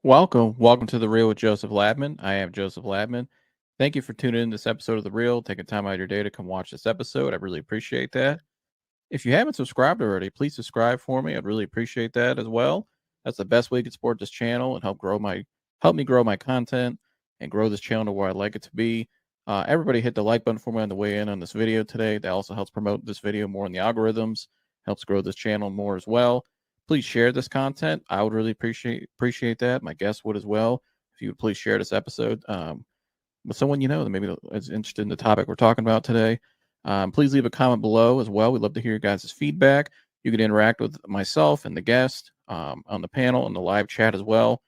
Welcome to The Real with Joseph Labman. I am Joseph Labman. Thank you for tuning in this episode of The Real, taking time out of your day to come watch this episode. I really appreciate that. If you haven't subscribed already, please subscribe for me. I'd really appreciate that as well. That's the best way you can support this channel and help me grow my content and grow this channel to where I'd like it to be. Everybody hit the like button for me on the way in on this video today. That also helps promote this video more in the algorithms, helps grow this channel more as well. Please share this content. I would really appreciate that. My guests would as well. If you would please share this episode with someone you know that maybe is interested in the topic we're talking about today. Please leave a comment below as well. We'd love to hear your guys' feedback. You can interact with myself and the guest on the panel and the live chat as well.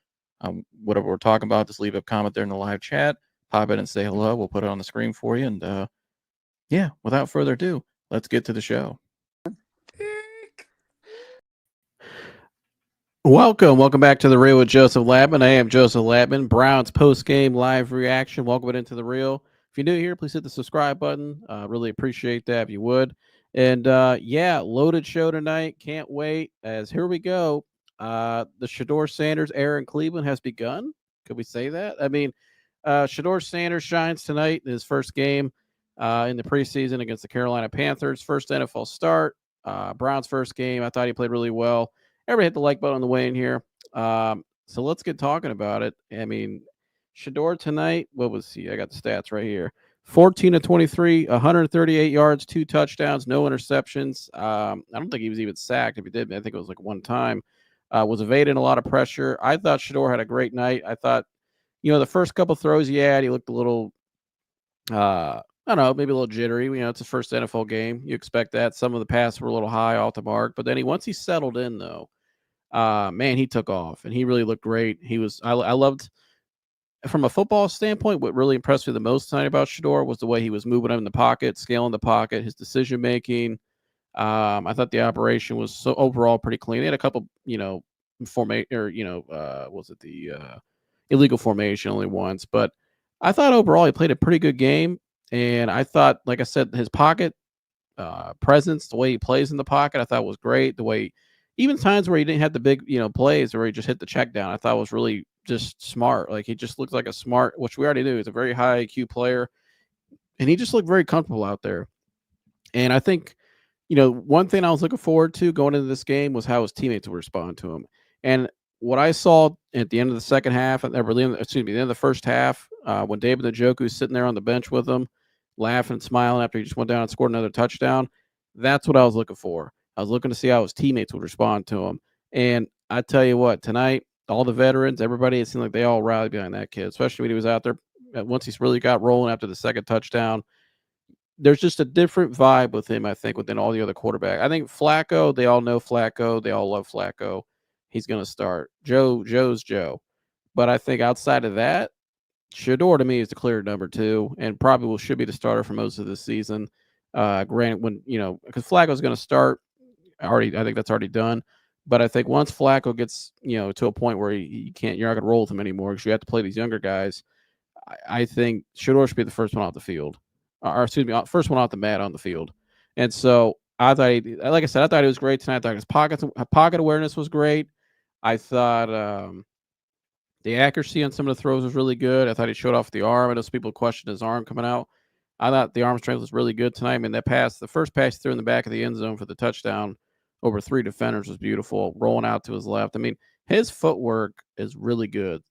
Whatever we're talking about, just leave a comment there in the live chat. Pop in and say hello. We'll put it on the screen for you. And yeah, without further ado, let's get to the show. Welcome back to The Real with Joseph Labman. I am Joseph Labman. Browns post-game live reaction. Welcome into The Real. If you're new here, please hit the subscribe button. Really appreciate that if you would. And yeah, loaded show tonight. Can't wait. As here we go. The Shedeur Sanders era in Cleveland has begun. Could we say that? I mean, Shedeur Sanders shines tonight in his first game in the preseason against the Carolina Panthers. First NFL start. Browns first game. I thought he played really well. Everybody hit the like button on the way in here. So let's get talking about it. I mean, Shedeur tonight, what was he? I got the stats right here. 14 of 23, 138 yards, 2 touchdowns, no interceptions. I don't think he was even sacked. If he did, I think it was like one time. Was evading a lot of pressure. I thought Shedeur had a great night. I thought, the first couple throws he had, he looked a little, I don't know, maybe a little jittery. It's his first NFL game. You expect that. Some of the passes were a little high off the mark. But then once he settled in, though, man, he took off and he really looked great. I loved, from a football standpoint, what really impressed me the most tonight about Shedeur was the way he was moving up in the pocket, scaling the pocket, his decision making. I thought the operation was so overall pretty clean. They had a couple, formation or was it the illegal formation only once, but I thought overall he played a pretty good game. And I thought, like I said, his pocket presence, the way he plays in the pocket, I thought was great. The way, even times where he didn't have the big, plays where he just hit the check down, I thought was really just smart. Like he just looked like a smart, which we already knew, he's a very high IQ player, and he just looked very comfortable out there. And I think, one thing I was looking forward to going into this game was how his teammates would respond to him. And what I saw at the end of the second half, the end of the first half, when David Njoku's sitting there on the bench with him, laughing and smiling after he just went down and scored another touchdown, that's what I was looking for. I was looking to see how his teammates would respond to him. And I tell you what, tonight, all the veterans, everybody, it seemed like they all rallied behind that kid, especially when he was out there. Once he's really got rolling after the second touchdown, there's just a different vibe with him, I think, within all the other quarterbacks. I think Flacco, they all know Flacco. They all love Flacco. He's going to start. Joe's Joe. But I think outside of that, Shedeur to me is the clear number 2 and probably should be the starter for most of the season. Granted, when, because Flacco's going to start, I think that's already done. But I think once Flacco gets, to a point where you're not going to roll with him anymore because you have to play these younger guys, I think Shedeur should be the first one off the field. First one off the mat on the field. And so I thought, like I said, I thought he was great tonight. I thought his pocket awareness was great. I thought the accuracy on some of the throws was really good. I thought he showed off the arm. I know some people questioned his arm coming out. I thought the arm strength was really good tonight. I mean, the first pass he threw in the back of the end zone for the touchdown over 3 defenders was beautiful, rolling out to his left. I mean, his footwork is really good.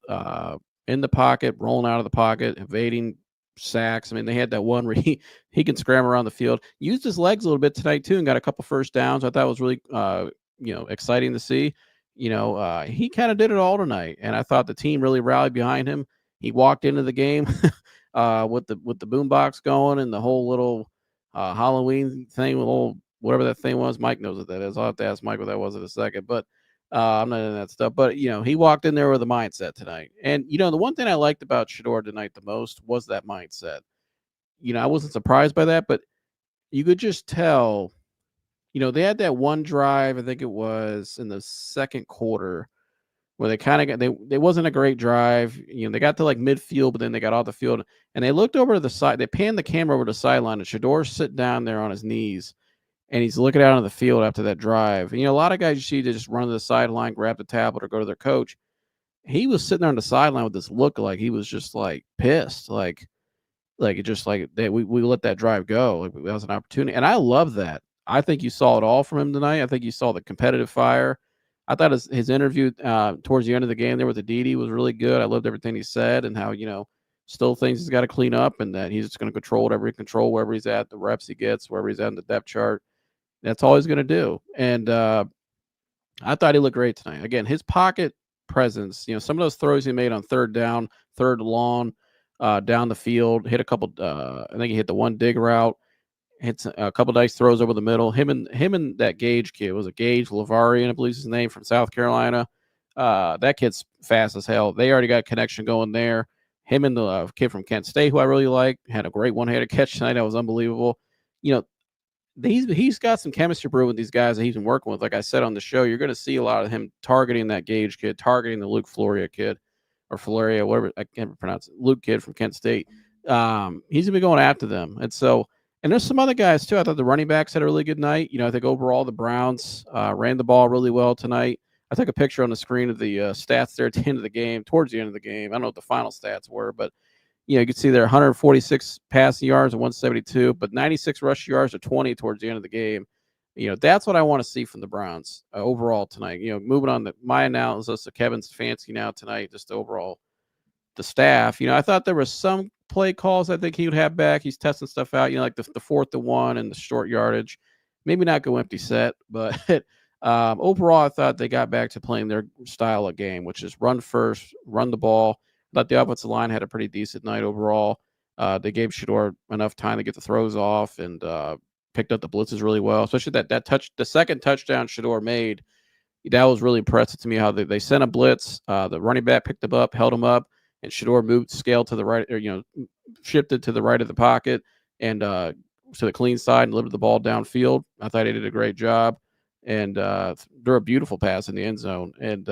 In the pocket, rolling out of the pocket, evading sacks. I mean, they had that one where he can scramble around the field. Used his legs a little bit tonight too, and got a couple first downs. I thought was really exciting to see. He kind of did it all tonight, and I thought the team really rallied behind him. He walked into the game with the boombox going and the whole little Halloween thing, with little whatever that thing was. Mike knows what that is. I'll have to ask Mike what that was in a second, but I'm not into that stuff. But he walked in there with a mindset tonight. And the one thing I liked about Shedeur tonight the most was that mindset. I wasn't surprised by that, but you could just tell. They had that one drive, I think it was in the second quarter, where they kind of got they wasn't a great drive. They got to like midfield, but then they got off the field and they looked over to the side. They panned the camera over to the sideline, and Shedeur's sitting down there on his knees. And he's looking out on the field after that drive. And, a lot of guys you see, they just run to the sideline, grab the tablet, or go to their coach. he was sitting there on the sideline with this look like he was just like pissed, like it just like that we let that drive go. Like that was an opportunity, and I love that. I think you saw it all from him tonight. I think you saw the competitive fire. I thought his interview towards the end of the game there with Aditi was really good. I loved everything he said and how still things he's got to clean up and that he's just going to control whatever he control wherever he's at, the reps he gets, wherever he's at in the depth chart. That's all he's going to do. And I thought he looked great tonight. Again, his pocket presence, some of those throws he made on third down, third long, down the field, hit a couple. I think he hit the one dig route, hits a couple nice throws over the middle. Him and that Gage kid, was a Gage Lavarian, I believe his name, from South Carolina. That kid's fast as hell. They already got a connection going there. Him and the kid from Kent State, who I really like, had a great one-handed catch tonight. That was unbelievable. He's got some chemistry brewing with these guys that he's been working with. Like I said on the show, you're going to see a lot of him targeting that Gage kid, targeting the Luke Floria kid, or Floria, whatever, I can't pronounce it, Luke kid from Kent State. He's going to be going after them. And there's some other guys too. I thought the running backs had a really good night. I think overall the Browns ran the ball really well tonight. I took a picture on the screen of the stats there at the end of the game, towards the end of the game. I don't know what the final stats were, but you could see there 146 passing yards and 172, but 96 rush yards or 20 towards the end of the game. That's what I want to see from the Browns overall tonight. Moving on to my analysis of Kevin Stefanski now tonight, just overall the staff. I thought there was some play calls I think he would have back. He's testing stuff out, like the 4th and 1 and the short yardage. Maybe not go empty set, but overall I thought they got back to playing their style of game, which is run first, run the ball. Thought the offensive line had a pretty decent night overall. They gave Shedeur enough time to get the throws off and picked up the blitzes really well, especially the second touchdown Shedeur made. That was really impressive to me, how they sent a blitz. The running back picked him up, held him up, and Shedeur scaled to the right, or shifted to the right of the pocket and to the clean side and delivered the ball downfield. I thought he did a great job, and threw a beautiful pass in the end zone. And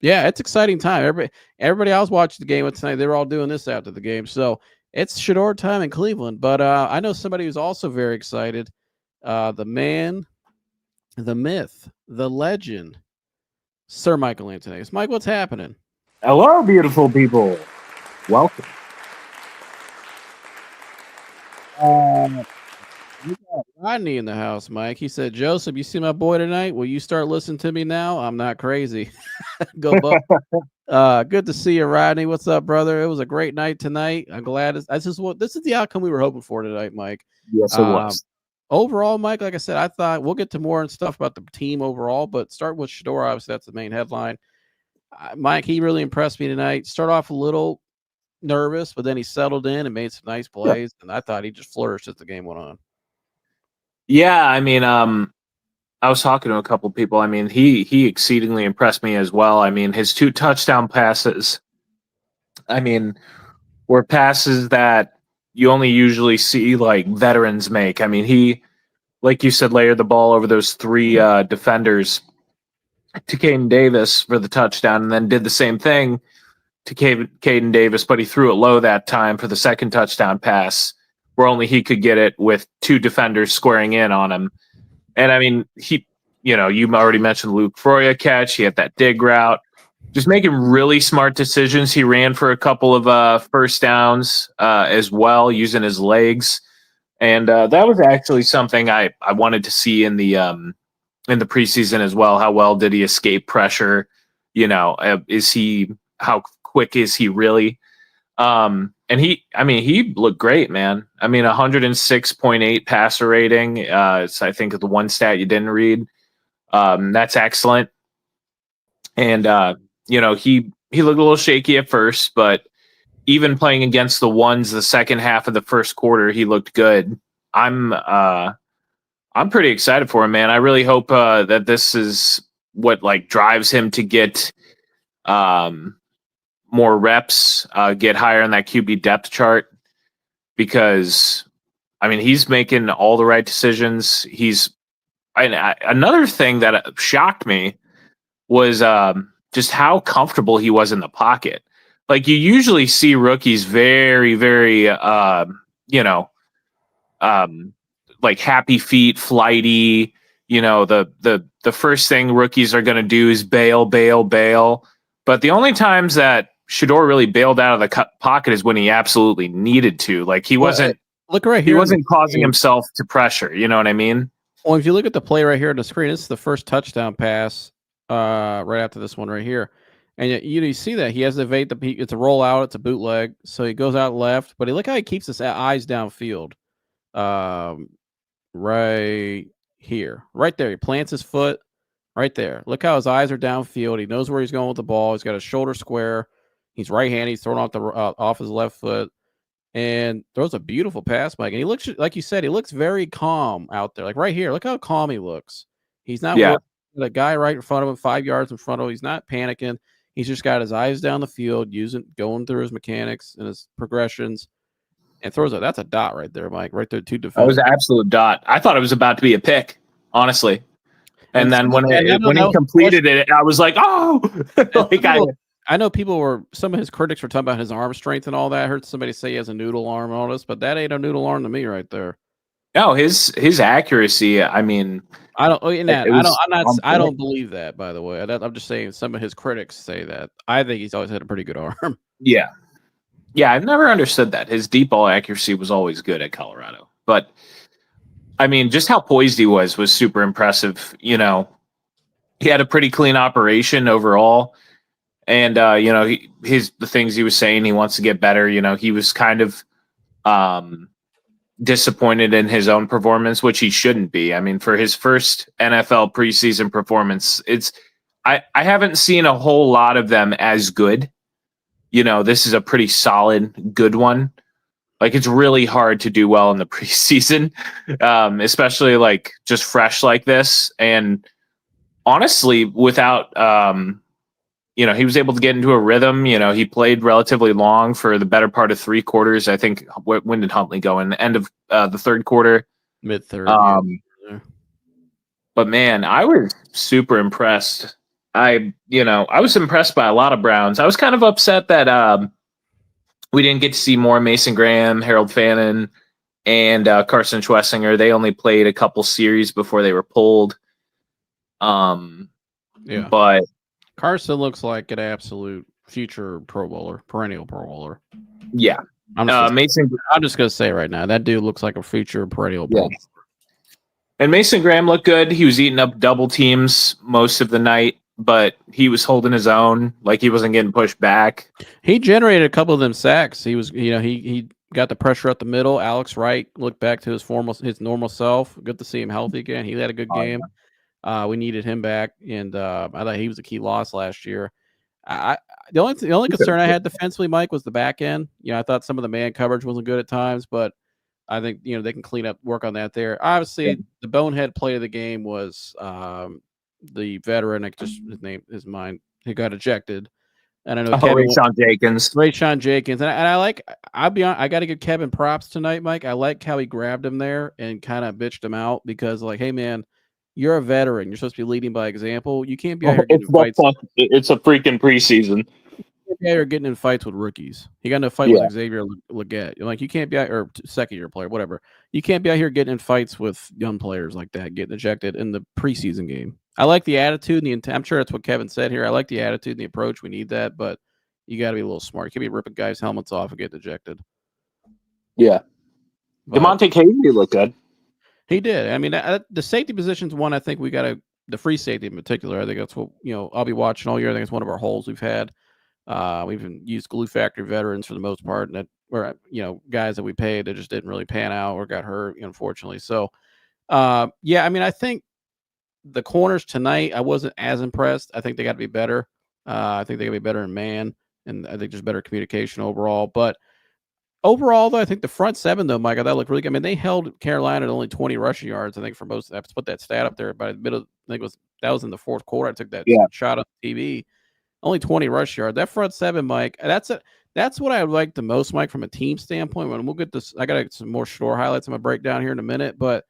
yeah, it's exciting time. Everybody I was watching the game with tonight, they were all doing this after the game. So it's Shedeur time in Cleveland. But I know somebody who's also very excited. The man, the myth, the legend, Sir Michael Anthony. Mike, what's happening? Hello, beautiful people. Welcome. We got Rodney in the house, Mike. He said, Joseph, you see my boy tonight? Will you start listening to me now? I'm not crazy. Go Buck. Good to see you, Rodney. What's up, brother? It was a great night tonight. I'm glad. This is the outcome we were hoping for tonight, Mike. Yes, it was. Overall, Mike, like I said, I thought we'll get to more and stuff about the team overall, but start with Shedeur. Obviously, that's the main headline. Mike, he really impressed me tonight. Start off a little nervous, but then he settled in and made some nice plays, and I thought he just flourished as the game went on. Yeah, I mean, I was talking to a couple of people. I mean, he exceedingly impressed me as well. I mean, his 2 touchdown passes, I mean, were passes that you only usually see like veterans make. I mean, he, like you said, layered the ball over those 3 defenders to Caden Davis for the touchdown, and then did the same thing to Caden Davis, but he threw it low that time for the second touchdown pass, where only he could get it with 2 defenders squaring in on him. And I mean, you already mentioned the Luke Floria catch. He had that dig route, just making really smart decisions. He ran for a couple of first downs as well, using his legs. And that was actually something I wanted to see in the preseason as well. How well did he escape pressure? How quick is he really? And he looked great, man. I mean, 106.8 passer rating. It's, I think, the one stat you didn't read. That's excellent. And, he looked a little shaky at first, but even playing against the ones the second half of the first quarter, he looked good. I'm pretty excited for him, man. I really hope that this is what drives him to get more reps, get higher in that QB depth chart, because I mean, he's making all the right decisions. Another thing that shocked me was just how comfortable he was in the pocket. Like, you usually see rookies very, very, like happy feet, flighty. The first thing rookies are going to do is bail. But the only times that Shedeur really bailed out of the pocket is when he absolutely needed to. Like he wasn't. Look right He here. wasn't causing himself to pressure. You know what I mean? Well, if you look at the play right here on the screen, this is the first touchdown pass right after this one right here. And you see that he has to evade it's a rollout, it's a bootleg. So he goes out left, but look how he keeps his eyes downfield. Right here. Right there. He plants his foot right there. Look how his eyes are downfield. He knows where he's going with the ball. He's got his shoulder square. He's right-handed. He's throwing off his left foot. And throws a beautiful pass, Mike. And he looks, like you said, he looks very calm out there. Like right here, look how calm he looks. He's not worried. The guy right in front of him, 5 yards in front of him. He's not panicking. He's just got his eyes down the field, going through his mechanics and his progressions, and throws it. That's a dot right there, Mike. Right there, 2 defenders. That was an absolute dot. I thought it was about to be a pick, honestly. And then when he completed it, I was like, oh! I know some of his critics were talking about his arm strength and all that. I heard somebody say he has a noodle arm and all this, but that ain't a noodle arm to me right there. No, his accuracy. I mean, I don't believe that. By the way, I'm just saying some of his critics say that. I think he's always had a pretty good arm. Yeah, I've never understood that. His deep ball accuracy was always good at Colorado, but I mean, just how poised he was super impressive. You know, he had a pretty clean operation overall. And you know, the things he was saying, he wants to get better. You know, he was kind of disappointed in his own performance, which he shouldn't be. I mean, for his first NFL preseason performance, I haven't seen a whole lot of them as good. You know, this is a pretty solid, good one. Like it's really hard to do well in the preseason, especially like just fresh like this. And honestly, without you know, he was able to get into a rhythm. You know, he played relatively long for the better part of 3 quarters. I think, when did Huntley go in? The end of the third quarter? Mid-third. But man, I was super impressed. I was impressed by a lot of Browns. I was kind of upset that we didn't get to see more Mason Graham, Harold Fannin, and Carson Schwessinger. They only played a couple series before they were pulled. But Carson looks like an absolute future Pro Bowler, perennial Pro Bowler. Yeah. I'm just going to say right now, that dude looks like a future perennial Pro Bowler. And Mason Graham looked good. He was eating up double teams most of the night, but he was holding his own. Like he wasn't getting pushed back. He generated a couple of them sacks. He was, he got the pressure up the middle. Alex Wright looked back to his normal self. Good to see him healthy again. He had a good game. We needed him back, and I thought he was a key loss last year. The only concern I had defensively, Mike, was the back end. I thought some of the man coverage wasn't good at times, but I think they can work on that there. Obviously, the bonehead play of the game was the veteran. He got ejected, and I know Rayshon Jenkins, and I got to give Kevin props tonight, Mike. I like how he grabbed him there and kind of bitched him out because, like, hey man, you're a veteran. You're supposed to be leading by example. You can't be out here getting fights. It's a freaking preseason. You can't be out here getting in fights with rookies. He got in a fight with Xavier Legette. Like, you can't be out, or second-year player, whatever. You can't be out here getting in fights with young players like that, getting ejected in the preseason game. I like the attitude and the intent. I'm sure that's what Kevin said here. I like the attitude and the approach. We need that, but you got to be a little smart. You can't be ripping guys' helmets off and getting ejected. Yeah. DeMonte Casey looked good. He did. I mean, the safety position's one I think we got to – the free safety in particular, I think that's what, I'll be watching all year. I think it's one of our holes we've had. We've used glue factory veterans for the most part, and guys that we paid that just didn't really pan out or got hurt, unfortunately. So, I mean, I think the corners tonight, I wasn't as impressed. I think they got to be better. I think they got to be better in man, and I think there's better communication overall. But overall, though, I think the front seven, though, Mike, that looked really good. I mean, they held Carolina at only 20 rushing yards, I think, for most. I have to put that stat up there by the middle. I think that was in the fourth quarter. I took that shot on TV. Only 20 rush yards. That front seven, Mike, that's what I like the most, Mike, from a team standpoint. When we'll get this, I got some more Shedeur highlights I'm going to break down here in a minute. But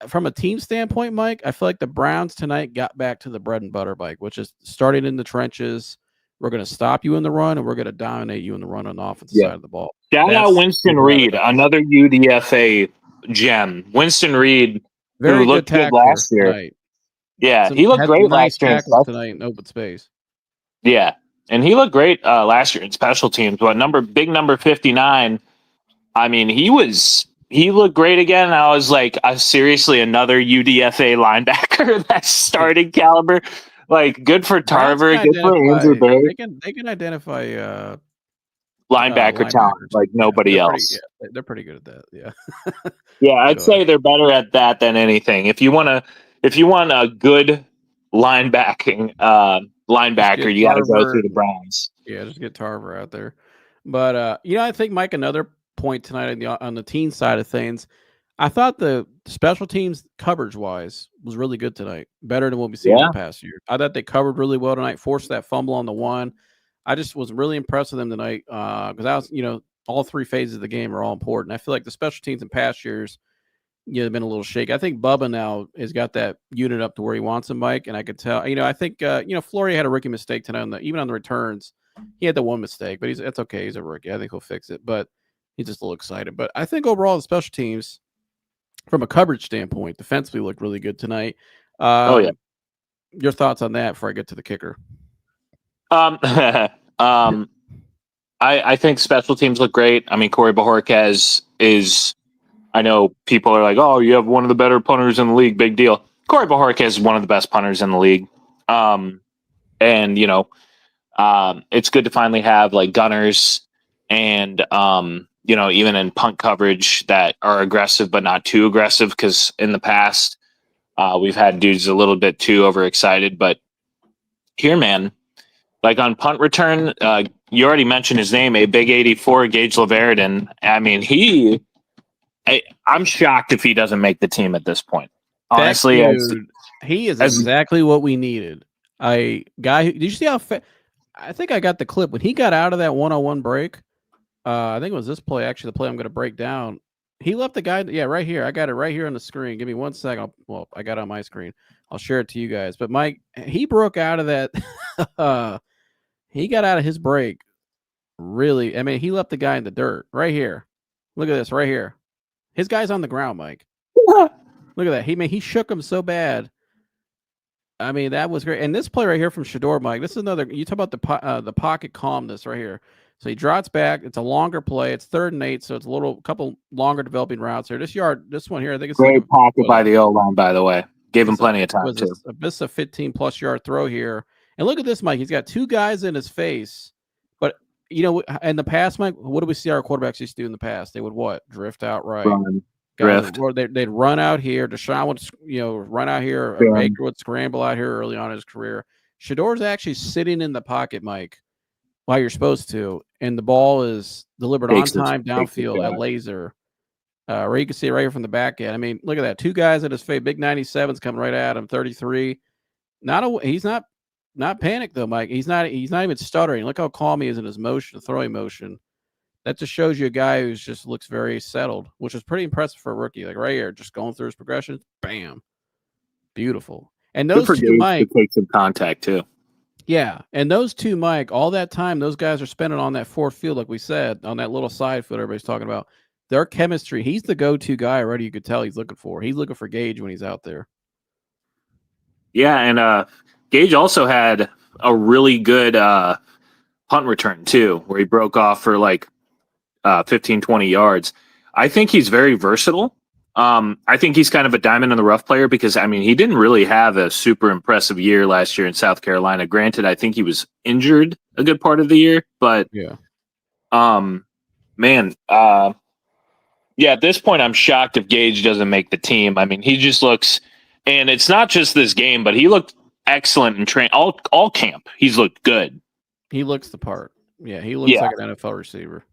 from a team standpoint, Mike, I feel like the Browns tonight got back to the bread and butter, Mike, which is starting in the trenches. We're going to stop you in the run, and we're going to dominate you in the run on the offensive side of the ball. Shout out Winston Reed, another UDFA gem. Winston Reed, who looked good last year. Tonight. Yeah, he looked great last year tonight in open space. Yeah, and he looked great last year in special teams. But big number 59. I mean, he looked great again. I was like, seriously, another UDFA linebacker that's starting caliber. Like, good for Browns Tarver, can good for Andrew identify. Bay. They can identify Linebacker talent linebackers. like Yeah, nobody they're pretty. else. Yeah, they're pretty good at that. Yeah. Yeah, I'd Go ahead. say they're better at that than anything. If you want a good Just get linebacker, you got to go through Tarver. the Browns. Yeah, just get Tarver out there. But I think Mike, another point tonight on the teen side of things, I thought the special teams coverage wise was really good tonight, better than what we've seen in the Yeah, past year. I thought they covered really well tonight, forced that fumble on the one. I just was really impressed with them tonight because I was, all three phases of the game are all important. I feel like the special teams in past years, they've been a little shaky. I think Bubba now has got that unit up to where he wants him, Mike, and I could tell. I think Flory had a rookie mistake tonight even on the returns. He had the one mistake, but that's okay. He's a rookie. I think he'll fix it. But he's just a little excited. But I think overall the special teams, from a coverage standpoint, defensively looked really good tonight. Oh yeah. Your thoughts on that before I get to the kicker? I think special teams look great. I mean, Corey Bajorquez is. I know people are like, "Oh, you have one of the better punters in the league." Big deal. Corey Bajorquez is one of the best punters in the league. And it's good to finally have like gunners and even in punt coverage that are aggressive but not too aggressive, because in the past we've had dudes a little bit too overexcited. But here, man, like on punt return, you already mentioned his name, a big 84, Gage LeVerden. I mean, I'm shocked if he doesn't make the team at this point. Honestly, that dude, he is exactly what we needed. A guy did you see how I think I got the clip when he got out of that 1-on-1 break. I think it was this play, actually, the play I'm going to break down. He left the guy. Yeah, right here. I got it right here on the screen. Give me 1 second. I got it on my screen. I'll share it to you guys. But Mike, he broke out of that. He got out of his break. Really, I mean, he left the guy in the dirt right here. Look at this right here. His guy's on the ground, Mike. Look at that. He shook him so bad. I mean, that was great. And this play right here from Shedeur, Mike, this is another. You talk about the pocket calmness right here. So he drops back. It's a longer play. It's 3rd and 8, so it's a couple longer developing routes here. This one here, I think it's great like pocket by the O-line, by the way. Gave him plenty of time too. This is a 15+ yard throw here. And look at this, Mike. He's got 2 guys in his face. But in the past, Mike, what do we see our quarterbacks used to do in the past? They would what? Drift out right. Drift. Or they'd run out here. Deshaun would, run out here. Yeah. Baker would scramble out here early on in his career. Shedeur's actually sitting in the pocket, Mike, while you're supposed to, and the ball is delivered on time downfield at laser. Where you can see it right here from the back end. I mean, look at that. 2 guys at his face. Big 97's coming right at him. 33. He's not panicked though, Mike. He's not even stuttering. Look how calm he is in his motion, throwing motion. That just shows you a guy who just looks very settled, which is pretty impressive for a rookie. Like right here, just going through his progressions, bam, beautiful. And those 2, Mike, to take some contact too. Yeah, and those 2, Mike, all that time those guys are spending on that 4th field, like we said, on that little side field everybody's talking about. Their chemistry, he's the go-to guy already. You could tell he's looking for. He's looking for Gage when he's out there. Yeah, and Gage also had a really good punt return too, where he broke off for like 15, 20 yards. I think he's very versatile. I think he's kind of a diamond in the rough player because, I mean, he didn't really have a super impressive year last year in South Carolina. Granted, I think he was injured a good part of the year, but yeah, at this point, I'm shocked if Gage doesn't make the team. I mean, he just looks, and it's not just this game, but he looked excellent in train all camp. He's looked good. He looks the part. Yeah, he looks like an NFL receiver.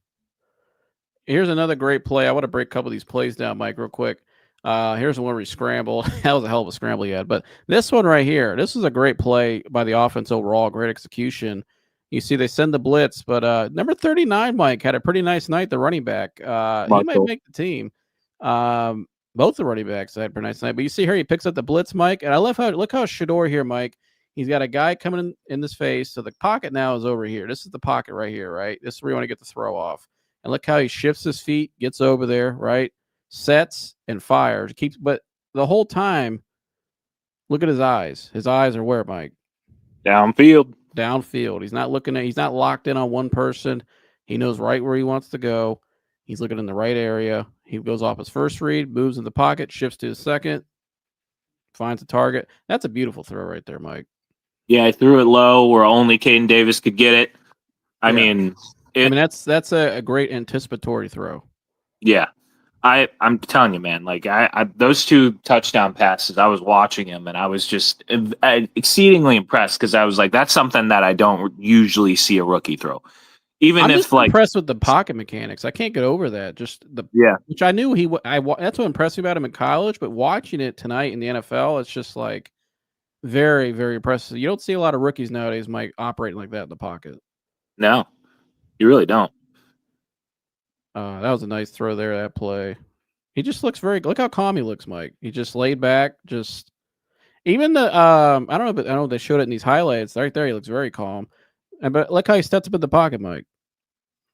Here's another great play. I want to break a couple of these plays down, Mike, real quick. Here's one where he scrambled. That was a hell of a scramble he had. But this one right here, this is a great play by the offense overall. Great execution. You see they send the blitz, but number 39, Mike, had a pretty nice night, the running back. He might make the team. Both the running backs had a pretty nice night. But you see here, he picks up the blitz, Mike. And I love look how Shedeur here, Mike. He's got a guy coming in this face. So the pocket now is over here. This is the pocket right here, right? This is where you want to get the throw off. And look how he shifts his feet, gets over there, right? Sets and fires. But the whole time, look at his eyes. His eyes are where, Mike? Downfield. downfield. He's not locked in on one person. He knows right where he wants to go. He's looking in the right area. He goes off his first read, moves in the pocket, shifts to his second, finds a target. That's a beautiful throw right there, Mike. Yeah, I threw it low where only Caden Davis could get it. I Yeah. mean, That's a great anticipatory throw. yeah. I'm telling you, man. Like I those two touchdown passes, I was watching him and I was just exceedingly impressed because I was like, that's something that I don't usually see a rookie throw. Even I'm if just like, impressed with the pocket mechanics. I can't get over that. Just yeah, which I knew that's what impressed me about him in college, but watching it tonight in the NFL, it's just like very, very impressive. You don't see a lot of rookies nowadays, Mike, operating like that in the pocket. no, you really don't. That was a nice throw there. That play. He just looks look how calm he looks, Mike. He just laid back. Just even the I don't know, but I know they showed it in these highlights right there. He looks very calm. But look how he steps up in the pocket, Mike.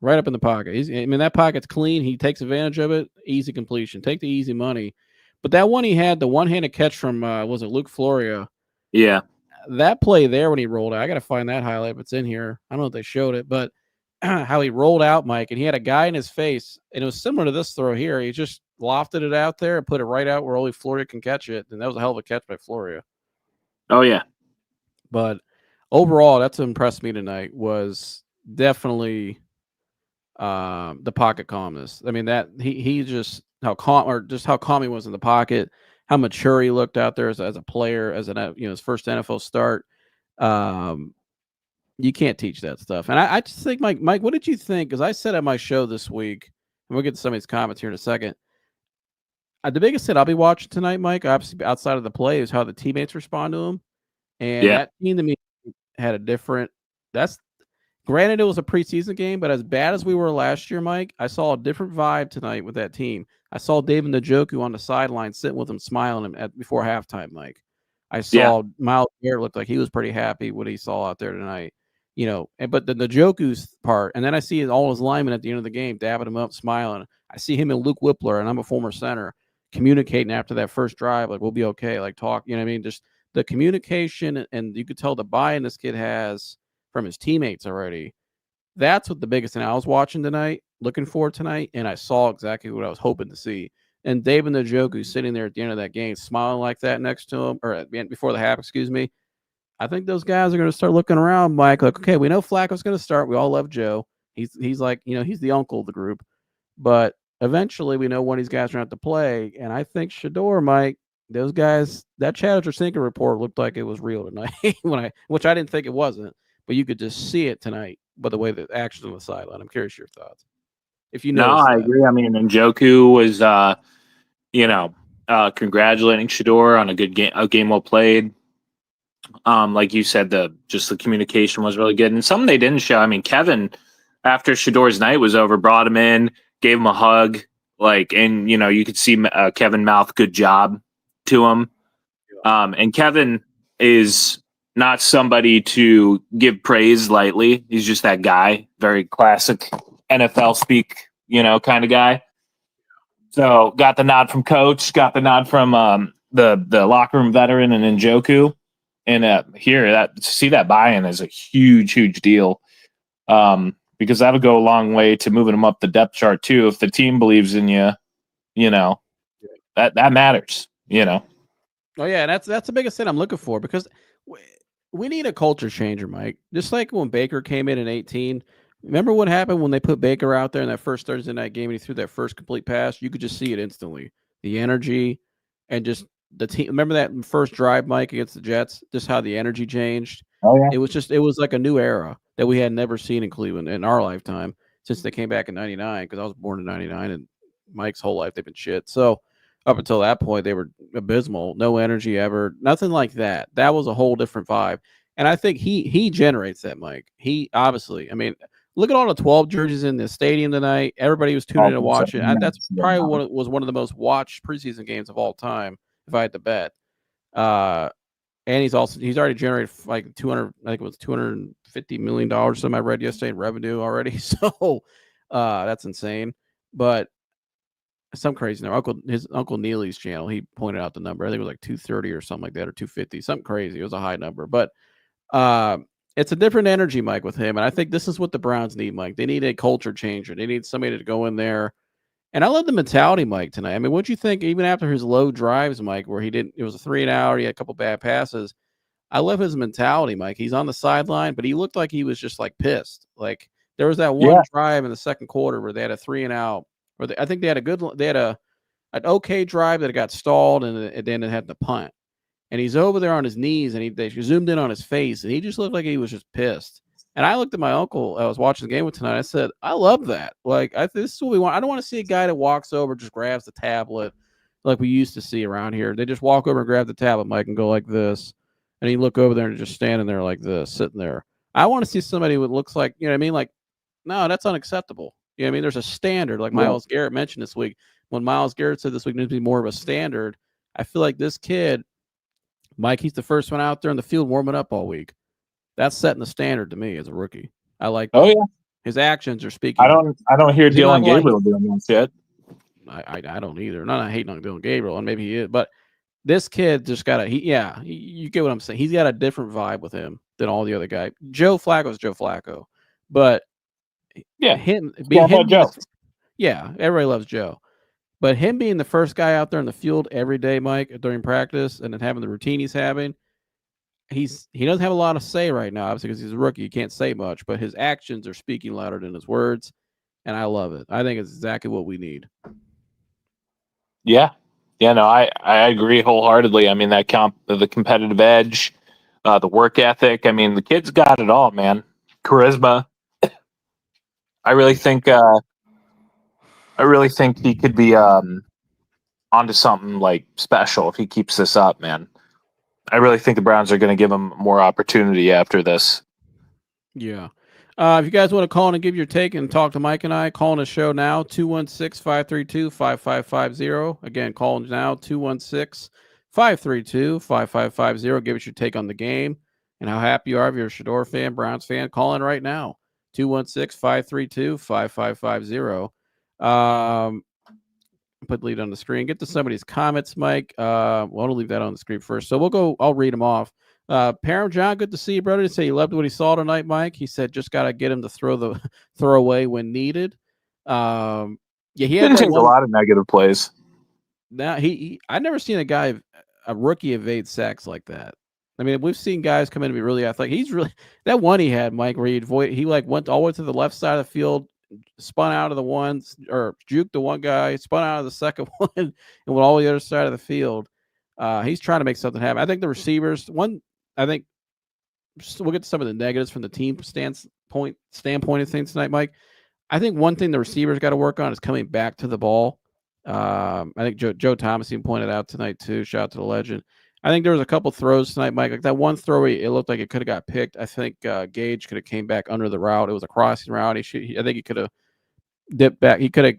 Right up in the pocket. That pocket's clean. He takes advantage of it. Easy completion. Take the easy money. But that one he had, the one-handed catch from was it Luke Floria? Yeah, That play there when he rolled out, I got to find that highlight if it's in here. I don't know if they showed it, but how he rolled out, Mike, and he had a guy in his face, and it was similar to this throw here. He just lofted it out there and put it right out where only Floria can catch it, and that was a hell of a catch by Floria. oh yeah, But overall, that's what impressed me tonight was definitely the pocket calmness. I mean that he just how calm he was in the pocket, how mature he looked out there as a player, as his first NFL start. Um, you can't teach that stuff. And I just think, Mike, what did you think? Because I said at my show this week, and we'll get to some of these comments here in a second. The biggest thing I'll be watching tonight, Mike, obviously outside of the play, is how the teammates respond to him. And yeah. that team to me had a different. That's granted, it was a preseason game, but as bad as we were last year, Mike, I saw a different vibe tonight with that team. I saw David Njoku on the sideline sitting with him, smiling before halftime, Mike. I Yeah. saw Miles Garrett looked like he was pretty happy what he saw out there tonight. But the Njoku's part, and then I see all his linemen at the end of the game dabbing him up, smiling. I see him and Luke Whippler, and I'm a former center, communicating after that first drive, like we'll be okay, like talk. You know what I mean? Just the communication, and you could tell the buy-in this kid has from his teammates already. That's what the biggest thing I was watching tonight, looking for tonight, and I saw exactly what I was hoping to see. And David Njoku sitting there at the end of that game, smiling like that next to him, or before the half, excuse me. I think those guys are going to start looking around, Mike. Like, okay, we know Flacco's going to start. We all love Joe. He's like, he's the uncle of the group. But eventually, we know when these guys are going to have to play. And I think Shedeur, Mike, those guys, that Chad Sinker report looked like it was real tonight. Which I didn't think it wasn't, but you could just see it tonight by the way the actions on the sideline. I'm curious your thoughts. If you No, noticed I that. agree. I mean, Njoku was, congratulating Shador on a game well played. Like you said, the communication was really good, and something they didn't show. I mean, Kevin, after Shador's night was over, brought him in, gave him a hug, and you could see Kevin mouth "good job" to him. And Kevin is not somebody to give praise lightly. He's just that guy, very classic NFL speak, kind of guy. So got the nod from coach, got the nod from the locker room veteran and Njoku. And here, to see that buy-in is a huge, huge deal, because that'll go a long way to moving them up the depth chart too. If the team believes in you, that matters. Oh yeah, that's the biggest thing I'm looking for because we need a culture changer, Mike. Just like when Baker came in 18. Remember what happened when they put Baker out there in that first Thursday night game and he threw that first complete pass? You could just see it instantly. The energy and just the team. Remember that first drive, Mike, against the Jets? Just how the energy changed. Oh yeah, It was like a new era that we had never seen in Cleveland in our lifetime since they came back in '99. Because I was born in '99 and Mike's whole life they've been shit. So up until that point, they were abysmal. No energy ever. Nothing like that. That was a whole different vibe. And I think he generates that, Mike. He obviously, look at all the 12 jerseys in the stadium tonight. Everybody was tuning in to watch it. That's probably was one of the most watched preseason games of all time, if I had to bet. And he's already generated like 200, I think it was $250 million. Something I read yesterday in revenue already. So that's insane. But some crazy number. His uncle Neely's channel, he pointed out the number. I think it was like 230 or something like that, or 250, something crazy. It was a high number, but it's a different energy, Mike, with him. And I think this is what the Browns need, Mike. They need a culture changer. They need somebody to go in there. And I love the mentality, Mike, tonight. I mean, what'd you think, even after his low drives, Mike, where it was a 3 and out, he had a couple bad passes. I love his mentality, Mike. He's on the sideline, but he looked like he was just like pissed. Like there was that one Yeah. drive in the second quarter where they had a 3 and out, I think they had an okay drive that got stalled and then it had the punt. And he's over there on his knees and they zoomed in on his face and he just looked like he was just pissed. And I looked at my uncle. I was watching the game with tonight. I said, "I love that. Like, this is what we want. I don't want to see a guy that walks over, just grabs the tablet, like we used to see around here. They just walk over and grab the tablet, Mike, and go like this, and he look over there and just standing there like this, sitting there. I want to see somebody who looks like, you know what I mean? Like, no, that's unacceptable. You know what I mean? There's a standard, like Yeah. Myles Garrett mentioned this week. When Myles Garrett said this week needs to be more of a standard, I feel like this kid, Mike, he's the first one out there in the field warming up all week. That's setting the standard to me as a rookie. I like that. Oh yeah. His actions are I speaking. don't hear Does he not have Dylan a lot of Gabriel doing this yet. I don't either. Not hating on Dylan Gabriel, and maybe he is, but this kid just got you get what I'm saying. He's got a different vibe with him than all the other guys. Joe Flacco's Joe Flacco, but Yeah. him Yeah, about Joe. everybody loves Joe, but him being the first guy out there in the field every day, Mike, during practice, and then having the routine he's having, he doesn't have a lot of say right now, obviously, because he's a rookie. He can't say much, but his actions are speaking louder than his words, and I love it. I think it's exactly what we need. Yeah. Yeah, no, I agree wholeheartedly. I mean, the competitive edge, the work ethic. I mean, the kid's got it all, man. Charisma. I really think he could be onto something like special if he keeps this up, man. I really think the Browns are going to give him more opportunity after this. Yeah. If you guys want to call in and give your take and talk to Mike and I, call in the show now, 216-532-5550. Again, call in now, 216-532-5550. Give us your take on the game and how happy you are if you're a Shedeur fan, Browns fan. Call in right now, 216-532-5550. Put lead on the screen. Get to somebody's comments, Mike. We'll leave that on the screen first. So I'll read them off. Param John, good to see you, brother. He said he loved what he saw tonight, Mike. He said just got to get him to throw away when needed. Yeah, he had didn't take a lot of negative plays. Now I never seen a rookie evade sacks like that. I mean, we've seen guys come in and be really athletic. He's really that one he had, Mike, where he like went all the way to the left side of the field, spun out of the one or juked the one guy, spun out of the second one, and went all the other side of the field. He's trying to make something happen. I think the receivers, we'll get to some of the negatives from the team standpoint of things tonight, Mike. I think one thing the receivers got to work on is coming back to the ball. I think Joe Thomas even pointed out tonight too. Shout out to the legend. I think there was a couple throws tonight, Mike. Like that one throw, it looked like it could have got picked. I think Gage could have came back under the route. It was a crossing route. I think he could have dipped back. He could have,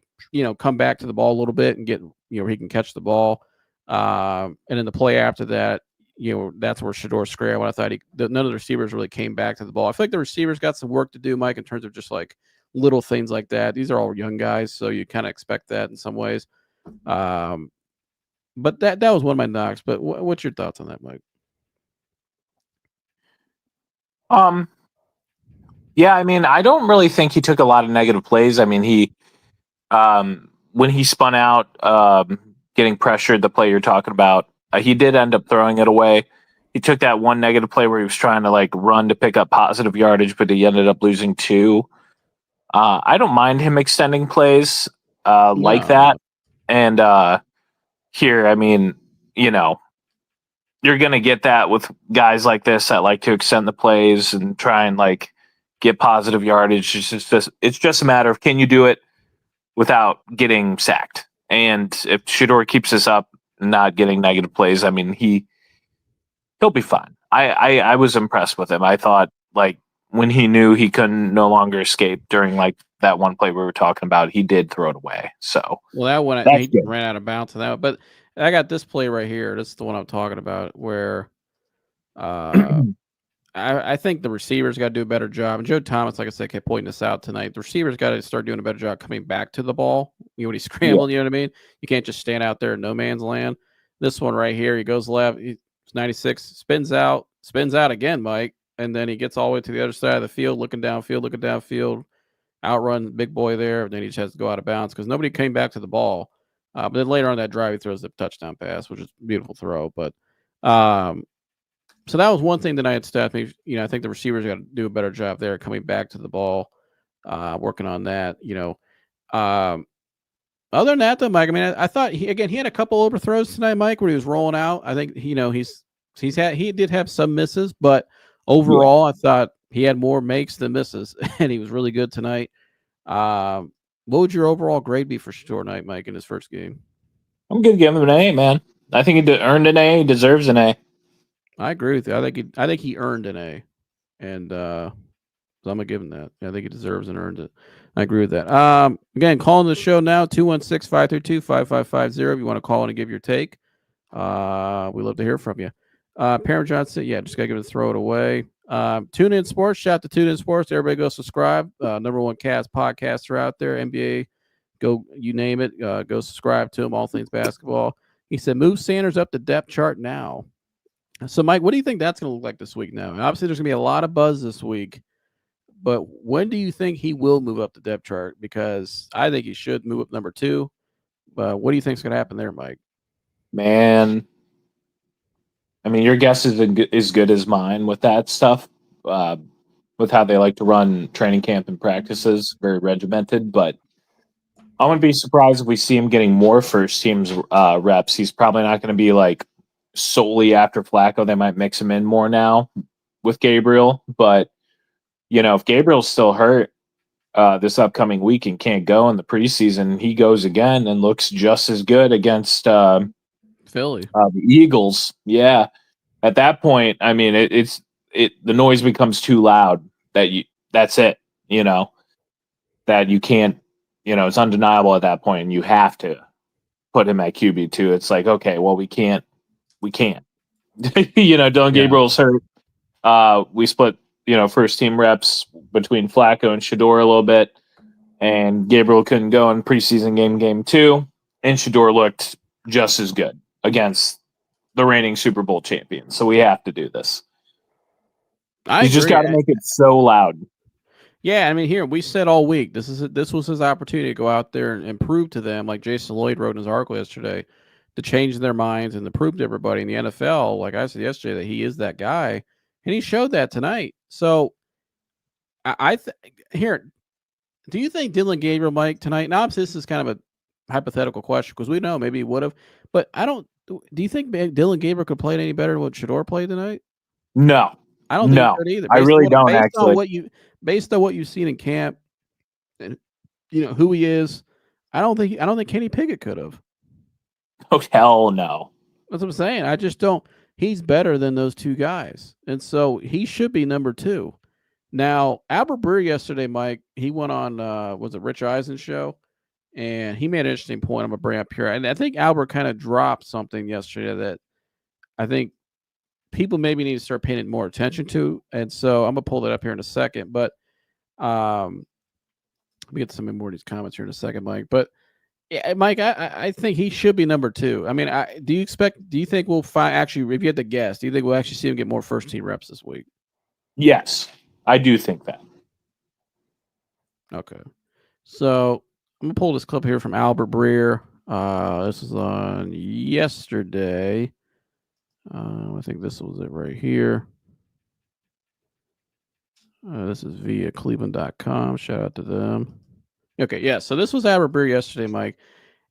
come back to the ball a little bit and get, where he can catch the ball. And then the play after that, that's where Shedeur scrambled. I thought none of the receivers really came back to the ball. I feel like the receivers got some work to do, Mike, in terms of just like little things like that. These are all young guys, so you kind of expect that in some ways. But that was one of my knocks. But what's your thoughts on that, Mike? Yeah, I mean, I don't really think he took a lot of negative plays. I mean, he when he spun out, getting pressured, the play you're talking about, he did end up throwing it away. He took that one negative play where he was trying to like run to pick up positive yardage, but he ended up losing 2. I don't mind him extending plays like that. And here, I mean, you're going to get that with guys like this that like to extend the plays and try and like get positive yardage. It's just a matter of, can you do it without getting sacked? And if Shedeur keeps this up, not getting negative plays, I mean, he'll be fine. I was impressed with him. I thought like when he knew he couldn't no longer escape during like that one play we were talking about, he did throw it away. So that one he ran out of bounds on that. But I got this play right here. This is the one I'm talking about where I think the receivers got to do a better job. And Joe Thomas, like I said, kept pointing this out tonight. The receivers got to start doing a better job coming back to the ball. When he's scrambling, you know what I mean? You can't just stand out there in no man's land. This one right here, he goes left. He's 96, spins out again, Mike. and then he gets all the way to the other side of the field, looking downfield, outrun big boy there. And then he just has to go out of bounds because nobody came back to the ball. But then later on that drive, he throws the touchdown pass, which is a beautiful throw. But so that was one thing that I had staffed me. I think the receivers got to do a better job there coming back to the ball, working on that. Other than that, though, Mike, I mean, I thought he had a couple overthrows tonight, Mike, where he was rolling out. I think he did have some misses, but overall, I thought he had more makes than misses, and he was really good tonight. What would your overall grade be for Shedeur tonight, Mike, in his first game? I'm gonna give him an A, man. I think he earned an A. He deserves an A. I agree with you. I think he earned an A, and so I'm gonna give him that. I think he deserves and earned it. I agree with that. Again, calling the show now 216-532-5550 if you want to call in and give your take. We love to hear from you. Parent Johnson, just gotta give it, throw it away. Tune In Sports, shout out to Tune In Sports. Everybody go subscribe. Number one cast podcaster out there. NBA, go, you name it. Go subscribe to him. All things basketball. He said, move Sanders up the depth chart now. So, Mike, what do you think that's going to look like this week now? And obviously, there's going to be a lot of buzz this week. But when do you think he will move up the depth chart? Because I think he should move up number 2. But what do you think is going to happen there, Mike? Man, I mean, your guess is as good as mine with that stuff, with how they like to run training camp and practices, very regimented. But I wouldn't be surprised if we see him getting more first teams reps. He's probably not going to be like solely after Flacco. They might mix him in more now with Gabriel. But, if Gabriel's still hurt this upcoming week and can't go in the preseason, he goes again and looks just as good against Philly, the Eagles. Yeah. At that point, I mean, the noise becomes too loud that's it, that you can't, it's undeniable at that point, and you have to put him at QB2. It's like, okay, well, we can't. Dylan Gabriel's hurt. We split, first team reps between Flacco and Shedeur a little bit, and Gabriel couldn't go in preseason game 2, and Shedeur looked just as good against the reigning Super Bowl champions. So we have to do this. You just got to make it so loud. Yeah, I mean, here we said all week this was his opportunity to go out there and prove to them, like Jason Lloyd wrote in his article yesterday, to change their minds and to prove to everybody in the NFL, like I said yesterday, that he is that guy, and he showed that tonight. So, here, do you think Dylan Gabriel, Mike, tonight? Now, obviously, this is kind of a hypothetical question because we know maybe he would have, but I don't. Do you think Dylan Gabriel could play any better than what Shedeur played tonight? No, I don't think he could either. I really don't. Actually, based on what you've seen in camp, and who he is, I don't think Kenny Pickett could have. Oh, hell no. That's what I'm saying. I just don't. He's better than those two guys, and so he should be number 2. Now, Albert Breer yesterday, Mike, he went on was it Rich Eisen's show, and he made an interesting point I'm gonna bring up here. And I think Albert kind of dropped something yesterday that I think people maybe need to start paying more attention to. And so I'm gonna pull that up here in a second. But let me get some more of these comments here in a second, Mike. But yeah, Mike, I think he should be number 2. I mean, do you think we'll find, actually, if you had to guess, do you think we'll actually see him get more first team reps this week? Yes, I do think that. Okay. So I'm gonna pull this clip here from Albert Breer. This is on yesterday. I think this was it right here. This is via Cleveland.com. Shout out to them. Okay, yeah. So this was Albert Breer yesterday, Mike.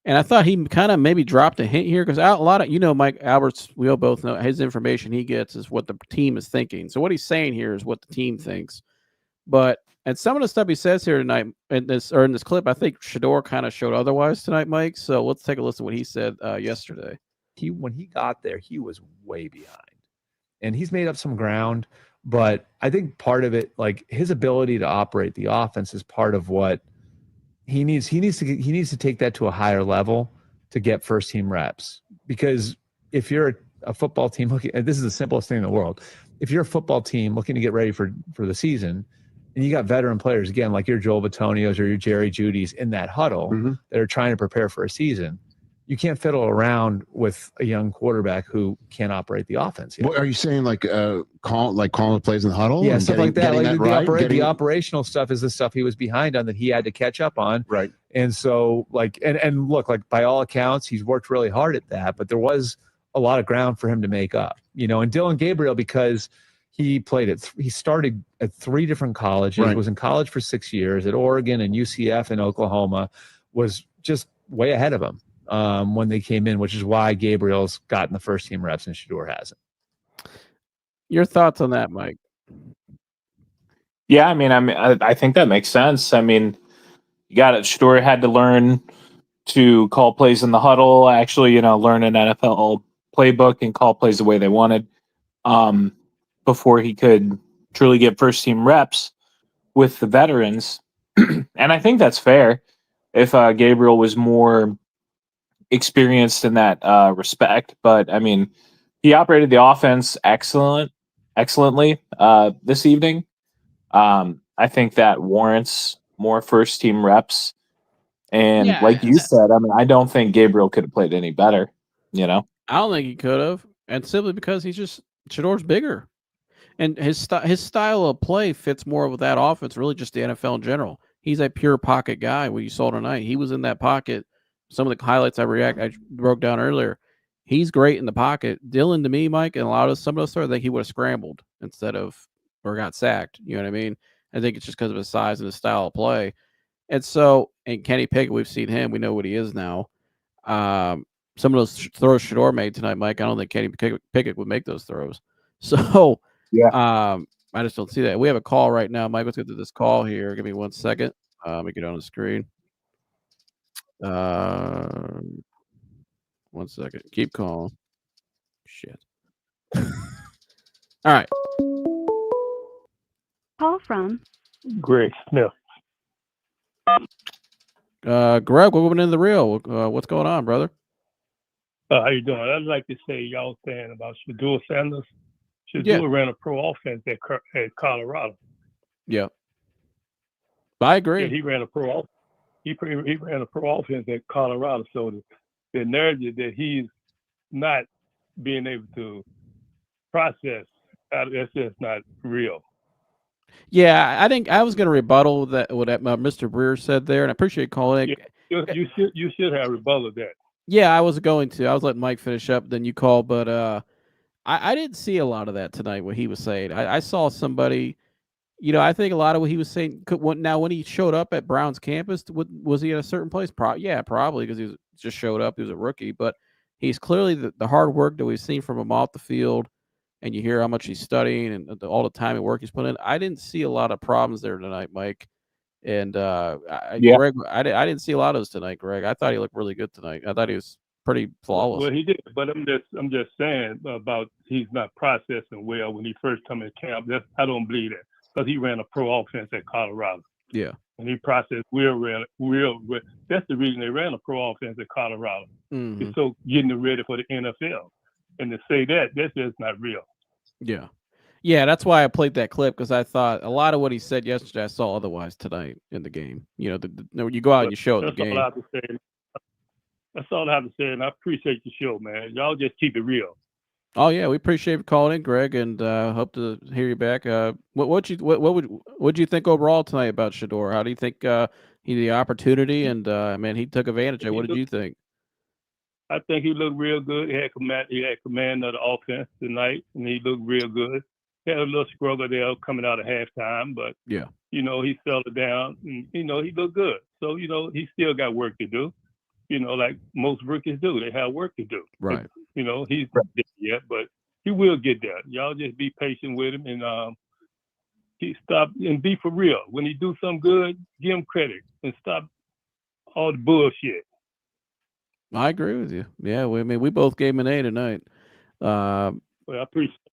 And I thought he kind of maybe dropped a hint here because a lot of, Mike Albert's, we all both know his information he gets is what the team is thinking. So what he's saying here is what the team thinks. But and some of the stuff he says here tonight in this clip, I think Shedeur kind of showed otherwise tonight, Mike. So let's take a listen to what he said yesterday. When he got there, he was way behind, and he's made up some ground. But I think part of it, like his ability to operate the offense, is part of what he needs. He needs to take that to a higher level to get first team reps. Because if you're a football team looking, and this is the simplest thing in the world, if you're a football team looking to get ready for the season, and you got veteran players, again, like your Joel Batonios or your Jerry Judys in that huddle that are trying to prepare for a season, you can't fiddle around with a young quarterback who can't operate the offense yet. What are you saying? Calling the plays in the huddle? Yeah, and stuff like that. Getting Like that right. The operational stuff is the stuff he was behind on that he had to catch up on. Right. And so, and look, by all accounts, he's worked really hard at that. But there was a lot of ground for him to make up. And Dillon Gabriel, because he started at 3 different colleges, right. was in college for 6 years at Oregon and UCF and Oklahoma, was just way ahead of him when they came in, which is why Gabriel's gotten the first team reps and Shedeur hasn't. Your thoughts on that, Mike? Yeah, I think that makes sense. You got it. Shedeur had to learn to call plays in the huddle, actually, learn an NFL playbook and call plays the way they wanted before he could truly get first team reps with the veterans. And I think that's fair if Gabriel was more experienced in that respect. But he operated the offense excellently this evening. I think that warrants more first team reps. And like you said, I don't think Gabriel could have played any better. I don't think he could have, and simply because Shedeur's bigger, and his style of play fits more with that offense. Really, just the NFL in general. He's a pure pocket guy. What you saw tonight, he was in that pocket. Some of the highlights I broke down earlier. He's great in the pocket. Dillon, to me, Mike, and a lot of some of those stories, I think he would have scrambled instead of or got sacked. You know what I mean? I think it's just because of his size and his style of play. And so, and Kenny Pickett, we've seen him. We know what he is now. Some of those throws Shedeur made tonight, Mike, I don't think Kenny Pickett would make those throws. So, yeah, I just don't see that. We have a call right now, Mike. Let's get to this call here. Give me 1 second. Let me get on the screen. 1 second. Keep calling. Shit. All right. Call from Greg Smith. Greg, welcome into the real. What's going on, brother? How you doing? I'd like to say y'all saying about Shedeur Sanders. Shedeur ran a pro offense at Colorado. Yeah, I agree. Yeah, he ran a pro. He ran a pro offense at Colorado. So the narrative that he's not being able to process, that's just not real. Yeah, I think I was going to rebuttal what Mr. Breer said there, and I appreciate calling it. Yeah, you should have rebutted that. Yeah, I was going to. I was letting Mike finish up, then you called, but I didn't see a lot of that tonight. What he was saying, I saw somebody. I think a lot of what he was saying. Now, when he showed up at Brown's campus, was he at a certain place? Yeah, probably because he just showed up. He was a rookie, but he's clearly the hard work that we've seen from him off the field. And you hear how much he's studying and all the time and work he's put in. I didn't see a lot of problems there tonight, Mike. And Greg, I didn't see a lot of those tonight, Greg. I thought he looked really good tonight. I thought he was pretty flawless. Well, he did, but I'm just saying about he's not processing well when he first come in camp. I don't believe that because he ran a pro offense at Colorado. Yeah, and he processed real. That's the reason they ran a pro offense at Colorado. Mm-hmm. It's so getting them ready for the NFL. And to say that's just not real. Yeah, that's why I played that clip because I thought a lot of what he said yesterday I saw otherwise tonight in the game. You go out and you show it in the game. All I have to say. That's all I have to say, and I appreciate the show, man. Y'all just keep it real. Oh yeah, we appreciate you calling in, Greg, and hope to hear you back. What would you think overall tonight about Shedeur? How do you think he had the opportunity and he took advantage of it? What did you think? I think he looked real good. He had command of the offense tonight, and he looked real good. He had a little struggle there coming out of halftime, but yeah, he settled down, and he looked good. So he still got work to do. Like most rookies do, they have work to do. Right. But, he's not there yet, but he will get there. Y'all just be patient with him, and he stop and be for real. When he do something good, give him credit and stop all the bullshit. I agree with you. Yeah, we both gave him an A tonight. Well, I appreciate it.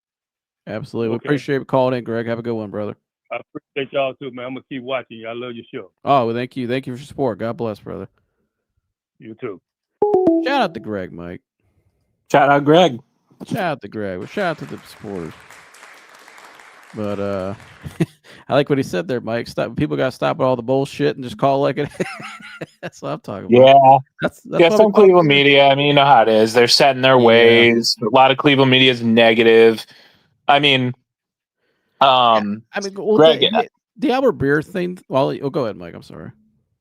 Absolutely. We appreciate you calling in, Greg. Have a good one, brother. I appreciate y'all too, man. I'm going to keep watching you. I love your show. Oh, well, thank you. Thank you for your support. God bless, brother. You too. Shout out to Greg, Mike. Shout out Greg. Shout out to Greg. Shout out to the supporters. But I like what he said there, Mike. Stop. People got to stop with all the bullshit and just call it like it. That's what I'm talking about. Yeah. That's Yeah, what we some call Cleveland it. media, I mean, you know how it is. They're set in their Yeah. ways. A lot of Cleveland media is negative. I mean, I mean, well, Greg, the Albert Beer thing. Well, go ahead, Mike. I'm sorry.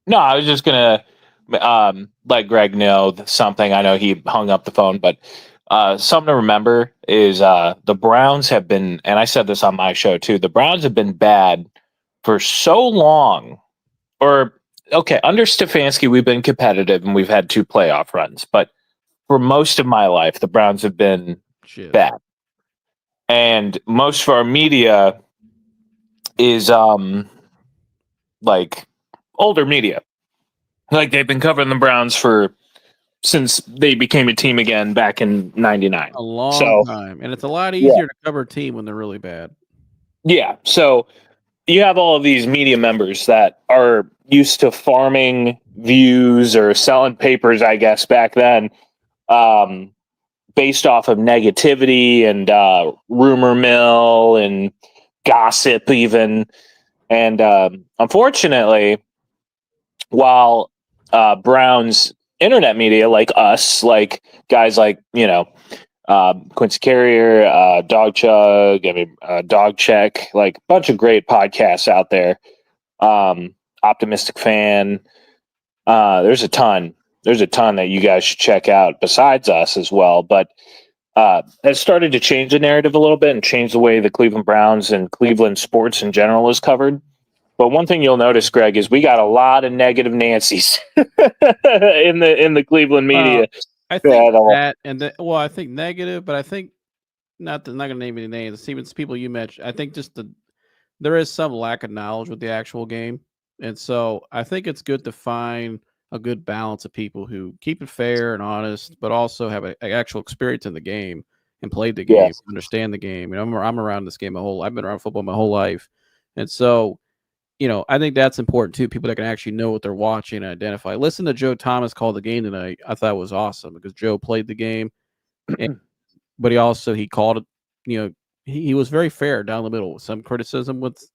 no, I was just gonna let Greg know something. I know he hung up the phone, but something to remember is the Browns have been, and I said this on my show too. The Browns have been bad for so long. Or okay, under Stefanski, we've been competitive and we've had 2 playoff runs, but for most of my life, the Browns have been Shit. bad, and most of our media is like older media. Like they've been covering the Browns since they became a team again back in '99. A long So time, and it's a lot yeah, easier to cover a team when they're really bad. yeah. So you have all of these media members that are used to farming views or selling papers, I guess, back then, based off of negativity and rumor mill and gossip, even. And unfortunately, while Brown's internet media, like us, like guys like, Quincy Carrier, Dog Chug, Dog Check, like a bunch of great podcasts out there. Optimistic Fan. There's a ton. There's a ton that you guys should check out besides us as well. But has started to change the narrative a little bit and change the way the Cleveland Browns and Cleveland sports in general is covered. But one thing you'll notice, Greg, is we got a lot of negative Nancys in the Cleveland media. I think that, and well, I think negative, but I think not going to name any names. Even people you mentioned, I think just there is some lack of knowledge with the actual game, and so I think it's good to find a good balance of people who keep it fair and honest, but also have an actual experience in the game and played the game, understand the game. I'm around this game I've been around football my whole life, and so. I think that's important too. People that can actually know what they're watching and identify. Listen to Joe Thomas call the game tonight. I thought it was awesome because Joe played the game, but he called it. He was very fair down the middle. Some criticism with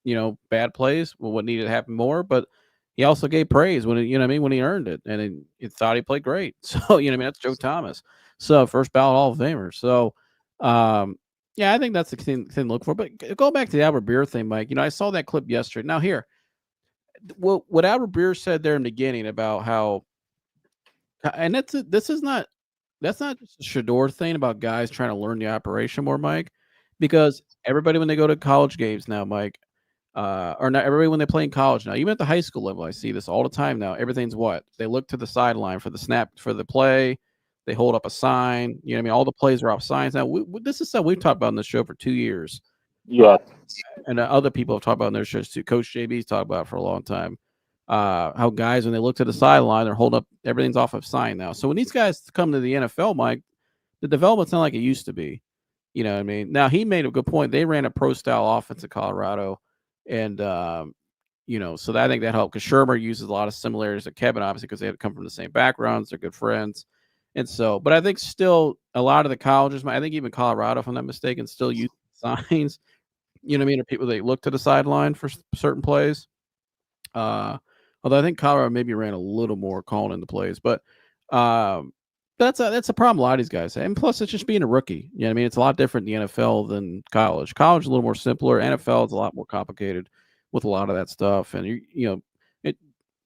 bad plays, what needed to happen more, but he also gave praise when when he earned it, and he thought he played great. So that's Joe Thomas. So first ballot Hall of Famer. So yeah, I think that's the thing to look for. But go back to the Albert Beer thing, Mike. I saw that clip yesterday. Now here. What Albert Beer said there in the beginning about how, and that's not just a Shedeur thing about guys trying to learn the operation more, Mike, because everybody when they go to college games now, Mike, or not everybody when they play in college now, even at the high school level, I see this all the time now. Everything's what they look to the sideline for the snap for the play. They hold up a sign. All the plays are off signs now. This is something we've talked about on the show for 2 years. Yeah. And other people have talked about in their shows too. Coach JB's talked about it for a long time. How guys, when they look to the sideline, they're holding up, everything's off of sign now. So when these guys come to the NFL, Mike, the development's not like it used to be. You know what I mean? Now, he made a good point. They ran a pro-style offense in Colorado. And, so I think that helped because Shermer uses a lot of similarities to Kevin, obviously, because they have come from the same backgrounds. They're good friends. And so, but I think still a lot of the colleges, I think even Colorado, if I'm not mistaken, still use signs. You know what I mean? Or people they look to the sideline for certain plays. Although I think Colorado maybe ran a little more calling in the plays, but that's a problem a lot of these guys have. And plus, it's just being a rookie. You know what I mean? It's a lot different in the NFL than college. College is a little more simpler. NFL is a lot more complicated with a lot of that stuff, and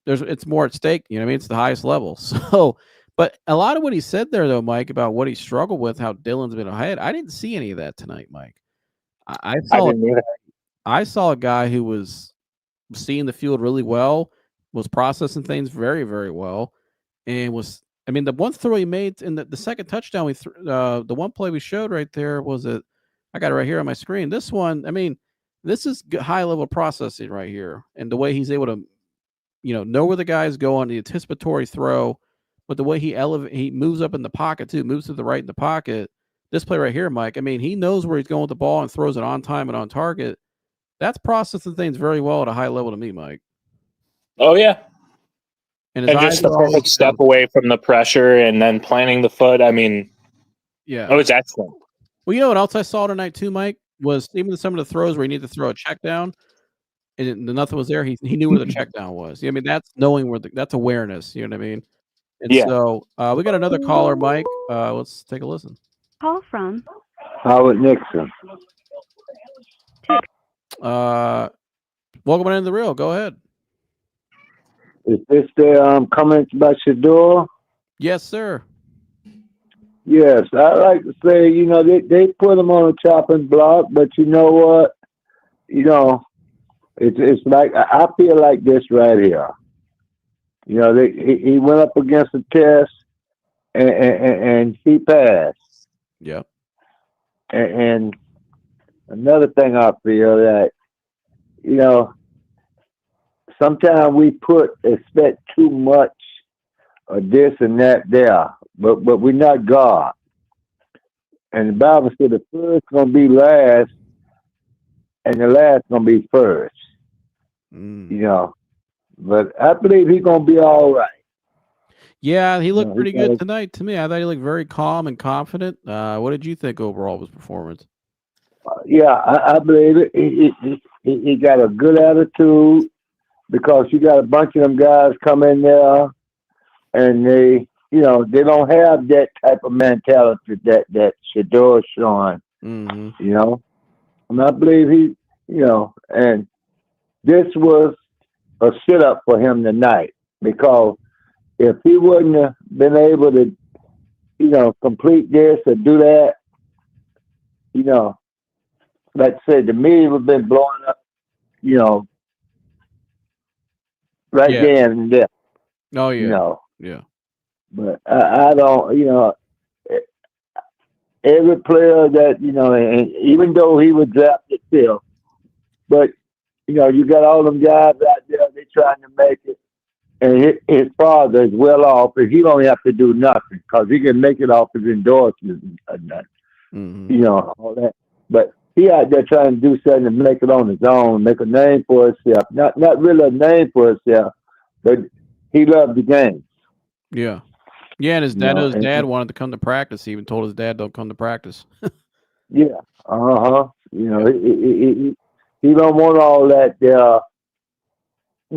it's more at stake. You know what I mean? It's the highest level. So, but a lot of what he said there, though, Mike, about what he struggled with, how Dylan's been ahead, I didn't see any of that tonight, Mike. I saw a guy who was seeing the field really well, was processing things very, very well, and the one throw he made in the second touchdown we threw, the one play we showed right there was I got it right here on my screen. This one, this is high level processing right here, and the way he's able to, know where the guy's going, the anticipatory throw, but the way he moves up in the pocket too, moves to the right in the pocket. This play right here, Mike, he knows where he's going with the ball and throws it on time and on target. That's processing things very well at a high level to me, Mike. Oh, yeah. And just the perfect step away from the pressure and then planting the foot. Yeah. Oh, it's excellent. Well, you know what else I saw tonight too, Mike? was even some of the throws where he needed to throw a check down and nothing was there. He knew where the check down was. I mean, that's knowing where that's awareness. You know what I mean? And Yeah. so we got another caller, Mike. Let's take a listen. Call from Howard Nixon. Welcome into the real. Go ahead. Is this the comments about Shedeur? Yes, sir. Yes, I like to say, you know, they put him on a chopping block, but you know what? You know, it's like I feel like this right here. You know, he went up against the test and he passed. Yep. And another thing I feel that, you know, sometimes we expect too much of this and that there, but we're not God. And the Bible said the first gonna be last, and the last gonna be first. You know, but I believe he's gonna be all right. Yeah, he looked pretty good tonight to me. I thought he looked very calm and confident. What did you think overall of his performance? Yeah, I believe it. He got a good attitude because you got a bunch of them guys come in there and they, you know, they don't have that type of mentality that Shedeur showing. You know, and I believe he, you know, and this was a sit up for him tonight because if he wouldn't have been able to, you know, complete this or do that, you know, like I said, the media would have been blowing up, you know, right there and there. Oh, yeah. You know. Yeah. But I don't, you know, every player that, you know, and even though he was drafted still, but, you know, you got all them guys out there, they trying to make it. And his father is well off, and he don't have to do nothing because he can make it off his endorsements and nothing. You know, all that. But he out there trying to do something to make it on his own, make a name for himself. Not really a name for himself, but he loved the game. Yeah. Yeah, and his dad wanted to come to practice. He even told his dad, don't come to practice. Yeah. You know, he don't want all that, you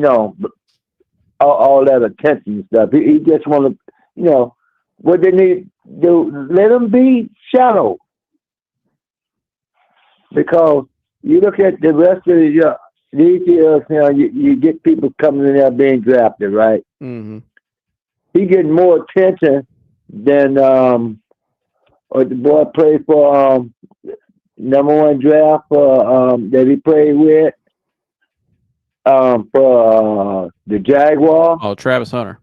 know, all that attention and stuff. He just want to, you know, what they need to do, let him be shadow. Because you look at the rest of these years, you know, you get people coming in there being drafted, right? He getting more attention than or the boy played for #1 draft that he played with for the Jaguar. Oh, Travis Hunter.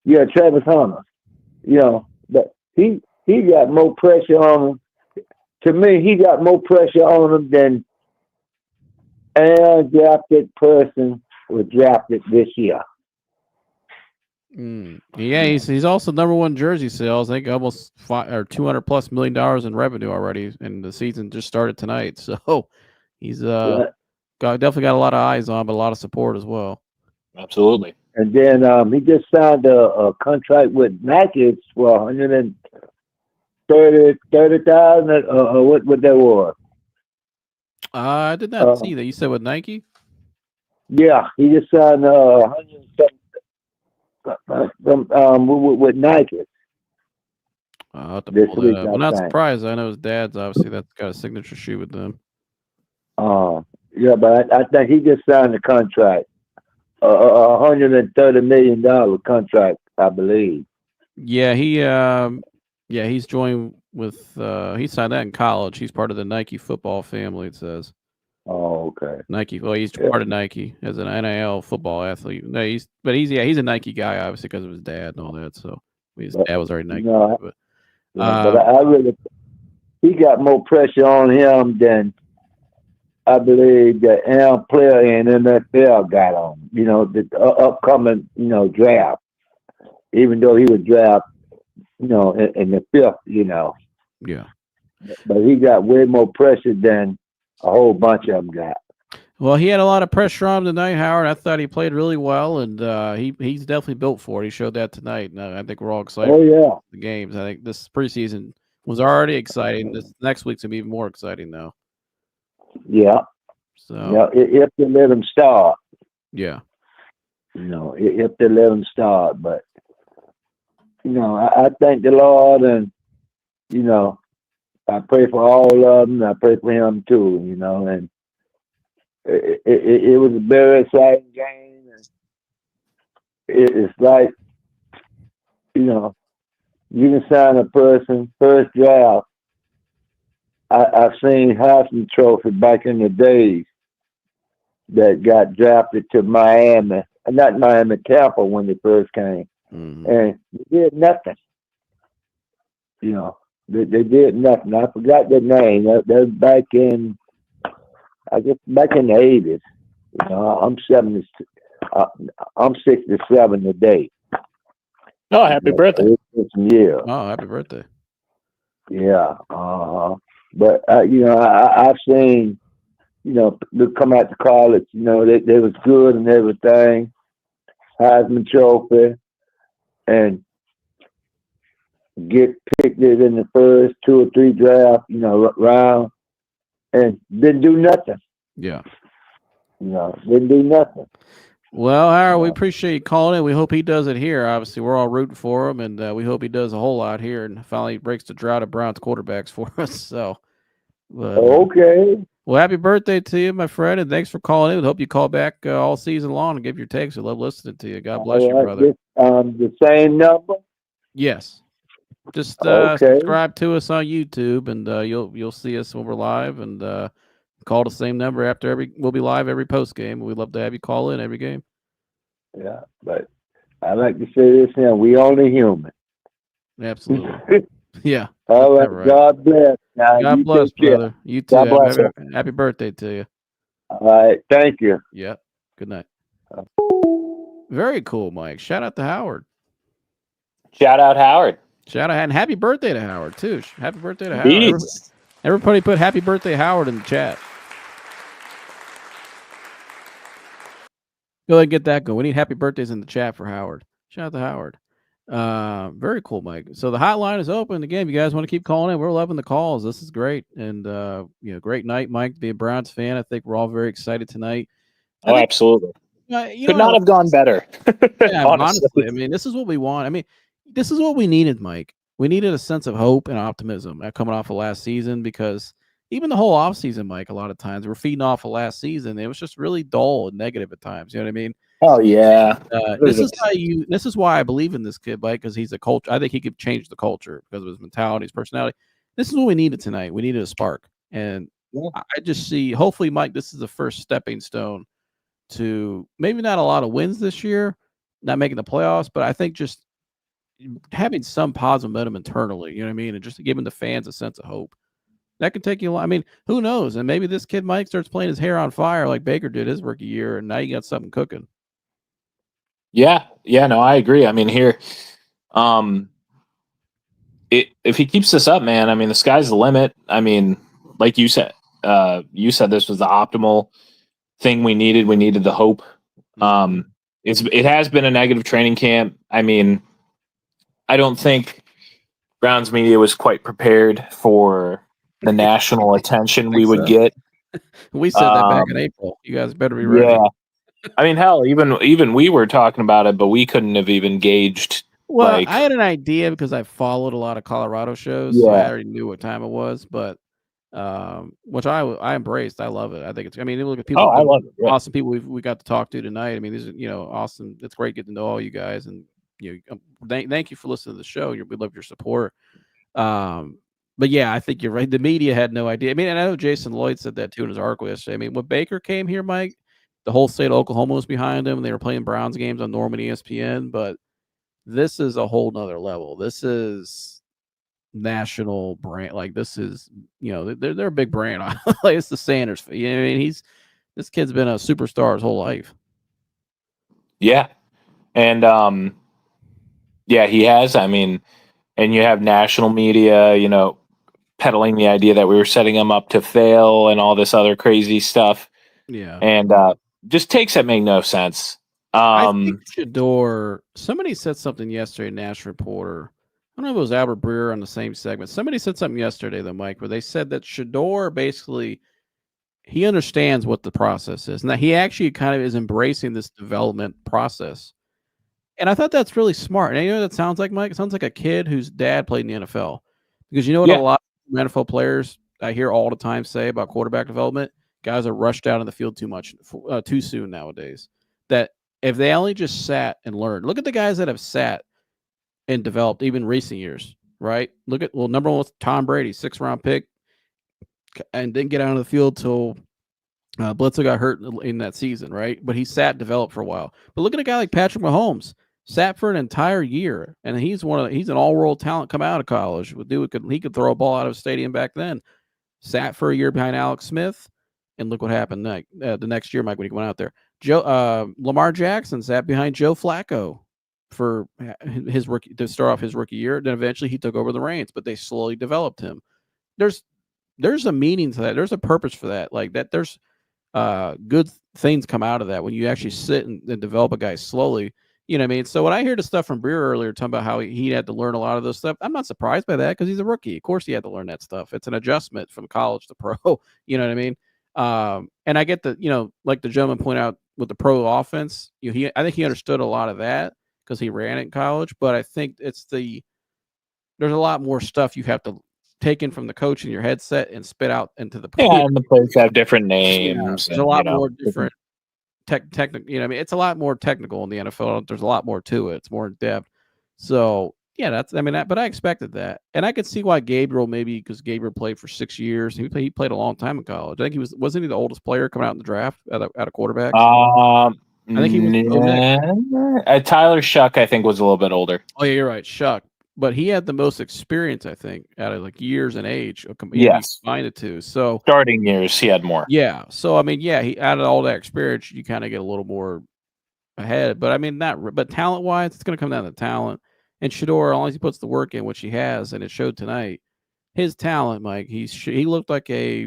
Yeah, Travis Hunter. You know, but he got more pressure on him. To me, he got more pressure on him than an undrafted person was drafted this year. Yeah, he's also #1 jersey sales. I think almost $200+ million in revenue already, and the season just started tonight. So he's definitely got a lot of eyes on, but a lot of support as well. Absolutely. And then he just signed a contract with Nike for $130,000 or what that was. I did not see that. You said with Nike? Yeah, he just signed with Nike. I'll have to pull that up. I'm not surprised. I know his dad's obviously that's got a signature shoe with them. Yeah, but I think he just signed a contract, $130 million contract, I believe. Yeah, he's joined with he signed that in college. He's part of the Nike football family, it says. Oh, okay. Nike. Well, he's part of Nike as an NIL football athlete. No, he's a Nike guy, obviously, because of his dad and all that. So his dad was already Nike. No, but I really, he got more pressure on him than I believe the young player in NFL got on. You know, the upcoming, you know, draft. Even though he was drafted, you know, in the 5th, you know. Yeah. But he got way more pressure than a whole bunch of them got. Well, he had a lot of pressure on him tonight, Howard. I thought he played really well, and he's definitely built for it. He showed that tonight, and I think we're all excited. Oh, yeah. For the games. I think this preseason was already exciting. This next week's gonna be even more exciting now. Yeah. So If they let him start, yeah, if they let him start, but I thank the Lord, and I pray for all of them. I pray for him too, and it was a very exciting game. And it's like, you can sign a person first draft. I've seen Heisman Trophy back in the days that got drafted to Miami, not Miami, Tampa when they first came, and they did nothing. They did nothing. I forgot their name. That was back in, I guess, back in the 80s. I'm 70. I'm 67 today. Oh, happy birthday! It's been some years. oh, happy birthday. Yeah. But I've seen, they come out to college. They was good and everything. Heisman Trophy, and get picked in the first 2 or 3 draft, round, and didn't do nothing. Yeah. Didn't do nothing. Well, Howard, we appreciate you calling in. We hope he does it here. Obviously, we're all rooting for him, and we hope he does a whole lot here and finally breaks the drought of Browns quarterbacks for us. So, but, Okay. Well, happy birthday to you, my friend, and thanks for calling in. We hope you call back all season long and give your takes. We love listening to you. God bless you, brother. The same number. Yes. Just Okay. subscribe to us on YouTube, and you'll see us when we're live. And call the same number after we'll be live every post game. We'd love to have you call in every game. Yeah, but I like to say this now: we only human. Absolutely. Yeah. All right. Right. God bless. Now, God bless, brother. You too. God bless. Happy birthday to you. All right. Thank you. Yeah. Good night. Very cool, Mike. Shout out to Howard. Shout out Howard. Shout out and happy birthday to Howard too. Happy birthday to Howard. Everybody put happy birthday Howard in the chat. Go ahead and get that going. We need happy birthdays in the chat for Howard. Shout out to Howard. Very cool, Mike. So the hotline is open again. If you guys want to keep calling in, we're loving the calls. This is great, and great night, Mike. To be a Browns fan, I think we're all very excited tonight. Oh, absolutely. Could not have gone better. Yeah, honestly, I mean, this is what we want. I mean, this is what we needed, Mike. We needed a sense of hope and optimism coming off of last season, because even the whole offseason, Mike, a lot of times we're feeding off of last season. It was just really dull and negative at times. You know what I mean? Oh yeah. This is why I believe in this kid, Mike, because he's a culture. I think he could change the culture because of his mentality, his personality. This is what we needed tonight. We needed a spark, and I just see. Hopefully, Mike, this is the first stepping stone to maybe not a lot of wins this year, not making the playoffs, but I think just having some positive momentum internally. You know what I mean, and just giving the fans a sense of hope. That could take you a lot. I mean, who knows? And maybe this kid Mike starts playing his hair on fire like Baker did his rookie year, and now you got something cooking. Yeah, no, I agree. I mean, here, if he keeps this up, man, I mean, the sky's the limit. I mean, like you said this was the optimal thing we needed. We needed the hope. It has been a negative training camp. I mean, I don't think Browns media was quite prepared for the national attention we would get. We said that back in April. You guys better be ready. Yeah. I mean, hell, even we were talking about it, but we couldn't have even gauged. Well, I had an idea because I followed a lot of Colorado shows, so I already knew what time it was. But which I embraced. I love it. I think it's. I mean, look at people. I love it. Yeah. Awesome people we got to talk to tonight. I mean, these are awesome. It's great getting to know all you guys, and thank you for listening to the show. We love your support. But yeah, I think you're right. The media had no idea. I mean, and I know Jason Lloyd said that too in his article yesterday. I mean, when Baker came here, Mike, the whole state of Oklahoma was behind him. They were playing Browns games on Norman ESPN, but this is a whole nother level. This is national brand. Like this is, they're a big brand. Like it's the Sanders. I mean, this kid's been a superstar his whole life. Yeah. And he has. I mean, and you have national media, peddling the idea that we were setting him up to fail and all this other crazy stuff. Yeah. And just takes that make no sense. I think Shedeur, somebody said something yesterday, Nash Reporter. I don't know if it was Albert Breer on the same segment. Somebody said something yesterday, though, Mike, where they said that Shedeur basically he understands what the process is, and that he actually kind of is embracing this development process. And I thought that's really smart. And you know what that sounds like, Mike? It sounds like a kid whose dad played in the NFL. Because you know what a Yeah. lot of NFL players I hear all the time say about quarterback development? Guys are rushed out of the field too much, too soon nowadays. That if they only just sat and learned. Look at the guys that have sat and developed even recent years, right? Look at, number one was Tom Brady, 6th-round pick, and didn't get out of the field till Bledsoe got hurt in that season, right? But he sat, developed for a while. But look at a guy like Patrick Mahomes, sat for an entire year, and he's an all-world talent coming out of college. He could throw a ball out of a stadium back then. Sat for a year behind Alex Smith, and look what happened the next year, Mike, when he went out there. Lamar Jackson sat behind Joe Flacco for his rookie to start off his rookie year. Then eventually he took over the reins, but they slowly developed him. There's a meaning to that. There's a purpose for that. Like that. There's good things come out of that when you actually sit and develop a guy slowly. You know what I mean? So when I hear the stuff from Breer earlier talking about how he had to learn a lot of this stuff, I'm not surprised by that because he's a rookie. Of course he had to learn that stuff. It's an adjustment from college to pro. You know what I mean? And I get like the gentleman pointed out with the pro offense, I think he understood a lot of that because he ran it in college. But I think there's a lot more stuff you have to take in from the coach in your headset and spit out into the Yeah, and the players have different names. There's a lot more different technical. You know, I mean, it's a lot more technical in the NFL. There's a lot more to it. It's more in depth. So yeah, but I expected that, and I could see why Gabriel because Gabriel played for 6 years. He played a long time in college. I think wasn't he the oldest player coming out in the draft out of quarterbacks? I think he was Tyler Shuck, I think, was a little bit older. Oh yeah, you're right, Shuck. But he had the most experience, I think, out of like years and age. Yes, combined it too. So starting years, he had more. Yeah. So I mean, yeah, he out of all that experience, you kind of get a little more ahead. But I mean, but talent wise, it's going to come down to talent. And Shedeur, as long as he puts the work in, which he has, and it showed tonight, his talent, Mike, he looked like a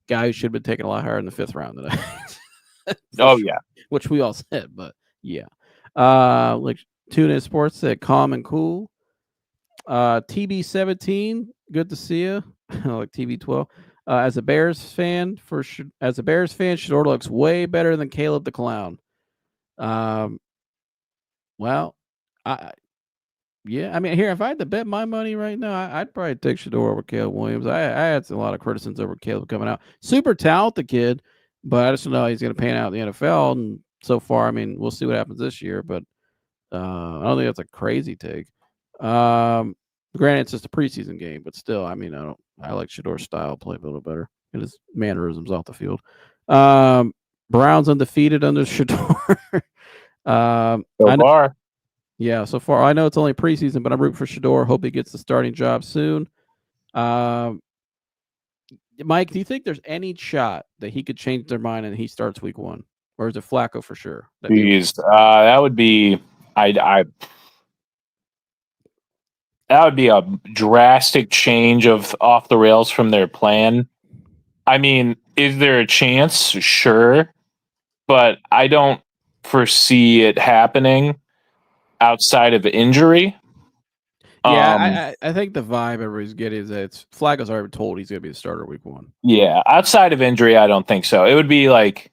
guy who should have been taken a lot higher in the 5th round tonight. Yeah, which we all said, but yeah. Like Tune In Sports said, calm and cool. TB17, good to see you. Like TB12. As a Bears fan, Shedeur looks way better than Caleb the Clown. Well, I mean, here, if I had to bet my money right now, I'd probably take Shedeur over Caleb Williams. I had a lot of criticisms over Caleb coming out. Super talented kid, but I just don't know how he's going to pan out in the NFL. And so far, I mean, we'll see what happens this year, but I don't think that's a crazy take. Granted, it's just a preseason game, but still, I mean, I like Shedeur's style play a little better and his mannerisms off the field. Browns undefeated under Shedeur. so far. Yeah, so far. I know it's only preseason, but I'm rooting for Shedeur. Hope he gets the starting job soon. Mike, do you think there's any shot that he could change their mind and he starts week 1? Or is it Flacco for sure? That would be that would be a drastic change off the rails from their plan. I mean, is there a chance? Sure. But I don't foresee it happening outside of injury. Yeah, I think the vibe everybody's getting is that Flacco's already told he's going to be the starter week 1. Yeah, outside of injury, I don't think so. It would be like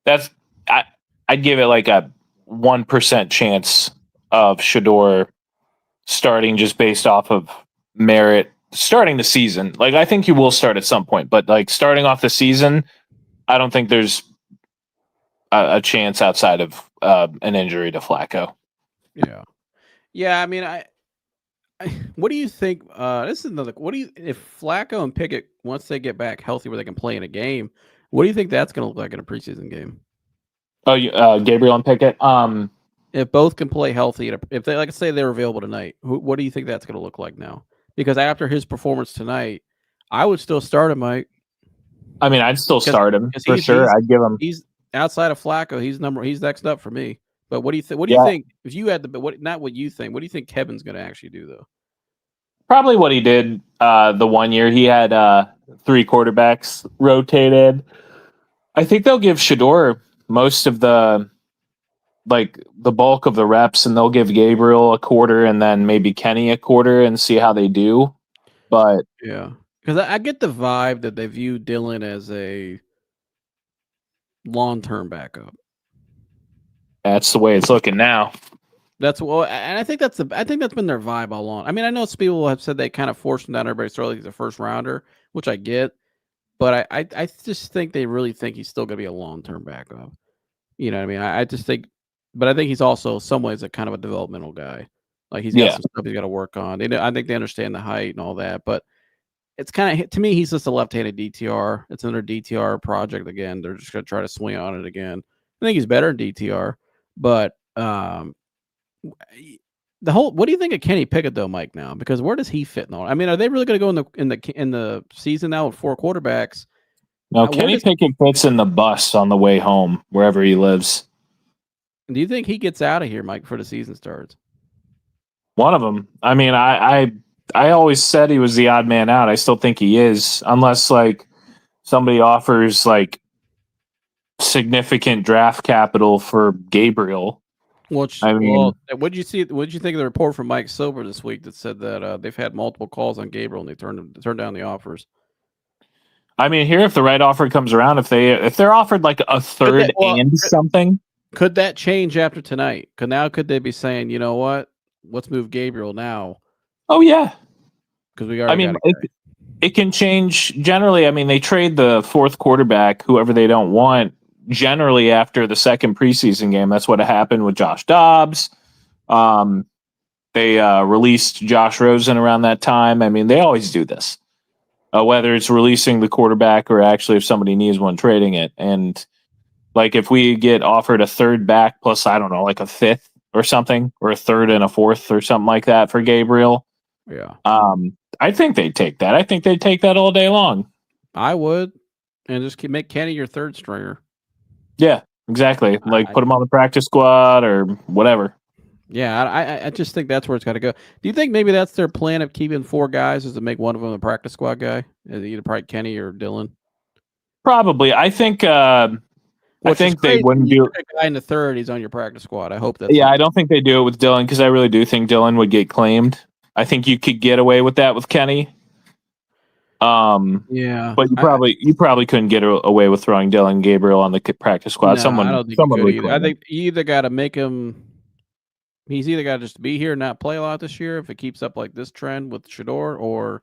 I'd give it like a 1% chance of Shedeur starting just based off of merit starting the season. Like, I think he will start at some point, but like starting off the season, I don't think there's a chance outside of an injury to Flacco. Yeah. I mean, what do you think? This is another. If Flacco and Pickett, once they get back healthy, where they can play in a game, what do you think that's going to look like in a preseason game? Oh, Gabriel and Pickett. If both can play healthy, if they, like, say they're available tonight, what do you think that's going to look like now? Because after his performance tonight, I would still start him, Mike. I mean, I'd still start him for sure. I'd give him. He's outside of Flacco. He's next up for me. But what do you think? What do you think if you had not what you think? What do you think Kevin's going to actually do though? Probably what he did the 1 year. He had 3 quarterbacks rotated. I think they'll give Shedeur most of the bulk of the reps, and they'll give Gabriel a quarter and then maybe Kenny a quarter and see how they do. But yeah, because I get the vibe that they view Dylan as long-term backup. That's the way it's looking now. That's and I think that's been their vibe all along. I mean, I know some people have said they kind of forced him down everybody's throat like he's a first rounder, which I get, but I just think they really think he's still going to be a long-term backup. You know what I mean? I just think, but I think he's also in some ways a kind of a developmental guy. Like he's got some stuff he's got to work on. I think they understand the height and all that, but it's kind of, to me, he's just a left-handed DTR. It's another DTR project again. They're just going to try to swing on it again. I think he's better in DTR, but the whole. What do you think of Kenny Pickett though, Mike? Now, because where does he fit in all? I mean, are they really going to go in the season now with 4 quarterbacks? No, Kenny Pickett fits in the bus on the way home, wherever he lives. Do you think he gets out of here, Mike, before the season starts? One of them. I mean, I always said he was the odd man out. I still think he is, unless like somebody offers like significant draft capital for Gabriel. What did you see? What did you think of the report from Mike Silver this week that said that they've had multiple calls on Gabriel and they turned down the offers? I mean, here if the right offer comes around, if they're offered like a third something, could that change after tonight? Could they be saying, you know what, let's move Gabriel now? Oh yeah, because we already. I mean, it can change generally. I mean, they trade the 4th quarterback, whoever they don't want, generally after the 2nd preseason game. That's what happened with Josh Dobbs. They released Josh Rosen around that time. I mean, they always do this, whether it's releasing the quarterback or actually if somebody needs one, trading it. And like if we get offered a 3rd back plus, I don't know, like a 5th or something, or a 3rd and a 4th or something like that for Gabriel. Yeah. I think they'd take that. I think they'd take that all day long. I would, and just make Kenny your 3rd stringer. Yeah, exactly. Like put him on the practice squad or whatever. Yeah, I just think that's where it's got to go. Do you think maybe that's their plan of keeping 4 guys, is to make one of them a practice squad guy, either probably Kenny or Dylan? Probably. I think. I think they wouldn't do a guy in the 3rd. He's on your practice squad. I hope that's. Yeah, I don't think they do it with Dylan because I really do think Dylan would get claimed. I think you could get away with that with Kenny. Yeah, but you probably couldn't get away with throwing Dylan Gabriel on the practice squad. No, I don't think you could either. I think you either got to make him. He's either got to just be here and not play a lot this year if it keeps up like this trend with Shedeur, or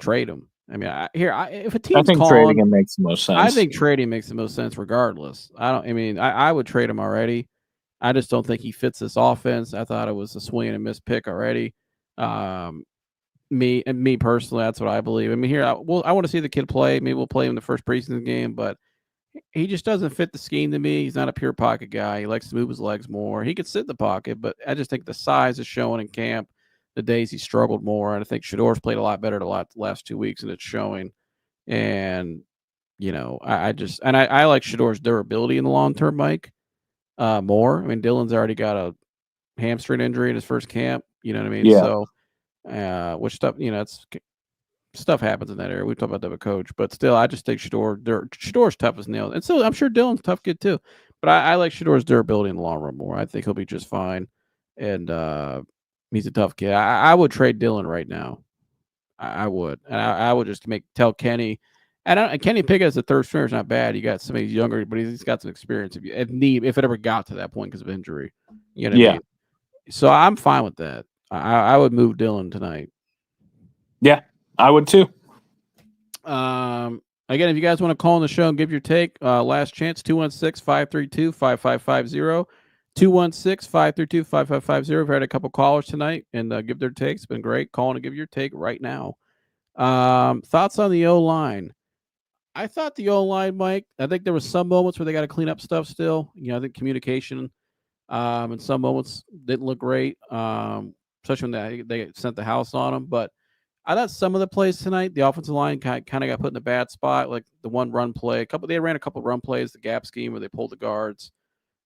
trade him. I mean, if a team's trading him makes the most sense. I think trading makes the most sense regardless. I would trade him already. I just don't think he fits this offense. I thought it was a swing and a miss pick already. Me personally, that's what I believe. I mean, I want to see the kid play. Maybe we'll play him the first preseason game, but he just doesn't fit the scheme to me. He's not a pure pocket guy. He likes to move his legs more. He could sit in the pocket, but I just think the size is showing in camp. The days he struggled more, and I think Shedeur's played a lot better the last 2 weeks, and it's showing. And I like Shedeur's durability in the long term, Mike. More. I mean, Dylan's already got a hamstring injury in his first camp. You know what I mean? Yeah. So, which stuff? It's stuff happens in that area. We talk about that with coach, but still, I just think Shedeur's tough as nails, and still, I'm sure Dylan's a tough kid too. But I like Shedeur's durability in the long run more. I think he'll be just fine, and he's a tough kid. I would trade Dylan right now. I would, and I would just tell Kenny. And Kenny Pickett as a 3rd stringer is not bad. You got somebody younger, but he's got some experience if it ever got to that point because of injury. You know what I mean? So I'm fine with that. I would move Dylan tonight. Yeah, I would too. Again, if you guys want to call on the show and give your take, last chance, 216-532-5550. 216-532-5550. We've had a couple callers tonight and give their takes. It's been great. Calling to give your take right now. Thoughts on the O-line? I thought the O-line, Mike, I think there was some moments where they got to clean up stuff still. I think communication in some moments didn't look great, especially when they sent the house on them. But I thought some of the plays tonight, the offensive line kind of got put in a bad spot, like the one run play. They ran a couple run plays, the gap scheme where they pulled the guards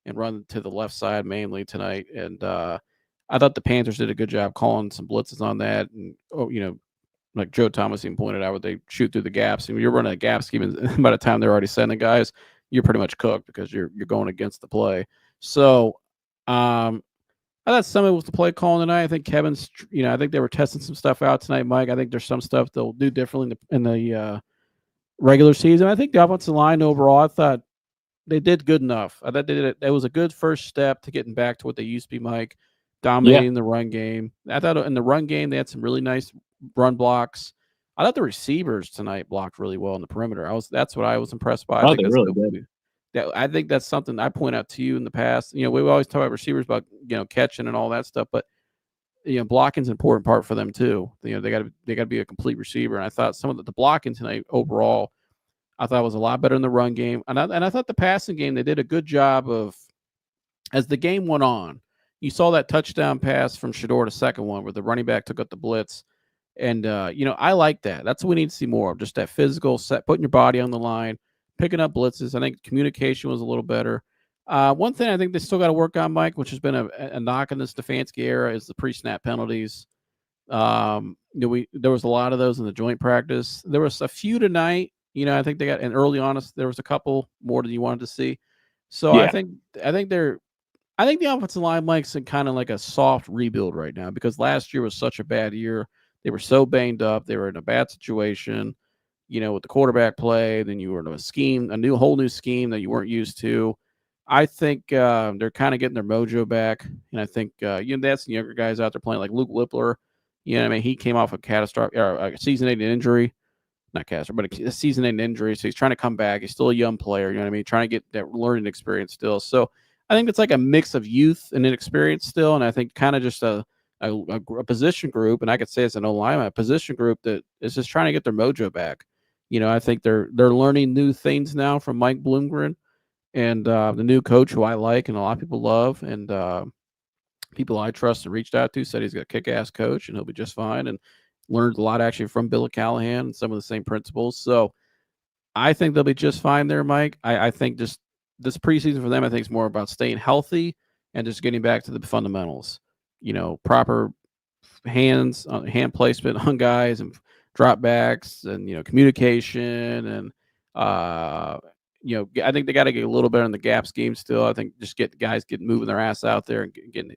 and run to the left side mainly tonight. And I thought the Panthers did a good job calling some blitzes on that. And, like Joe Thomas even pointed out, where they shoot through the gaps. And you're running a gap scheme, and by the time they're already sending guys, you're pretty much cooked because you're going against the play. So I thought some of it was the play calling tonight. I think Kevin's, I think they were testing some stuff out tonight, Mike. I think there's some stuff they'll do differently in the regular season. I think the offensive line overall, I thought they did good enough. I thought they did it. That was a good first step to getting back to what they used to be, Mike, dominating the run game. I thought in the run game they had some really nice run blocks. I thought the receivers tonight blocked really well on the perimeter. That's what I was impressed by. I think they that's really did. I think that's something I point out to you in the past. We always talk about receivers about catching and all that stuff, but blocking's an important part for them too. They got to be a complete receiver. And I thought some of the blocking tonight overall, I thought was a lot better in the run game. And I thought the passing game, they did a good job of, as the game went on, you saw that touchdown pass from Shedeur, the second one, where the running back took up the blitz. And, I like that. That's what we need to see more of, just that physical set, putting your body on the line, picking up blitzes. I think communication was a little better. One thing I think they still got to work on, Mike, which has been a knock in this Stefanski era, is the pre-snap penalties. There was a lot of those in the joint practice. There was a few tonight. I think they got, and early on, there was a couple more than you wanted to see. So Yeah. I think the offensive line, Mike's in kind of like a soft rebuild right now, because last year was such a bad year. They were so banged up. They were in a bad situation, with the quarterback play. Then you were in a scheme, whole new scheme that you weren't used to. I think they're kind of getting their mojo back. And I think, they had some younger guys out there playing, like Luke Lippler. He came off a catastrophic a season-ending injury. Not catastrophic, but a season-ending injury. So he's trying to come back. He's still a young player, trying to get that learning experience still. So I think it's like a mix of youth and inexperience still. And I think kind of just a position group, and I could say it's an O-line, a position group that is just trying to get their mojo back. I think they're learning new things now from Mike Bloomgren and the new coach, who I like and a lot of people love, and people I trust and reached out to said he's got a kick-ass coach and he'll be just fine, and learned a lot actually from Bill Callahan and some of the same principles. So I think they'll be just fine there, Mike. I think just this preseason for them, I think it's more about staying healthy and just getting back to the fundamentals. Proper hand placement on guys and drop backs and, communication. And, I think they got to get a little better in the gap scheme still. I think just get guys moving their ass out there and getting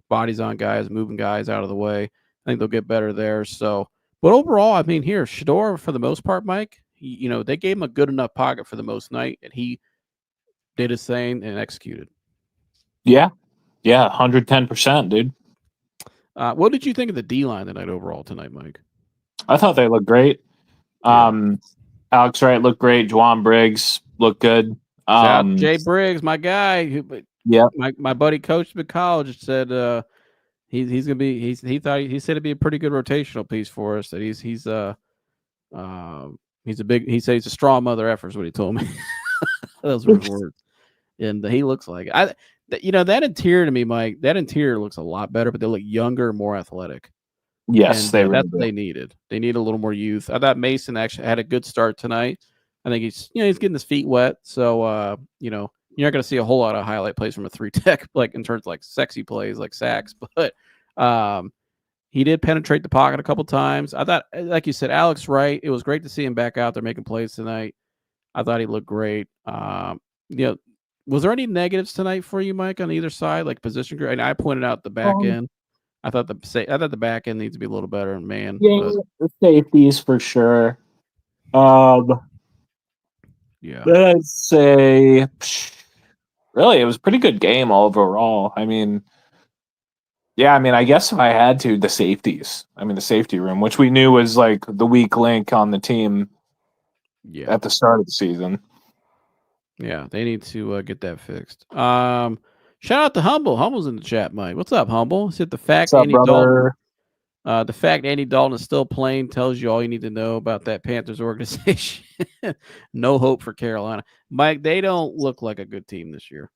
bodies on guys, moving guys out of the way. I think they'll get better there. So, but overall, I mean, here, Shedeur, for the most part, Mike, they gave him a good enough pocket for the most night, and he did his thing and executed. Yeah. 110%, dude. What did you think of the D-line tonight, Mike? I thought they looked great. Alex Wright looked great. Juwan Briggs looked good. Jay Briggs, my guy. My buddy coached him at college, said he's gonna be. He said it'd be a pretty good rotational piece for us. That he's a big. He said he's a strong mother effer is what he told me. Those were his words. And he looks like it. That interior to me, Mike. That interior looks a lot better, but they look younger, more athletic. Yes, and, that's what they needed. They need a little more youth. I thought Mason actually had a good start tonight. I think he's getting his feet wet. So you're not going to see a whole lot of highlight plays from a 3-tech, like in terms of like sexy plays like sacks. But he did penetrate the pocket a couple times. I thought, like you said, Alex Wright. It was great to see him back out there making plays tonight. I thought he looked great. Was there any negatives tonight for you, Mike, on either side, like position group? And I pointed out the back end. I thought the back end needs to be a little better. Man, the safeties for sure. Yeah. I'd say, really, it was a pretty good game overall. I mean, I guess if I had to, the safeties. I mean, the safety room, which we knew was like the weak link on the team. Yeah. At the start of the season. Yeah, they need to get that fixed. Shout out to Humble. Humble's in the chat, Mike. What's up, Humble? Said the fact Andy Dalton is still playing tells you all you need to know about that Panthers organization. No hope for Carolina. Mike, they don't look like a good team this year.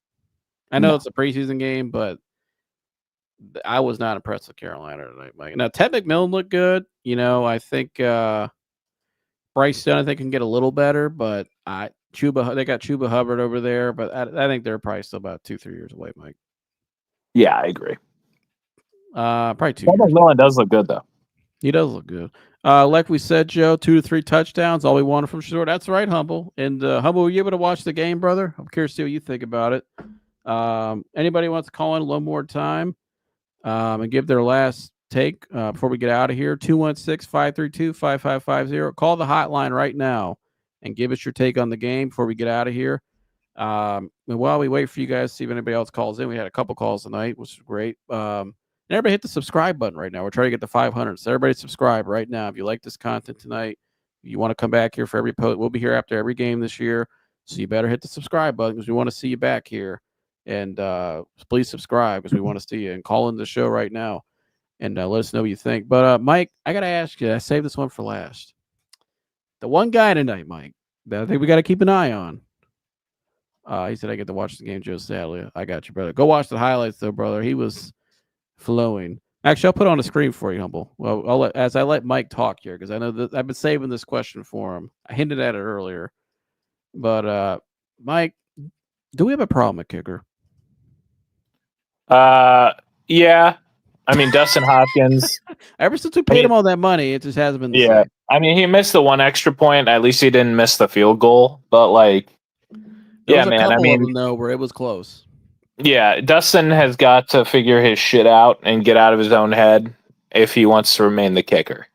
I know it's a preseason game, but I was not impressed with Carolina tonight, Mike. Now, Ted McMillan looked good. I think Bryce Young, I think, can get a little better, but they got Chuba Hubbard over there, but I think they're probably still about 2-3 years away, Mike. Yeah, I agree. Probably 2 years. McMillan does look good, though. He does look good. Like we said, Joe, 2 to 3 touchdowns, all we wanted from Shedeur. That's right, Humble. And Humble, were you able to watch the game, brother? I'm curious to see what you think about it. Anybody wants to call in one more time and give their last take before we get out of here? 216-532-5550. Call the hotline right now and give us your take on the game before we get out of here. And while we wait for you guys to see if anybody else calls in, we had a couple calls tonight, which is great. And everybody hit the subscribe button right now. We're trying to get to 500. So everybody subscribe right now. If you like this content tonight, you want to come back here for every post. We'll be here after every game this year. So you better hit the subscribe button because we want to see you back here. And please subscribe because we want to see you. And call in the show right now and let us know what you think. But Mike, I got to ask you, I saved this one for last. The one guy tonight, Mike, that I think we got to keep an eye on. He said I get to watch the game, Joe Sadly. I got you, brother. Go watch the highlights, though, brother. He was flowing. Actually, I'll put it on the screen for you, Humble. Well, as I let Mike talk here, because I know that I've been saving this question for him. I hinted at it earlier. But, Mike, do we have a problem at kicker? Yeah. I mean, Dustin Hopkins. Ever since we paid him all that money, it just hasn't been the Yeah. same. I mean, he missed the one extra point. At least he didn't miss the field goal. But, like, There yeah, was a man. couple I mean, of them, though, where it was close. yeah, Dustin has got to figure his shit out and get out of his own head if he wants to remain the kicker.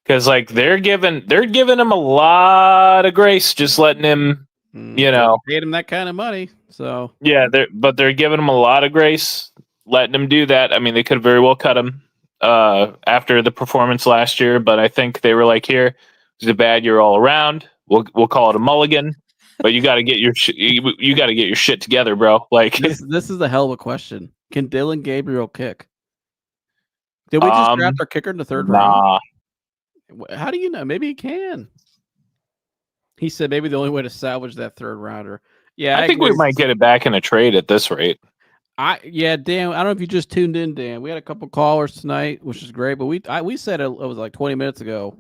Because, like, they're giving him a lot of grace, just letting him, you know, paid him that kind of money. So yeah, they're giving him a lot of grace, letting him do that. I mean, they could very well cut him after the performance last year, but I think they were like, here, it's a bad year all around. We'll call it a mulligan, but you got to get your you got to get your shit together, bro. Like this is a hell of a question. Can Dylan Gabriel kick? Did we just draft our kicker in the third round? How do you know? Maybe he can. He said maybe the only way to salvage that third rounder. Yeah, I think we might get it back in a trade at this rate. Dan, I don't know if you just tuned in, Dan. We had a couple callers tonight, which is great, but we said it was like 20 minutes ago.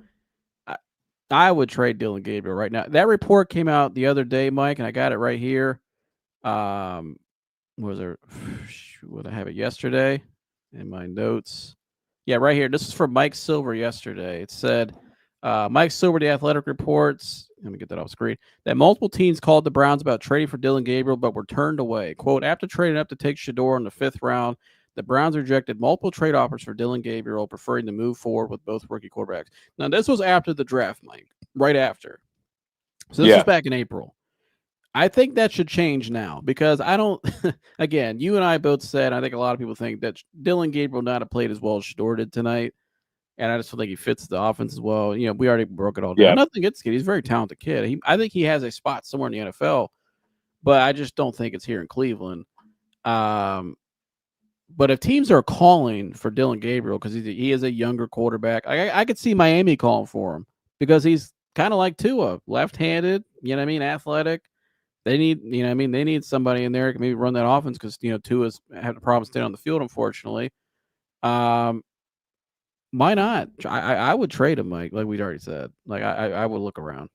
I would trade Dylan Gabriel right now. That report came out the other day, Mike, and I got it right here. Was there? Would I have it yesterday in my notes? Yeah, right here. This is from Mike Silver yesterday. It said, Mike Silver, The Athletic reports, let me get that off screen, that multiple teams called the Browns about trading for Dylan Gabriel, but were turned away. Quote, after trading up to take Shedeur in the 5th round, the Browns rejected multiple trade offers for Dylan Gabriel, preferring to move forward with both rookie quarterbacks. Now, this was after the draft, Mike, right after. So this was back in April. I think that should change now because I don't, again, you and I both said, I think a lot of people think that Dylan Gabriel not have played as well as Shedeur did tonight. And I just feel like he fits the offense as well. You know, we already broke it all down. Nothing against the kid. He's a very talented kid. I think he has a spot somewhere in the NFL, but I just don't think it's here in Cleveland. But if teams are calling for Dylan Gabriel because he is a younger quarterback, I could see Miami calling for him because he's kind of like Tua, left-handed, you know what I mean, athletic. They need, you know what I mean, they need somebody in there who can maybe run that offense because, you know, Tua's had a problem staying on the field, unfortunately. Why not? I would trade him, Mike, like we'd already said. Like I would look around.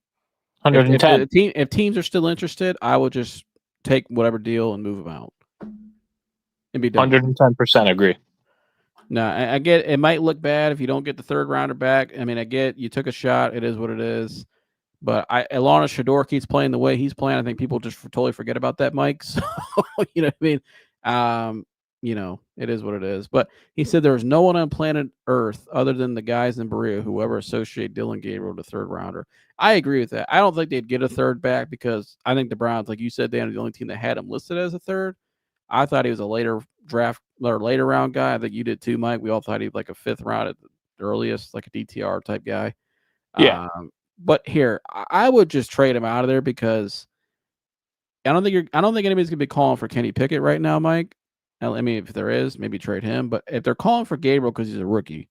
110. If teams are still interested, I would just take whatever deal and move them out. And be done. 110% agree. No, I get it might look bad if you don't get the third rounder back. I mean, I get you took a shot. It is what it is. But as long as Shedeur keeps playing the way he's playing, I think people just totally forget about that, Mike. So, you know what I mean? You know, it is what it is. But he said there was no one on planet Earth other than the guys in Berea who ever associate Dylan Gabriel with a third rounder. I agree with that. I don't think they'd get a third back because I think the Browns, like you said, Dan, are the only team that had him listed as a third. I thought he was a later draft or later round guy. I think you did too, Mike. We all thought he'd like a 5th round at the earliest, like a DTR type guy. Yeah. But here, I would just trade him out of there because I don't think anybody's gonna be calling for Kenny Pickett right now, Mike. I mean, if there is, maybe trade him. But if they're calling for Gabriel because he's a rookie,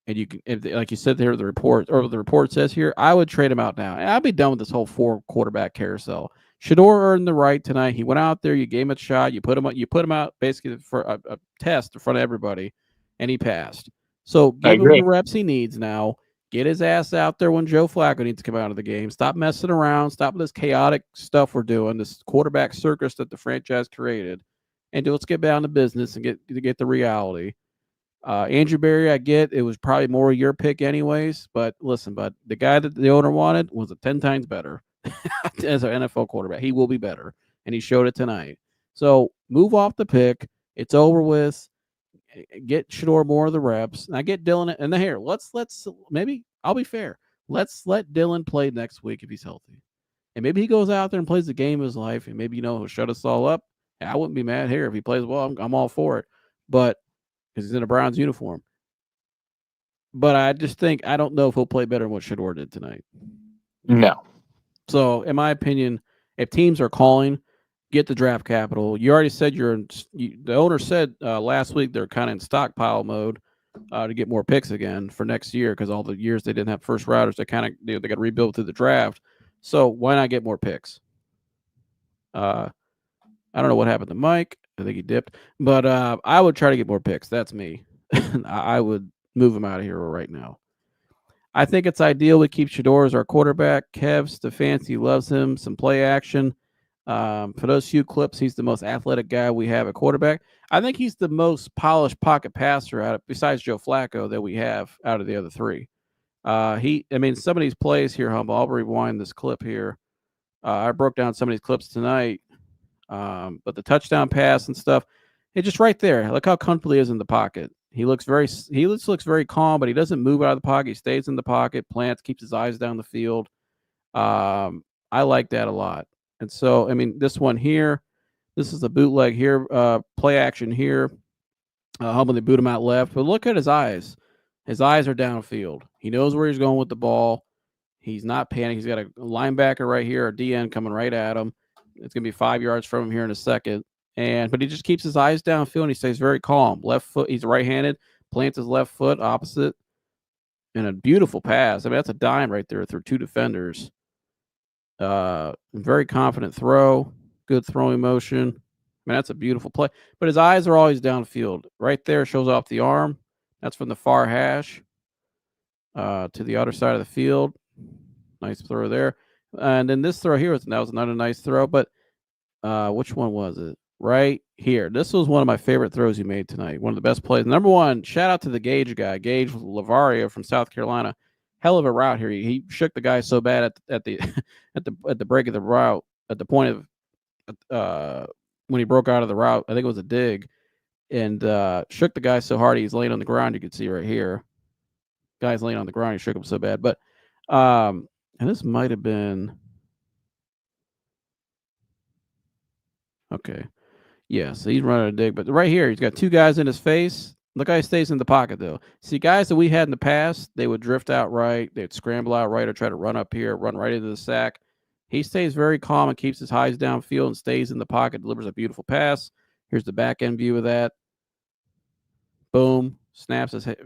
and you can, like you said there, the report says here, I would trade him out now, and I'd be done with this whole 4 quarterback carousel. Shedeur earned the right tonight. He went out there, you gave him a shot, you put him out basically for a test in front of everybody, and he passed. So give him the reps he needs now. Get his ass out there when Joe Flacco needs to come out of the game. Stop messing around. Stop this chaotic stuff we're doing, this quarterback circus that the franchise created, and let's get down to business and get the reality. Andrew Berry, I get it was probably more your pick anyways, but listen, bud, the guy that the owner wanted was 10 times better as an NFL quarterback. He will be better, and he showed it tonight. So move off the pick. It's over with. Get Shedeur more of the reps. And I get Dylan in the hair. Let's maybe I'll be fair. Let's let Dylan play next week if he's healthy. And maybe he goes out there and plays the game of his life, and maybe, he'll shut us all up. I wouldn't be mad here if he plays well. I'm all for it. But because he's in a Browns uniform. But I just think, I don't know if he'll play better than what Shedeur did tonight. No. So, in my opinion, if teams are calling, get the draft capital. You already said the owner said last week they're kind of in stockpile mode to get more picks again for next year, because all the years they didn't have first rounders, they kind of they got to rebuild through the draft. So why not get more picks? I don't know what happened to Mike. I think he dipped, but I would try to get more picks. That's me. I would move him out of here right now. I think it's ideal we keep Shedeur as our quarterback. Kev Stefanski loves him. Some play action. For those few clips, he's the most athletic guy we have at quarterback. I think he's the most polished pocket passer besides Joe Flacco that we have out of the other three. Some of these plays here, Humble. I'll rewind this clip here. I broke down some of these clips tonight. But the touchdown pass and stuff, it's just right there. Look how comfortable he is in the pocket. He looks very calm, but he doesn't move out of the pocket. He stays in the pocket, plants, keeps his eyes down the field. I like that a lot. And so, this one here, this is a bootleg here, play action here. Humble, they boot him out left. But look at his eyes. His eyes are downfield. He knows where he's going with the ball. He's not panicking. He's got a linebacker right here, a DN coming right at him. It's going to be 5 yards from him here in a second. But he just keeps his eyes downfield, and he stays very calm. Left foot, he's right-handed, plants his left foot opposite. And a beautiful pass. That's a dime right there through two defenders. Very confident throw. Good throwing motion. That's a beautiful play. But his eyes are always downfield. Right there shows off the arm. That's from the far hash to the other side of the field. Nice throw there. And then this throw here, that was another nice throw. But which one was it? Right here. This was one of my favorite throws he made tonight. One of the best plays. Number one, shout out to the Gage guy, Gage Lavaria from South Carolina. Hell of a route here. He shook the guy so bad at the at the break of the route, at the point of when he broke out of the route. I think it was a dig, and shook the guy so hard he's laying on the ground. You can see right here, guy's laying on the ground. He shook him so bad. But and this might have been okay. Yeah, so he's running a dig, but right here, he's got two guys in his face. Look how he stays in the pocket, though. See, guys that we had in the past, they would drift out right, they'd scramble out right, or try to run up here, run right into the sack. He stays very calm and keeps his eyes downfield and stays in the pocket, delivers a beautiful pass. Here's the back end view of that. Boom, snaps his head.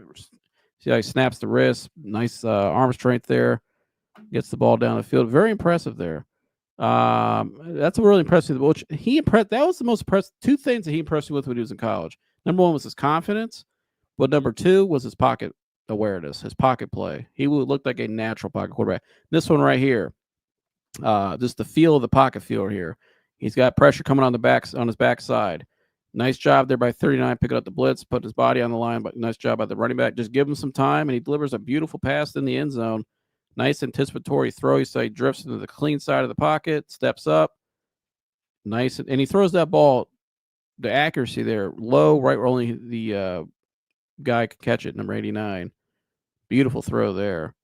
See how he snaps the wrist. Nice arm strength there. Gets the ball down the field. Very impressive there. That's a really impressive. Which that was the most impressive. Two things that he impressed me with when he was in college. Number one was his confidence, but number two was his pocket awareness, his pocket play. He would look like a natural pocket quarterback. This one right here, just the feel of the pocket field here. He's got pressure coming on his backside. Nice job there by 39, picking up the blitz, putting his body on the line. But nice job by the running back. Just give him some time, and he delivers a beautiful pass in the end zone. Nice anticipatory throw. So he drifts into the clean side of the pocket, steps up. Nice. And he throws that ball, the accuracy there, low, right where only the guy could catch it, number 89. Beautiful throw there.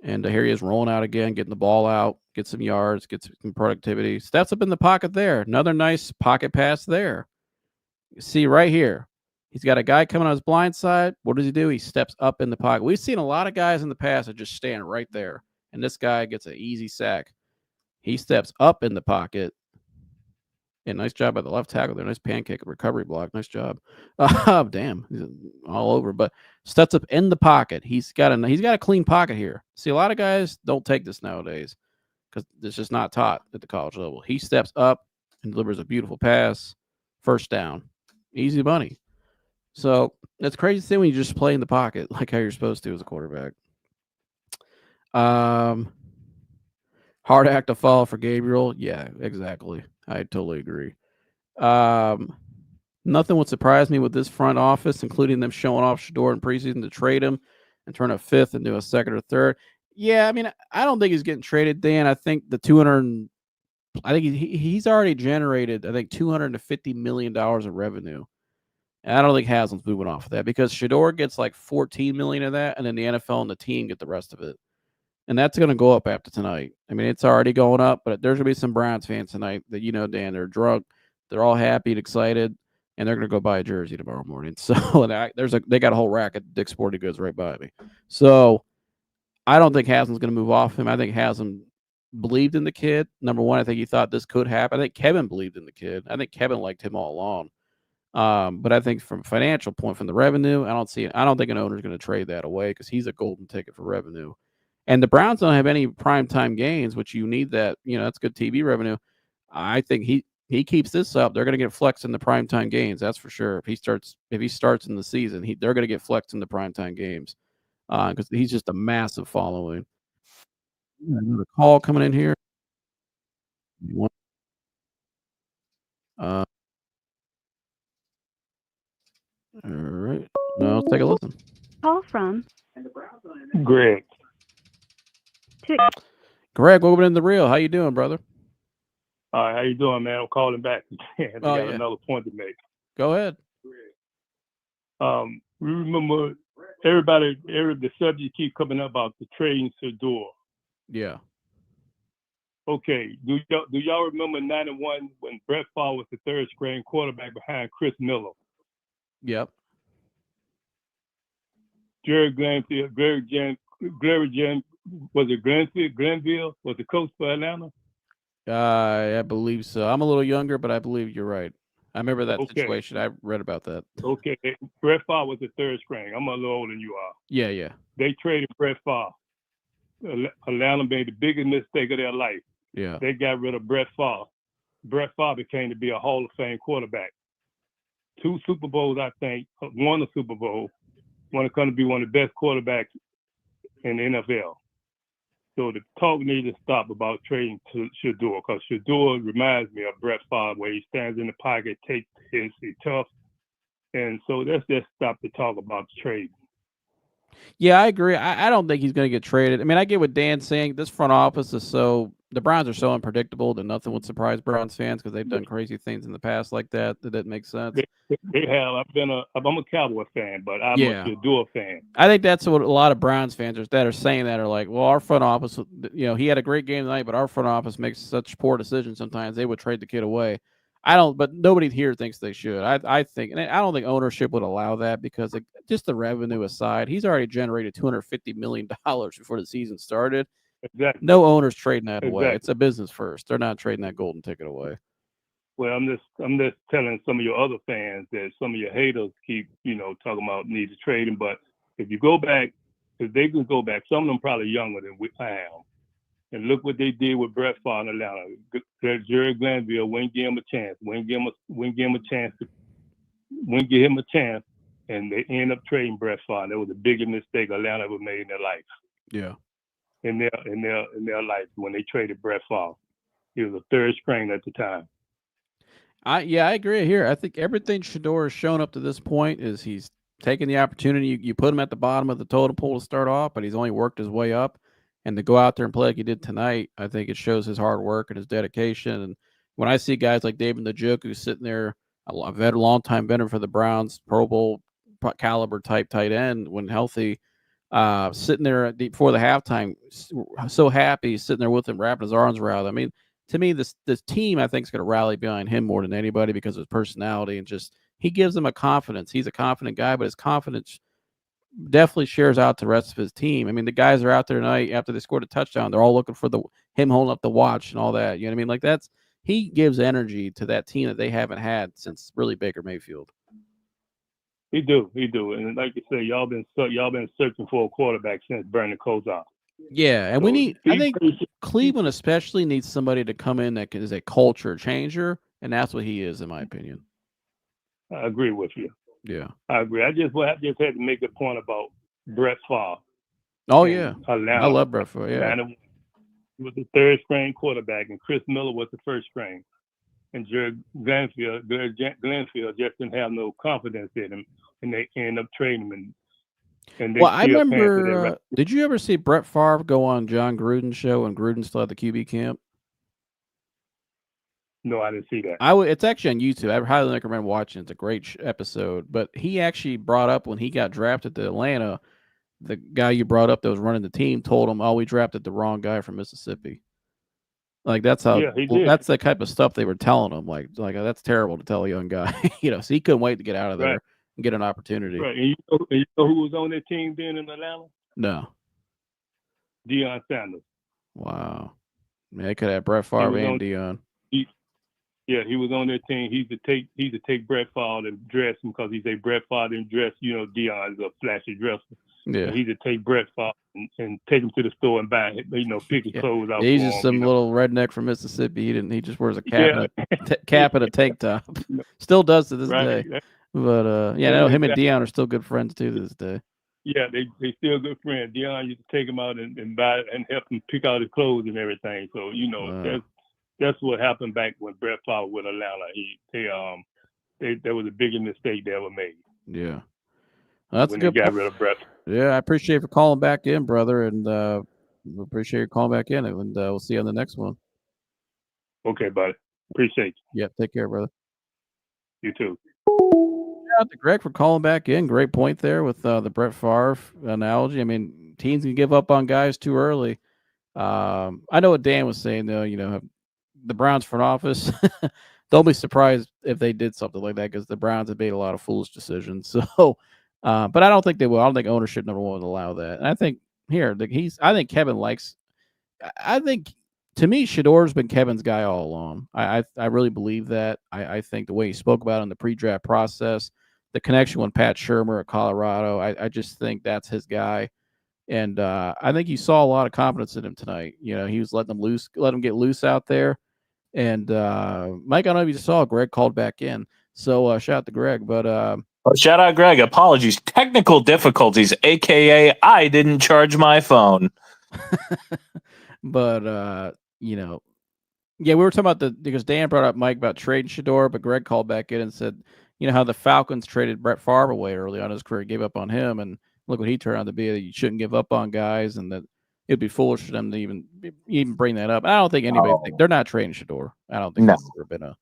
And here he is rolling out again, getting the ball out, get some yards, get some productivity. Steps up in the pocket there. Another nice pocket pass there. You see right here. He's got a guy coming on his blind side. What does he do? He steps up in the pocket. We've seen a lot of guys in the past that just stand right there, and this guy gets an easy sack. He steps up in the pocket. And nice job by the left tackle there. Nice pancake recovery block. Nice job. Damn, he's all over. But steps up in the pocket. He's got a clean pocket here. See, a lot of guys don't take this nowadays because it's just not taught at the college level. He steps up and delivers a beautiful pass. First down. Easy money. So it's crazy to see when you just play in the pocket like how you're supposed to as a quarterback. Hard act to follow for Gabriel. Yeah, exactly. I totally agree. Nothing would surprise me with this front office, including them showing off Shedeur in preseason to trade him and turn a fifth into a second or third. Yeah, I don't think he's getting traded, Dan. I think he's already generated, $250 million of revenue. And I don't think Haslam's moving off of that because Shedeur gets like $14 million of that, and then the NFL and the team get the rest of it. and that's going to go up after tonight. I mean, it's already going up, but there's going to be some Browns fans tonight that Dan, they're drunk, they're all happy and excited, and they're going to go buy a jersey tomorrow morning. So they got a whole rack at Dick's Sporting Goods right by me. So I don't think Haslam's going to move off him. I think Haslam believed in the kid. Number one, I think he thought this could happen. I think Kevin believed in the kid. I think Kevin liked him all along. But I think from a financial point, from the revenue, I don't think an owner's going to trade that away because he's a golden ticket for revenue. And the Browns don't have any primetime games, which you need that. That's good TV revenue. I think he keeps this up, they're going to get flexed in the primetime games. That's for sure. If he starts in the season, they're going to get flexed in the primetime games because he's just a massive following. Another call coming in here. All right. Now let's take a listen. Call from Greg. Greg, welcome in the real. How you doing, brother? All right, how you doing, man? I'm calling back. I got another point to make. Go ahead. We remember the subject keep coming up about the trading Shedeur. Yeah. Okay. Do y'all remember 91 when Brett Favre was the third string quarterback behind Chris Miller? Yep. Jared Glanville, was it Glenville was the coach for Atlanta? I believe so. I'm a little younger, but I believe you're right. I remember that situation. I read about that. Okay. Brett Favre was the third string. I'm a little older than you are. Yeah. They traded Brett Favre. Atlanta made the biggest mistake of their life. Yeah. They got rid of Brett Favre. Brett Favre became to be a Hall of Fame quarterback. 2 Super Bowls, I think. Won a Super Bowl. Want to come to be one of the best quarterbacks in the NFL. So the talk needs to stop about trading to Shedeur, because Shedeur reminds me of Brett Favre, where he stands in the pocket, takes hits, he's tough. And so let's just stop the talk about trading. Yeah, I agree. I don't think he's going to get traded. I mean, I get what Dan's saying. This front office is the Browns are so unpredictable that nothing would surprise Browns fans because they've done crazy things in the past like that. That makes sense. They have. I'm a Cowboy fan, but I'm a Shedeur fan. I think that's what a lot of Browns fans are saying that are like, well, our front office, he had a great game tonight, but our front office makes such poor decisions sometimes they would trade the kid away. But nobody here thinks they should. I think, and I don't think ownership would allow that because just the revenue aside, he's already generated $250 million before the season started. Exactly. No owner's trading that away. It's a business first. They're not trading that golden ticket away. Well, I'm just telling some of your other fans that some of your haters keep, talking about need to trade him. But if you go back, if they can go back, some of them probably younger than I am. And look what they did with Brett Favre in Atlanta. Jerry Glanville wouldn't give him a chance. Wouldn't give him a chance. And they end up trading Brett Favre. That was the biggest mistake Atlanta ever made in their life. Yeah. In their life when they traded Brett Favre. He was a third string at the time. I agree here. I think everything Shedeur has shown up to this point is he's taken the opportunity. You put him at the bottom of the totem pole to start off, but he's only worked his way up. And to go out there and play like he did tonight, I think it shows his hard work and his dedication. And when I see guys like David Njoku sitting there, a long-time veteran for the Browns, Pro Bowl caliber type tight end when healthy, sitting there before the halftime, so happy, sitting there with him, wrapping his arms around him. I mean, to me, this team, I think, is going to rally behind him more than anybody because of his personality and just he gives them a confidence. He's a confident guy, but his confidence definitely shares out to the rest of his team. I mean, the guys are out there tonight after they scored a touchdown. They're all looking for him holding up the watch and all that. You know what I mean? Like he gives energy to that team that they haven't had since really Baker Mayfield. He do, and like you say, y'all been searching for a quarterback since Brandon Kozak. Yeah, and I think Cleveland especially needs somebody to come in that is a culture changer, and that's what he is, in my opinion. I agree with you. Yeah, I agree. I just had to make a point about Brett Favre. Oh yeah, Atlanta. I love Brett Favre. Yeah, Atlanta was the third string quarterback, and Chris Miller was the first string. And Jared Glanville just didn't have no confidence in him, and they ended up trading him. And they I remember. Did you ever see Brett Favre go on John Gruden's show when Gruden still had the QB camp? No, I didn't see that. It's actually on YouTube. I highly recommend watching. It's a great episode. But he actually brought up when he got drafted to Atlanta, the guy you brought up that was running the team told him, "Oh, we drafted the wrong guy from Mississippi." Like that's how Yeah, he did. that's the type of stuff they were telling him. Like that's terrible to tell a young guy. So he couldn't wait to get out of there Right. and get an opportunity. Right. And you know who was on that team then in Atlanta? No. Shedeur Sanders. Wow. Man, they could have Brett Favre and Dion. Yeah, he was on their team. He used to take Brett Favre and dress him because he said Brett Favre didn't dress. Dion's a flashy dresser. Yeah. And he used to take Brett Favre and take him to the store and buy, pick his clothes out. He's for just him, some little redneck from Mississippi. He just wears a cap cap and a tank top. Still does to this day. But I know him and Dion are still good friends too to this day. Yeah, they still good friends. Dion used to take him out and buy and help him pick out his clothes and everything. So that's what happened back when Brett Favre with Atlanta. That was the biggest mistake they ever made. Yeah, that's when a good. They got rid of Brett. Yeah, I appreciate you for calling back in, brother, and we appreciate you calling back in, and we'll see you on the next one. Okay, buddy. Appreciate you. Yeah, take care, brother. You too. Shout out to Greg for calling back in. Great point there with the Brett Favre analogy. I mean, teams can give up on guys too early. I know what Dan was saying though. The Browns front office. Don't be surprised if they did something like that because the Browns have made a lot of foolish decisions. So, but I don't think they will. I don't think ownership number one would allow that. And I think I think Kevin likes. I think to me, Shedeur's been Kevin's guy all along. I really believe that. I think the way he spoke about it in the pre-draft process, the connection with Pat Shurmur at Colorado, I just think that's his guy. And I think you saw a lot of confidence in him tonight. He was letting him get loose out there. And Mike, I don't know if you saw, Greg called back in. So shout out to Greg. But shout out Greg. Apologies. Technical difficulties, a.k.a. I didn't charge my phone. But we were talking about because Dan brought up Mike about trading Shedeur, but Greg called back in and said, how the Falcons traded Brett Favre away early on his career, gave up on him, and look what he turned out to be. That you shouldn't give up on guys, and that it'd be foolish for them to even bring that up. I don't think anybody they're not trading Shedeur. I don't think that's ever been a.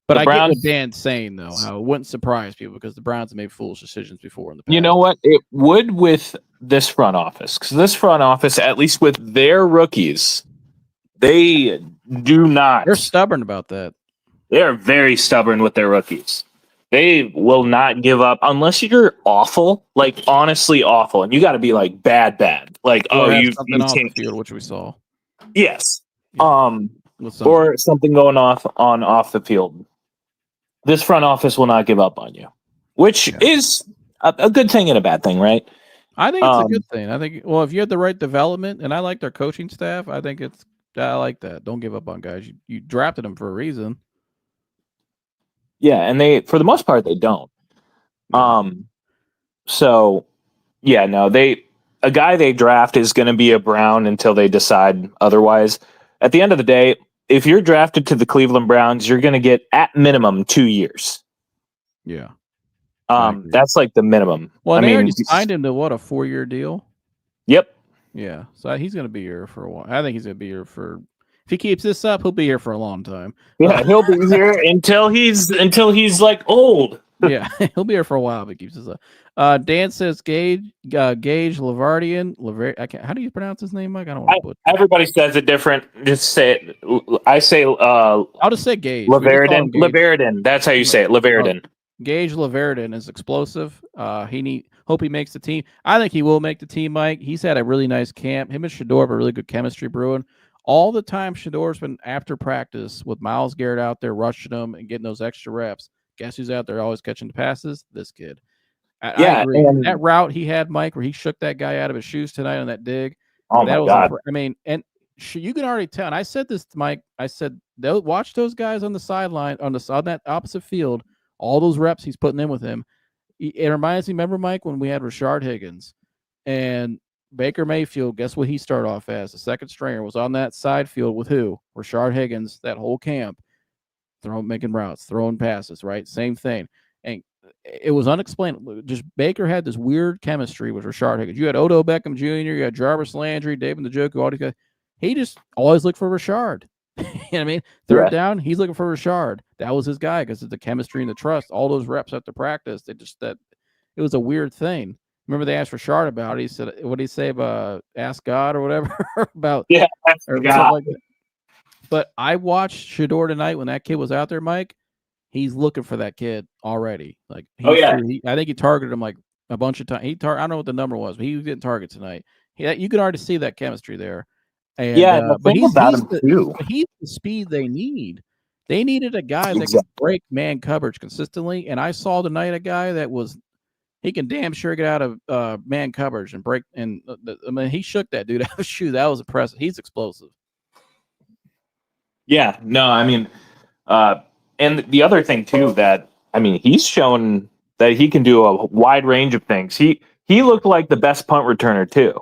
But I get what Dan's saying though, how it wouldn't surprise people because the Browns have made foolish decisions before in the past. You know what? It would with this front office because this front office, at least with their rookies, they do not. They're stubborn about that. They're very stubborn with their rookies. They will not give up unless you're awful, like honestly awful, and you got to be like bad, like you off the field, which we saw. Yes, Yeah. Or something going off the field. This front office will not give up on you, which is a good thing and a bad thing, right? I think it's a good thing. I think if you had the right development, and I like their coaching staff, I think I like that. Don't give up on guys. You drafted them for a reason. Yeah, and they, for the most part, they don't. So, yeah, no, a guy they draft is going to be a Brown until they decide otherwise. At the end of the day, if you're drafted to the Cleveland Browns, you're going to get at minimum 2 years. Yeah. That's like the minimum. Well, they already signed him to what, a 4-year deal? Yep. Yeah, so he's going to be here for a while. I think he's going to be here for. If he keeps this up, he'll be here for a long time. Yeah, he'll be here until he's like old. Yeah, he'll be here for a while if he keeps this up. Dan says Gage Lavardian. How do you pronounce his name, Mike? I don't want to put. Everybody says it different. Just say it. I say. I'll just say Gage. Laverdin. That's how you say it. Laverdin. Gage Laverdin is explosive. Hope he makes the team. I think he will make the team, Mike. He's had a really nice camp. Him and Shedeur have a really good chemistry brewing. All the time Shedeur's been after practice with Myles Garrett out there rushing them and getting those extra reps. Guess who's out there always catching the passes? This kid. I agree. That route he had, Mike, where he shook that guy out of his shoes tonight on that dig. Oh, my God. You can already tell. And I said this to Mike. I said, watch those guys on the sideline, on that opposite field, all those reps he's putting in with him. It reminds me, remember, Mike, when we had Rashard Higgins and Baker Mayfield, guess what he started off as? The second stringer was on that side field with who? Rashard Higgins, that whole camp, making routes, throwing passes, right? Same thing. And it was unexplainable. Just Baker had this weird chemistry with Rashard Higgins. You had Odell Beckham Jr., you had Jarvis Landry, David Njoku, all these guys. He just always looked for Rashard. You know what I mean? Third down, he's looking for Rashard. That was his guy because of the chemistry and the trust. All those reps after practice, it was a weird thing. Remember they asked for Shard about it. He said, "What did he say about ask God or whatever about Yeah, that's or God. something like that?" But I watched Shedeur tonight when that kid was out there, Mike. He's looking for that kid already. Like, Oh, yeah. I think he targeted him like a bunch of times. I don't know what the number was, but he was getting targets tonight. You can already see that chemistry there. And Yeah, and the but thing he's about him too. he's the speed they need. They needed a guy that can Exactly. break man coverage consistently. And I saw tonight a guy that he can damn sure get out of man coverage and break. And I mean, he shook that dude out of shoe. That was impressive. He's explosive. Yeah, no, I mean, and the other thing too that I mean, he's shown that he can do a wide range of things. He looked like the best punt returner too.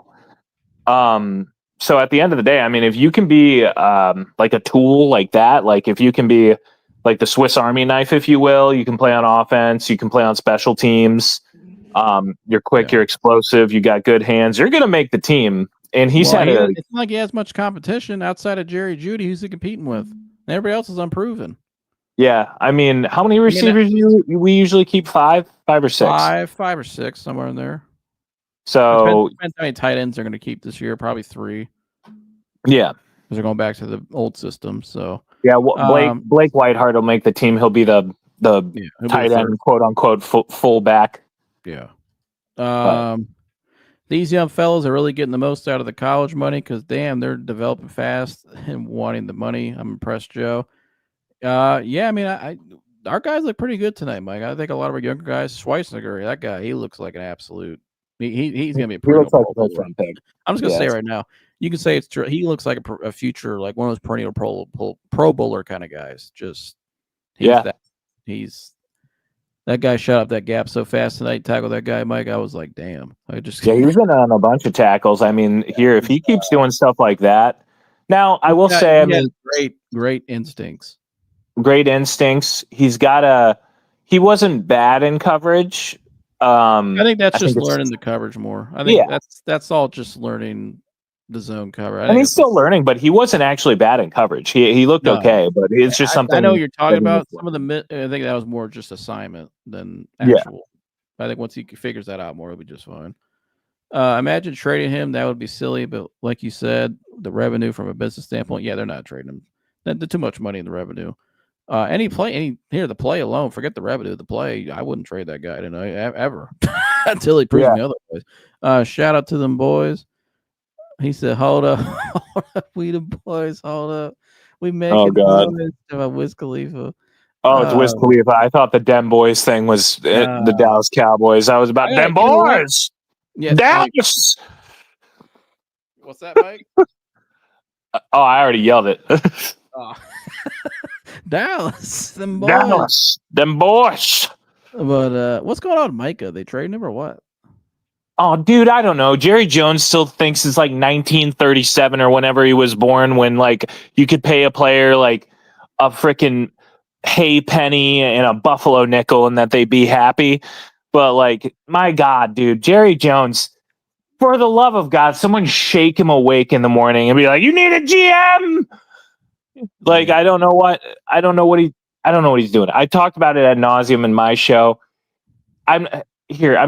So at the end of the day, I mean, if you can be like a tool like that, like if you can be like the Swiss Army knife, if you will, you can play on offense, you can play on special teams. You're quick, you're explosive, you got good hands. You're going to make the team. And he's Well, had it's not like he has much competition outside of Jerry Jeudy. Who's he competing with? Everybody else is unproven. Yeah, I mean, how many receivers we usually keep? Five or six? Five or six, somewhere in there. So depends how many tight ends they're going to keep this year. Probably 3. Yeah, because they're going back to the old system. So yeah, Blake Whiteheart will make the team. He'll be the tight end, quote unquote, full back. Yeah. These young fellows are really getting the most out of the college money because, damn, they're developing fast and wanting the money. I'm impressed, Joe. Yeah, I mean, our guys look pretty good tonight, Mike. I think a lot of our younger guys, Schweitzer, that guy, he looks like an absolute. He's going to be a perennial Pro Bowler. I'm just going to say right now, you can say it's true. He looks like a future, like one of those perennial Pro Bowler kind of guys. That guy shot up that gap so fast tonight, tackled that guy, Mike. I was like, damn. He's been on a bunch of tackles. I mean, if he keeps doing stuff like that. Now, I will say, I mean, great instincts. Great instincts. He wasn't bad in coverage. I think that's just learning the coverage more. I think that's all just learning the zone cover. And he's still learning, but he wasn't actually bad in coverage. He looked okay, but it's just something. I know you're talking about some of the. I think that was more just assignment than actual. Yeah. I think once he figures that out more, it'll be just fine. Imagine trading him. That would be silly, but like you said, the revenue from a business standpoint, they're not trading him. There's too much money in the revenue. The play alone, forget the revenue. The play, I wouldn't trade that guy tonight ever until he proves me otherwise. Shout out to them boys. He said, "Hold up, we the boys. Hold up, we making noise to Wiz Khalifa." Oh, it's Wiz Khalifa. I thought the Dem Boys thing was the Dallas Cowboys. I was about Dem Boys. Yes, Dallas. What's that, Mike? Oh, I already yelled it. Dallas, them boys. Dallas, them boys. But what's going on, Micah? They trading him or what? Oh, dude, I don't know. Jerry Jones still thinks it's like 1937 or whenever he was born, when like you could pay a player like a freaking hay penny and a buffalo nickel and that they'd be happy. But like, my God, dude, Jerry Jones, for the love of God, someone shake him awake in the morning and be like, "You need a GM." Like, I don't know what he's doing. I talked about it ad nauseum in my show. I'm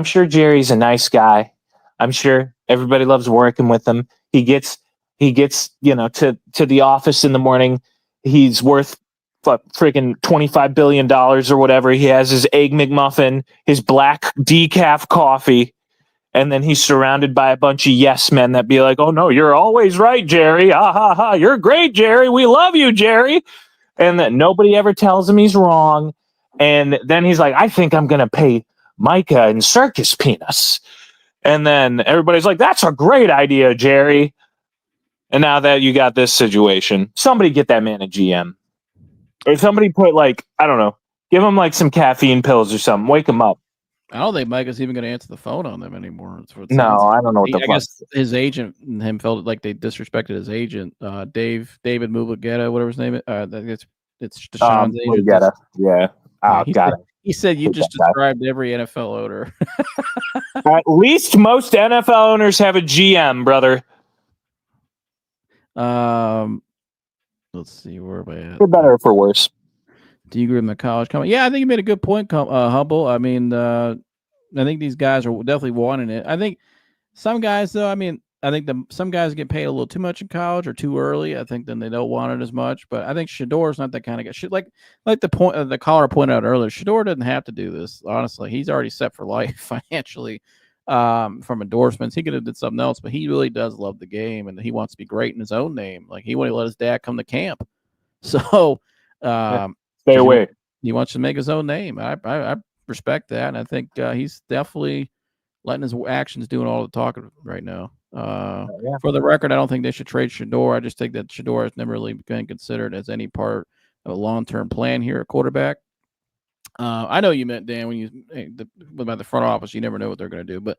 sure Jerry's a nice guy. I'm sure everybody loves working with him. He gets, to the office in the morning. He's worth freaking $25 billion or whatever. He has his egg McMuffin, his black decaf coffee, and then he's surrounded by a bunch of yes men that be like, "Oh no, you're always right, Jerry. Ah ha ha, you're great, Jerry. We love you, Jerry." And that nobody ever tells him he's wrong. And then he's like, "I think I'm gonna pay Micah and circus peanuts." And then everybody's like, "That's a great idea, Jerry." And now that you got this situation, somebody get that man a GM. Or somebody put like, I don't know, give him like some caffeine pills or something. Wake him up. I don't think Micah's even going to answer the phone on them anymore. No, I don't know what the fuck. I guess his agent and him felt like they disrespected his agent, David Mubageta, whatever his name is. It's Deshaun's agent. Mubageta. Yeah. Oh, got it. He said you just described every NFL owner. At least most NFL owners have a GM, brother. Let's see, where am I at? For better or for worse. Do you agree with my college comment? Yeah, I think you made a good point, Humble. I mean, I think these guys are definitely wanting it. I think some guys, though, I mean, I think some guys get paid a little too much in college or too early. I think then they don't want it as much. But I think Shedeur's not that kind of guy. Like the caller pointed out earlier, Shedeur doesn't have to do this. Honestly, he's already set for life financially. From endorsements, he could have did something else, but he really does love the game and he wants to be great in his own name. Like he wanted to let his dad come to camp. So, Stay away. He wants to make his own name. I respect that, and I think he's definitely letting his actions doing all the talking right now. For the record, I don't think they should trade Shedeur. I just think that Shedeur has never really been considered as any part of a long-term plan here at quarterback. I know you meant, Dan, when about the front office, you never know what they're going to do. But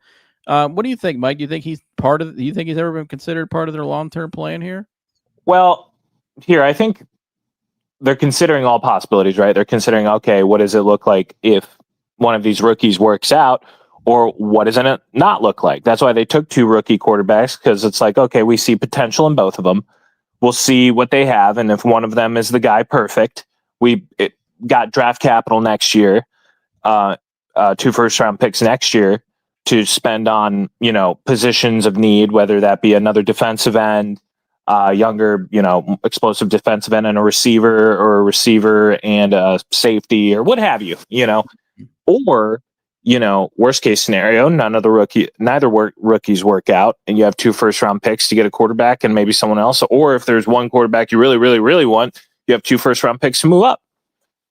what do you think, Mike? Do you think he's part of? Do you think he's ever been considered part of their long-term plan here? Well, here I think they're considering all possibilities, right? They're considering, okay, what does it look like if one of these rookies works out, or what does it not look like? That's why they took 2 rookie quarterbacks, because it's like, okay, we see potential in both of them. We'll see what they have, and if one of them is the guy perfect, it got draft capital next year, 2 first-round picks next year to spend on, positions of need, whether that be another defensive end, younger, explosive defensive end and a receiver and a safety or what have you, or, worst case scenario, neither rookies work out and you have 2 first-round picks to get a quarterback and maybe someone else. Or if there's one quarterback you really, really, really want, you have 2 first-round picks to move up.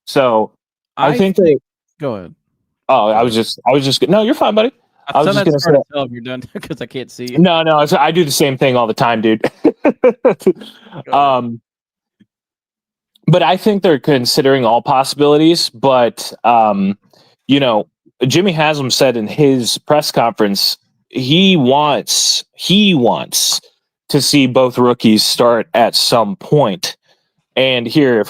So I think go ahead. Oh, I was just no, you're fine, buddy. I was just going to say, tell if you're done because I can't see you. No, I do the same thing all the time, dude. But I think they're considering all possibilities. But Jimmy Haslam said in his press conference he wants to see both rookies start at some point. And here,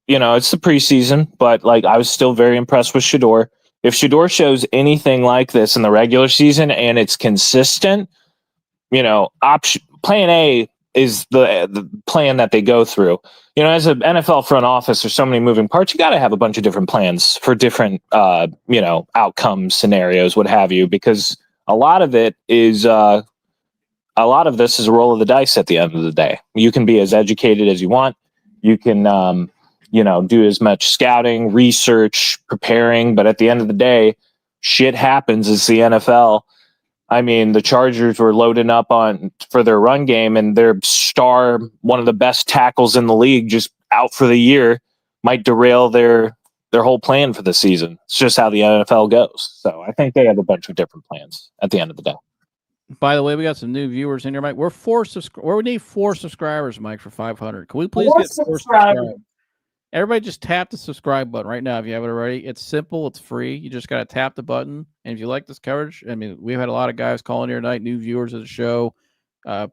it's the preseason, but I was still very impressed with Shedeur. If Shedeur shows anything like this in the regular season and it's consistent, plan A is the plan that they go through. As an NFL front office, there's so many moving parts. You got to have a bunch of different plans for different, outcomes, scenarios, what have you, because a lot of this is a roll of the dice at the end of the day. You can be as educated as you want. You can, do as much scouting, research, preparing, but at the end of the day, shit happens. It's the NFL. I mean, the Chargers were loading up for their run game, and their star, one of the best tackles in the league, just out for the year, might derail their whole plan for the season. It's just how the NFL goes. So I think they have a bunch of different plans at the end of the day. By the way, we got some new viewers in here, Mike. We need 4 subscribers, Mike, for 500. Can we please get 4 subscribers? Everybody just tap the subscribe button right now if you haven't already. It's simple. It's free. You just got to tap the button. And if you like this coverage, I mean, we've had a lot of guys calling here tonight, new viewers of the show.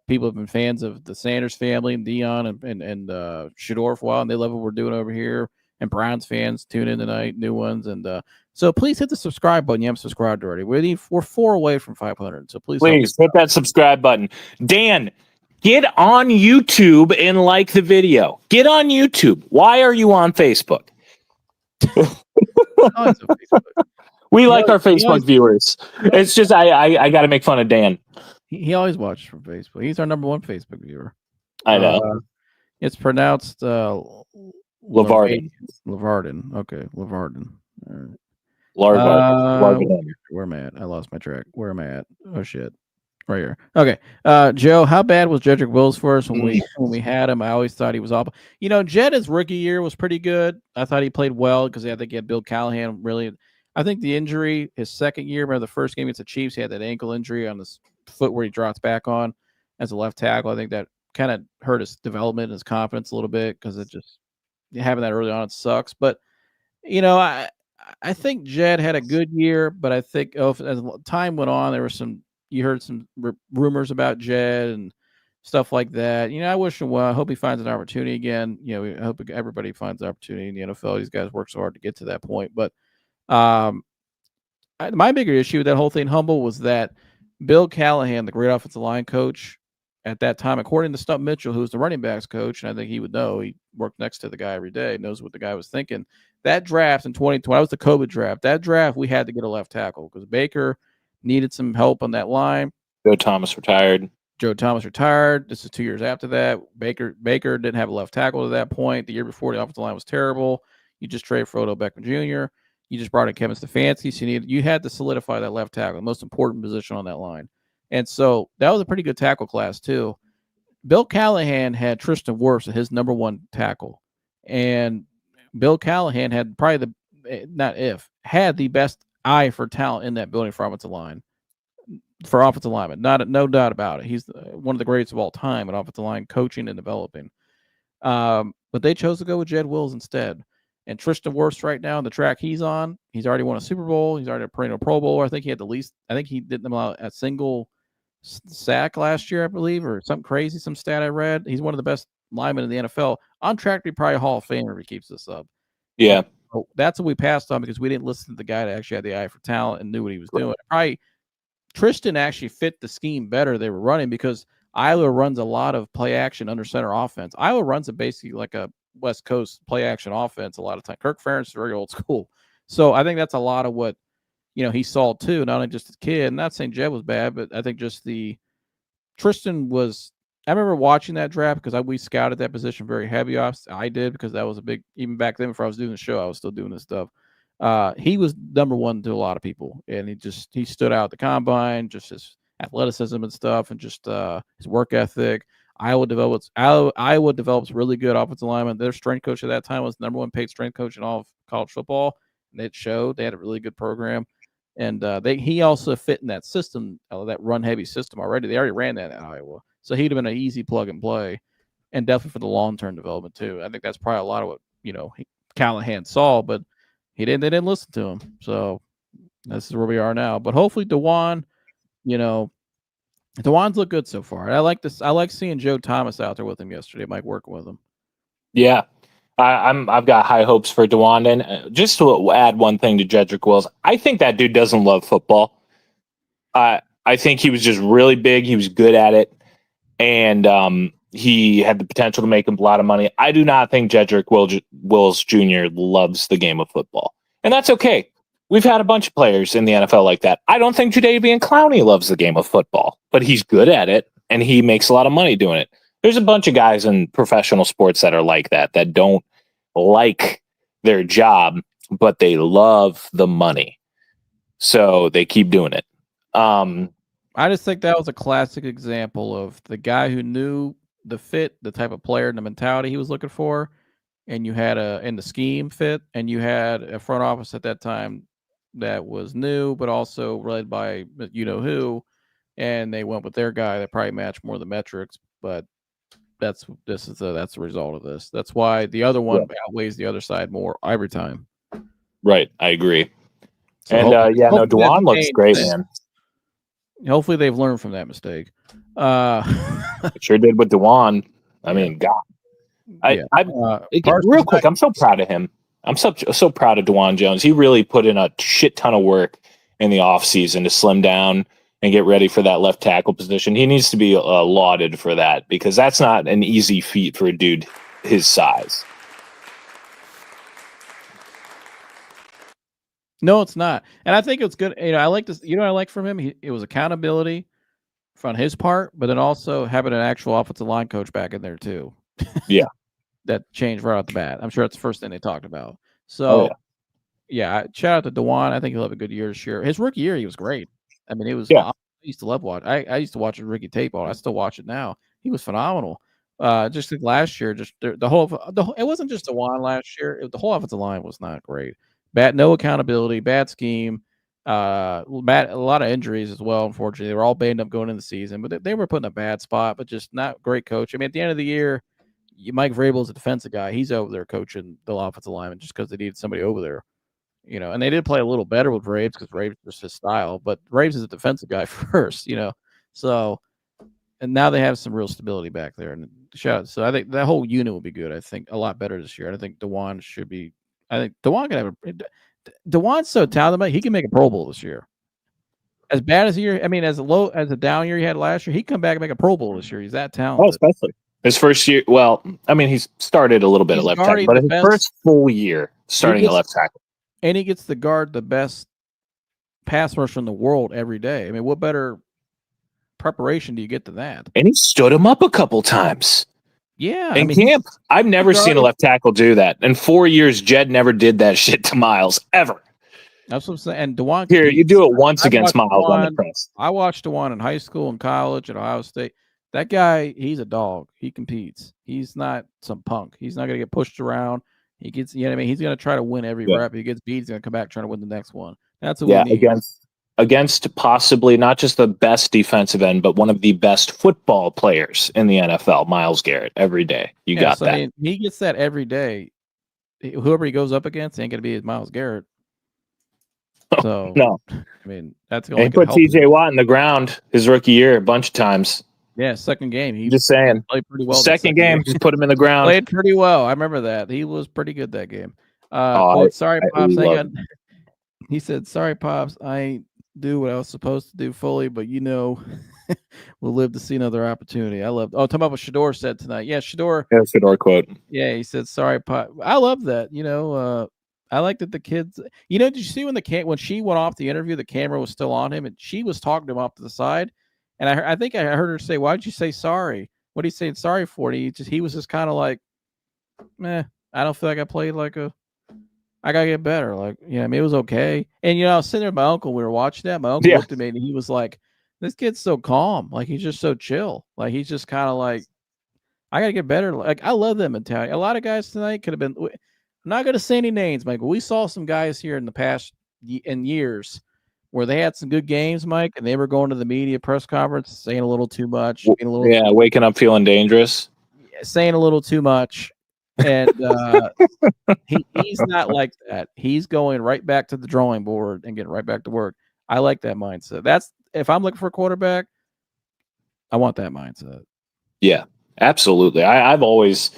People have been fans of the Sanders family and Dion and Shedeur for a while, and they love what we're doing over here. And Browns fans tune in tonight, new ones. And so please hit the subscribe button. You haven't subscribed already. We're 4 away from 500. So please hit that subscribe button. Dan, get on YouTube and like the video. Get on YouTube. Why are you on Facebook? We like our Facebook viewers. It's just I got to make fun of Dan. He always watches from Facebook. He's our number 1 Facebook viewer. I know. It's pronounced Lavardin. Lavardin. Okay, Lavardin. All right. Where am I at? I lost my track. Where am I at? Oh shit. Right here. Okay. Joe, how bad was Jedrick Wills for us when we had him? I always thought he was awful. Jed, his rookie year was pretty good. I thought he played well because I think he had Bill Callahan really. I think the injury, his second year, remember the first game against the Chiefs, he had that ankle injury on his foot where he drops back on as a left tackle. I think that kind of hurt his development and his confidence a little bit because it just having that early on, it sucks. But, I think Jed had a good year, but I think as time went on, there was you heard some rumors about Jed and stuff like that. I wish him well. I hope he finds an opportunity again. I hope everybody finds an opportunity in the NFL. These guys work so hard to get to that point. But my bigger issue with that whole thing, Humble, was that Bill Callahan, the great offensive line coach, at that time, according to Stump Mitchell, who's the running backs coach, and I think he would know, he worked next to the guy every day, knows what the guy was thinking. That draft in 2020, that was the COVID draft. That draft, we had to get a left tackle because Baker needed some help on that line. Joe Thomas retired. Joe Thomas retired. This is 2 years after that. Baker didn't have a left tackle at that point. The year before, the offensive line was terrible. You just traded for Odell Beckham Jr. You just brought in Kevin Stefanski. So you had to solidify that left tackle, the most important position on that line. And so that was a pretty good tackle class too. Bill Callahan had Tristan Wirfs as his number one tackle. And Bill Callahan had probably had the best eye for talent in that building for offensive line. For offensive lineman, no doubt about it. He's one of the greatest of all time at offensive line coaching and developing. But they chose to go with Jed Wills instead. And Tristan Wirfs right now on the track he's on, he's already won a Super Bowl. He's already a perennial Pro Bowler. I think he didn't allow a single sack last year, I believe, or something crazy, some stat I read. He's one of the best linemen in the NFL. On track to be probably a Hall of Famer if he keeps this up. Yeah. So that's what we passed on because we didn't listen to the guy that actually had the eye for talent and knew what he was doing. Tristan actually fit the scheme better they were running because Iowa runs a lot of play action under center offense. Iowa runs it basically like a West Coast play action offense a lot of time. Kirk Ferentz is very old school. So I think that's a lot of what, he saw too, not only just as a kid. I'm not saying Jed was bad, but I think just Tristan was, I remember watching that draft because we scouted that position very heavy off. I did because that was a big, even back then before I was doing the show, I was still doing this stuff. He was number one to a lot of people, and he stood out at the combine, just his athleticism and stuff, and just his work ethic. Iowa develops really good offensive linemen. Their strength coach at that time was the number one paid strength coach in all of college football, and it showed. They had a really good program, and he also fit in that system, that run heavy system already. They already ran that at Iowa, so he'd have been an easy plug and play, and definitely for the long term development too. I think that's probably a lot of what Callahan saw, but they didn't listen to him. So this is where we are now. But hopefully DeJuan's look good so far. I like this. I like seeing Joe Thomas out there with him yesterday. Mike working with him. Yeah. I've got high hopes for DeJuan. And just to add one thing to Jedrick Wills, I think that dude doesn't love football. I think he was just really big. He was good at it. And he had the potential to make him a lot of money. I do not think Jedrick Wills Jr. loves the game of football. And that's okay. We've had a bunch of players in the NFL like that. I don't think Jadeveon Clowney loves the game of football, but he's good at it, and he makes a lot of money doing it. There's a bunch of guys in professional sports that are like that don't like their job, but they love the money. So they keep doing it. I just think that was a classic example of the guy who knew the fit, the type of player and the mentality he was looking for, and you had in the scheme fit, and you had a front office at that time that was new, but also led by who, and they went with their guy that probably matched more of the metrics. But that's the result of this. That's why the other one outweighs the other side more every time. Right, I agree. So DeJuan looks great, man. Hopefully they've learned from that mistake. It sure did with DeJuan. I mean, God. Real quick, I'm so proud of him. I'm so proud of DeJuan Jones. He really put in a shit ton of work in the offseason to slim down and get ready for that left tackle position. He needs to be lauded for that because that's not an easy feat for a dude his size. No, it's not. And I think it's good. I like this. I like from him? It was accountability on his part, but then also having an actual offensive line coach back in there too. Yeah. That changed right off the bat. I'm sure that's the first thing they talked about. So, shout out to DeJuan. I think he'll have a good year this year. His rookie year, he was great. I mean, it was. I used to love watch. I used to watch his rookie tape. I still watch it now. He was phenomenal. Just like last year, just the whole. It wasn't just DeJuan last year. The whole offensive line was not great. No accountability, bad scheme. A lot of injuries as well. Unfortunately, they were all banged up going into the season, but they were put in a bad spot. But just not great coach. I mean, at the end of the year. Mike Vrabel's a defensive guy. He's over there coaching the offensive lineman just because they needed somebody over there, and they did play a little better with Braves because Braves was his style, but Braves is a defensive guy first, so, and now they have some real stability back there and so I think that whole unit will be good. I think a lot better this year. I think DeJuan DeJuan's so talented, he can make a Pro Bowl this year. as bad as year, I mean, as a down year he had last year, he come back and make a Pro Bowl this year. He's that Oh, talented. especially his first year. Well, I mean, he's started a little bit He's of left guarding tackle, but the his best- first full year starting at gets- left tackle. And he gets to guard the best pass rusher in the world every day. I mean, what better preparation do you get to that? And he stood him up a couple times Yeah, in camp. I've never seen a guarded- left tackle do that. In 4 years, Jed never did that shit to Miles, ever. That's what I'm saying. And DeJuan Here, you do it once I against watched Miles on the DeJuan. press. I watched DeJuan in high school and college at Ohio State. That guy, he's a dog. He competes. He's not some punk. He's not going to get pushed around. He gets, you know what I mean? He's going to try to win every rep. He gets beat, he's going to come back trying to win the next one. That's what we need. Against possibly not just the best defensive end, but one of the best football players in the NFL, Myles Garrett, every day. You got that. I mean, he gets that every day. Whoever he goes up against ain't going to be Myles Garrett. So, no. I mean, that's And going he to put TJ Watt in the ground his rookie year a bunch of times. Yeah, second game. He just saying. Played pretty well. Second game, just put him in the ground. Played pretty well. I remember that. He was pretty good that game. Sorry, Pops. He said, sorry, Pops. I ain't do what I was supposed to do fully, but we'll live to see another opportunity. I love. Talking about what Shedeur said tonight. Yeah, Shedeur. Yeah, Shedeur quote. Yeah, he said, sorry, Pop. I love that. I like that the kids. Did you see when she went off the interview, the camera was still on him, and she was talking to him off to the side, and I think I heard her say, "Why did you say sorry? What are you saying sorry for?" And he was just kind of like, "Meh, I don't feel like I played like I gotta get better." Like, I mean, it was okay. And I was sitting there with my uncle. We were watching that. My uncle looked at me and he was like, "This kid's so calm. Like he's just so chill. Like he's just kind of like, I gotta get better." Like I love that mentality. A lot of guys tonight could have been. I'm not going to say any names, Mike. We saw some guys here in the past years where they had some good games, Mike, and they were going to the media press conference saying a little too much. Waking up feeling dangerous. Saying a little too much. And he's not like that. He's going right back to the drawing board and getting right back to work. I like that mindset. That's if I'm looking for a quarterback, I want that mindset. Yeah, absolutely. I've always,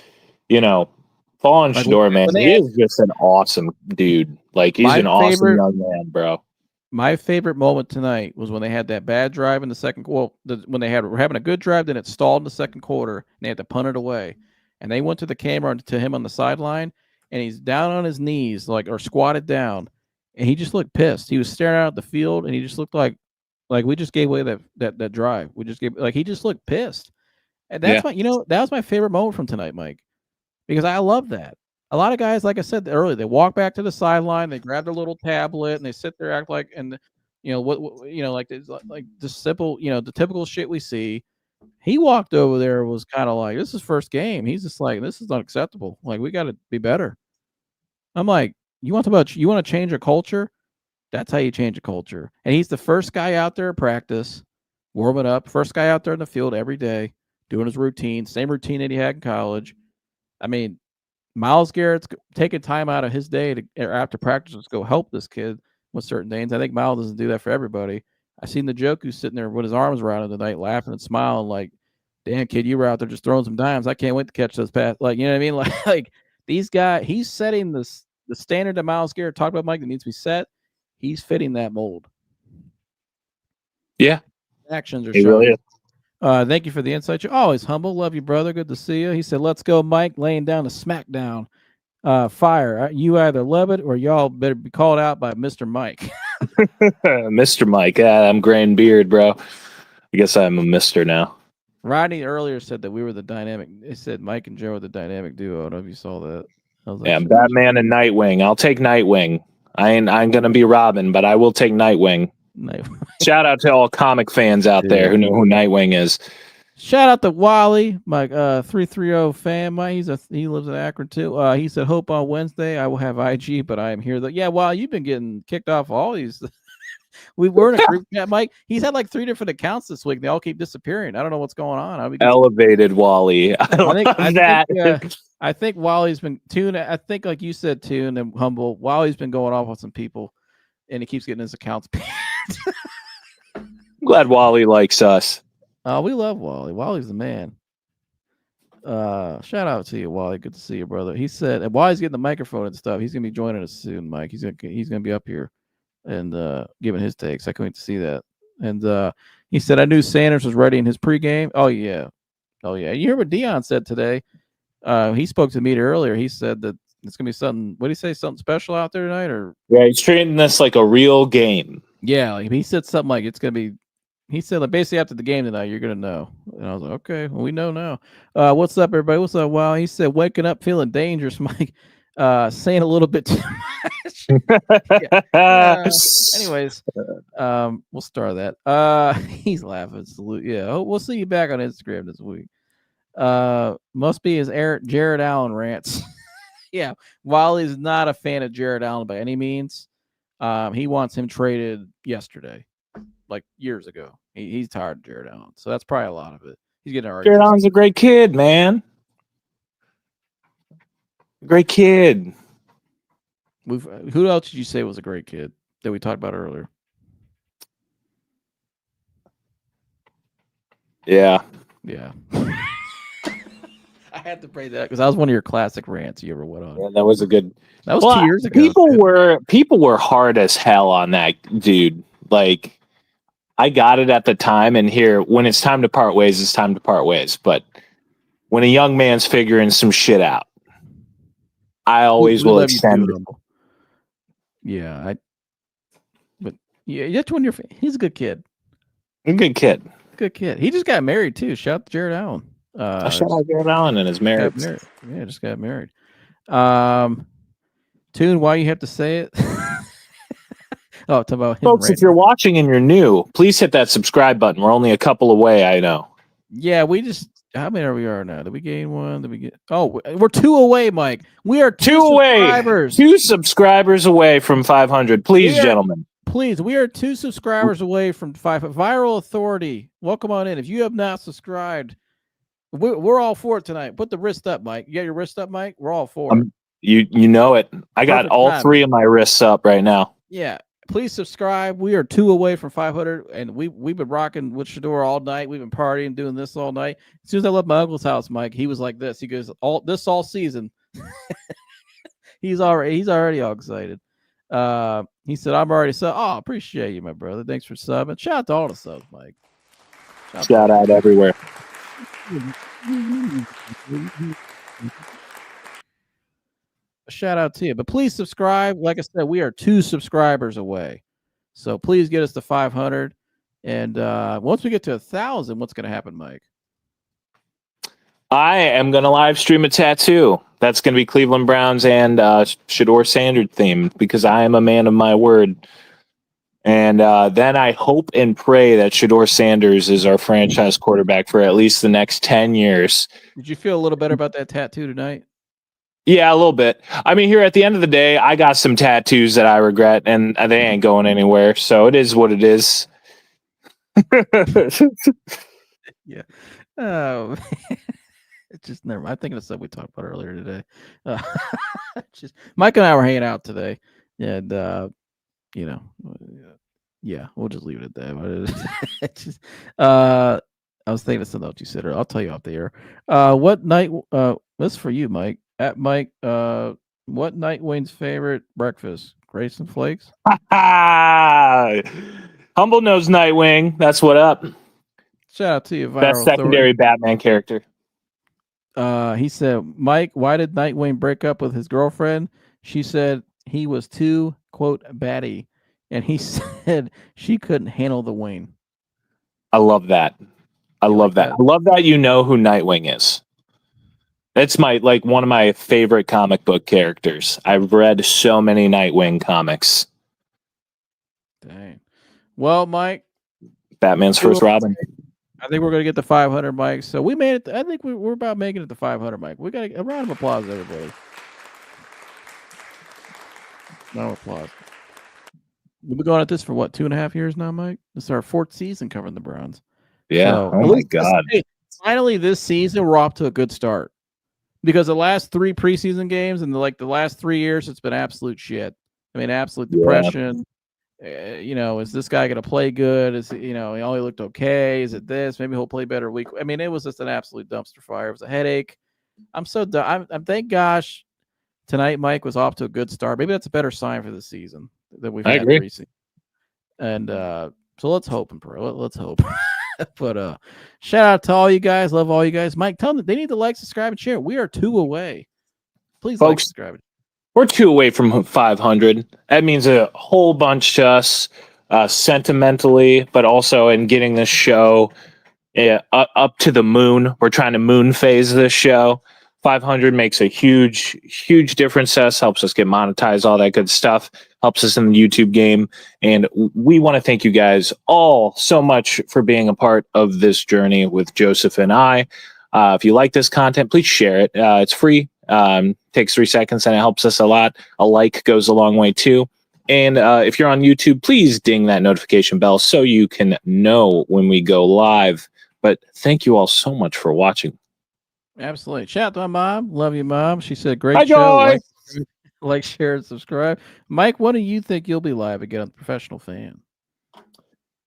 following Shedeur, man, he is just an awesome dude. Like he's an awesome young man, bro. My favorite moment tonight was when they had that bad drive in the second. Well, when they were having a good drive, then it stalled in the second quarter, and they had to punt it away. And they went to the camera to him on the sideline, and he's down on his knees, or squatted down, and he just looked pissed. He was staring out at the field, and he just looked like we just gave away that drive. We just gave he just looked pissed, and that's that was my favorite moment from tonight, Mike. Because I love that. A lot of guys, like I said earlier, they walk back to the sideline, they grab their little tablet, and they sit there, act like, and like just simple, the typical shit we see. He walked over there, was kind of like, this is first game. He's just like, this is unacceptable. Like, we got to be better. I'm like, you want to change a culture? That's how you change a culture. And he's the first guy out there at practice, warming up. First guy out there in the field every day, doing his routine, same routine that he had in college. I mean, Myles Garrett's taking time out of his day after practice to go help this kid with certain things. I think Myles doesn't do that for everybody. I seen the joke who's sitting there with his arms around him tonight, laughing and smiling, like, "Damn, kid, you were out there just throwing some dimes. I can't wait to catch those pass." Like, you know what I mean? Like these guys, he's setting the standard that Myles Garrett talked about, Mike, that needs to be set. He's fitting that mold. Yeah, actions are he showing. Really is. Thank you for the insight. You're always humble. Love you, brother. Good to see you. He said, "Let's go, Mike." Laying down a smackdown. Fire. You either love it or y'all better be called out by Mr. Mike. Mr. Mike. I'm graying beard, bro. I guess I'm a Mr. now. Rodney earlier said that we were the dynamic. He said Mike and Joe are the dynamic duo. I don't know if you saw that. Yeah, Batman and Nightwing. I'll take Nightwing. I'm gonna be Robin, but I will take Nightwing. Shout out to all comic fans out there who know who Nightwing is. Shout out to Wally, my 330 fan. He lives in Akron too. He said, "Hope on Wednesday I will have IG, but I am here." Yeah, Wally, you've been getting kicked off all these. We were in a group chat, Mike. He's had like 3 different accounts this week. They all keep disappearing. I don't know what's going on. Elevated Wally. I think Wally's been tuned. I think, like you said, tuned and humble. Wally's been going off on some people, and he keeps getting his accounts banned. I'm glad Wally likes us. We love Wally. Wally's the man. Shout out to you, Wally. Good to see you, brother. He said, and Wally's getting the microphone and stuff. He's gonna be joining us soon, Mike. He's gonna be up here and giving his takes. I can't wait to see that. And he said, I knew Sanders was ready in his pregame. Oh yeah. You hear what Dion said today? He spoke to me earlier. He said that it's gonna be something. What did he say? Something special out there tonight, or Yeah, he's treating this like a real game. yeah, like he said something like it's gonna be. He said like basically after the game tonight, you're gonna know. And I was like, okay, well, we know now. What's up, everybody? What's up? Wow. He said waking up feeling dangerous, Mike. Saying a little bit too much. Anyways, we'll start that. He's laughing. Salute. Yeah, we'll see you back on Instagram this week. Must be his Jared Allen rants. Yeah, while he's not a fan of Jared Allen by any means, he wants him traded yesterday, like years ago. He's tired of Jared Allen, so that's probably a lot of it. He's getting argued. Jared Allen's a great kid, man. Great kid. Who else did you say was a great kid that we talked about earlier? Yeah. I had to pray that because that was one of your classic rants you ever went on. Yeah, that was a good. That was 2 years ago. People were hard as hell on that dude. Like, I got it at the time, and here, when it's time to part ways, it's time to part ways. But when a young man's figuring some shit out, I always will extend it. Yeah, but yeah, that's when he's a good kid. A good kid. Good kid. He just got married too. Shout out to Jared Allen. Shout out Jared Allen and his marriage. Yeah, just got married. Tune, why you have to say it? Oh, talk about him. Folks, if you're watching and you're new, please hit that subscribe button. We're only a couple away, I know. Yeah, we just how many are we now? Did we gain one? Did we get we're 2 away, Mike. We are 2 subscribers. 2 subscribers away from 500. Please, gentlemen. Please, we are 2 subscribers away from 500. Viral Authority, welcome on in. If you have not subscribed, we're all for it tonight. Put the wrist up, Mike. You got your wrist up, Mike? We're all for it. You know it. I got all 3 of my wrists up right now. Yeah. Please subscribe. We are 2 away from 500, and we've been rocking with Shedeur all night. We've been partying, doing this all night. As soon as I left my uncle's house, Mike, he was like this. He goes, all season. he's already all excited. He said, I'm already sub. Oh, appreciate you, my brother. Thanks for subbing. Shout out to all the subs, Mike. Shout out everywhere. A shout out to you, but please subscribe. Like I said, we are 2 subscribers away, so please get us to 500. And once we get to 1,000, what's going to happen, Mike? I am going to live stream a tattoo. That's going to be Cleveland Browns and Shedeur Sanders themed because I am a man of my word. And then I hope and pray that Shedeur Sanders is our franchise quarterback for at least the next 10 years. Did you feel a little better about that tattoo tonight? Yeah, a little bit. I mean, here at the end of the day, I got some tattoos that I regret, and they ain't going anywhere. So it is what it is. Yeah. Oh, it's just never mind. I'm thinking of stuff we talked about earlier today. Just Mike and I were hanging out today, and yeah, we'll just leave it at that. Just, I was thinking of something else you said earlier. I'll tell you off the air. What night? This is for you, Mike. At Mike, what night Wayne's favorite breakfast? Grayson Flakes? Humble knows Nightwing. That's what up. Shout out to you, Best secondary Batman character. He said, Mike, why did Nightwing break up with his girlfriend? She said he was too, quote, batty. And he said she couldn't handle the Wayne. I love that. I love that. I love that you know who Nightwing is. It's one of my favorite comic book characters. I've read so many Nightwing comics. Dang. Well, Mike. Batman's first Robin. I think we're going to get to 500, Mike. So we made it. I think we're about making it to 500, Mike. We got a round of applause, everybody. Round of applause. We've been going at this for what, 2.5 years now, Mike? This is our 4th season covering the Browns. Yeah. So, oh my God. Finally, this season we're off to a good start. Because the last 3 preseason games and the last 3 years, it's been absolute shit. I mean, absolute depression. Is this guy going to play good? Is he only looked okay? Is it this? Maybe he'll play better week. I mean, it was just an absolute dumpster fire. It was a headache. I'm so done. I'm thank gosh tonight Mike was off to a good start. Maybe that's a better sign for the season than we've had preseason. And So let's hope and pray. Let's hope. But shout out to all you guys. Love all you guys. Mike, tell them they need to like, subscribe, and share. We are 2 away. Please like, Folks, subscribe. we're 2 away from 500. That means a whole bunch to us, sentimentally, but also in getting this show up to the moon. We're trying to moon phase this show. 500 makes a huge, huge difference to us, helps us get monetized, all that good stuff, helps us in the YouTube game. And we want to thank you guys all so much for being a part of this journey with Joseph and I. If you like this content, please share it. It's free. Takes 3 seconds and it helps us a lot. A like goes a long way too. And if you're on YouTube, please ding that notification bell so you can know when we go live. But thank you all so much for watching. Absolutely. Shout out to my mom. Love you, Mom. She said, great Hi, show. Joy. Like, share, and subscribe. Mike, when do you think you'll be live again on the Professional Fan?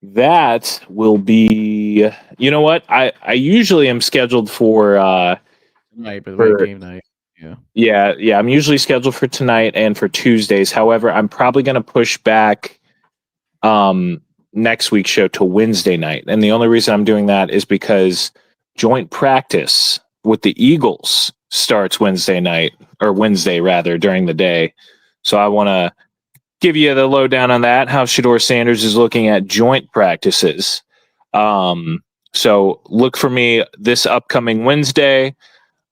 That will be, you know what? I usually am scheduled for Tonight, but the game night. Yeah. Yeah. I'm usually scheduled for tonight and for Tuesdays. However, I'm probably going to push back next week's show to Wednesday night. And the only reason I'm doing that is because joint practice with the Eagles starts Wednesday night, or Wednesday rather, during the day. So I want to give you the lowdown on that, how Shedeur Sanders is looking at joint practices. So look for me this upcoming Wednesday.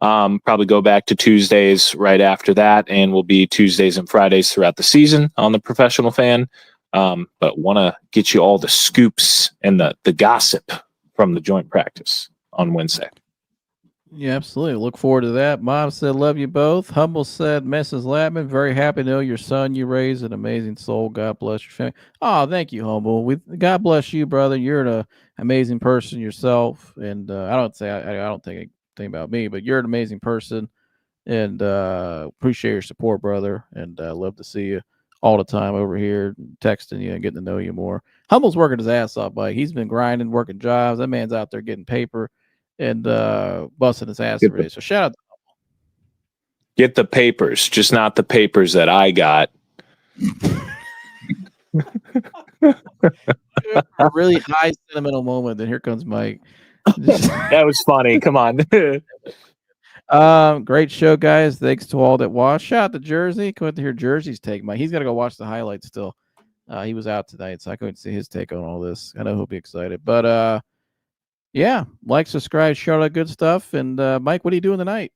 Probably go back to Tuesdays right after that, and we'll be Tuesdays and Fridays throughout the season on the Professional Fan. But want to get you all the scoops and the gossip from the joint practice on Wednesday. Yeah, absolutely. Look forward to that. Mom said, love you both. Humble said, Mrs. Lapman, very happy to know your son you raised an amazing soul. God bless your family. Oh, thank you, Humble. God bless you, brother. You're an amazing person yourself. And I don't think anything about me, but you're an amazing person. And appreciate your support, brother. And love to see you all the time over here, texting you and getting to know you more. Humble's working his ass off, Mike. He's been grinding, working jobs. That man's out there getting paper and busting his ass every day. So shout out to Get the papers, just not the papers that I got. a really high sentimental moment. Then here comes Mike. That was funny. Come on. Great show, guys. Thanks to all that watched. Shout out to Jersey. Couldn't hear Jersey's take. Mike, he's got to go watch the highlights still. He was out tonight, so I couldn't see his take on all this. I know he'll be excited. But yeah, like, subscribe, share all that good stuff. And Mike, what are you doing tonight?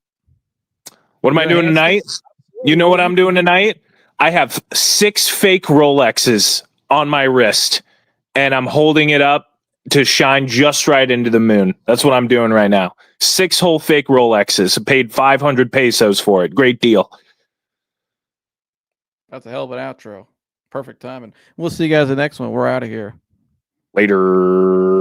What am I doing tonight? You know what I'm doing tonight? I have 6 fake Rolexes on my wrist, and I'm holding it up to shine just right into the moon. That's what I'm doing right now. 6 whole fake Rolexes. I paid 500 pesos for it. Great deal. That's a hell of an outro. Perfect timing. We'll see you guys in the next one. We're out of here. Later.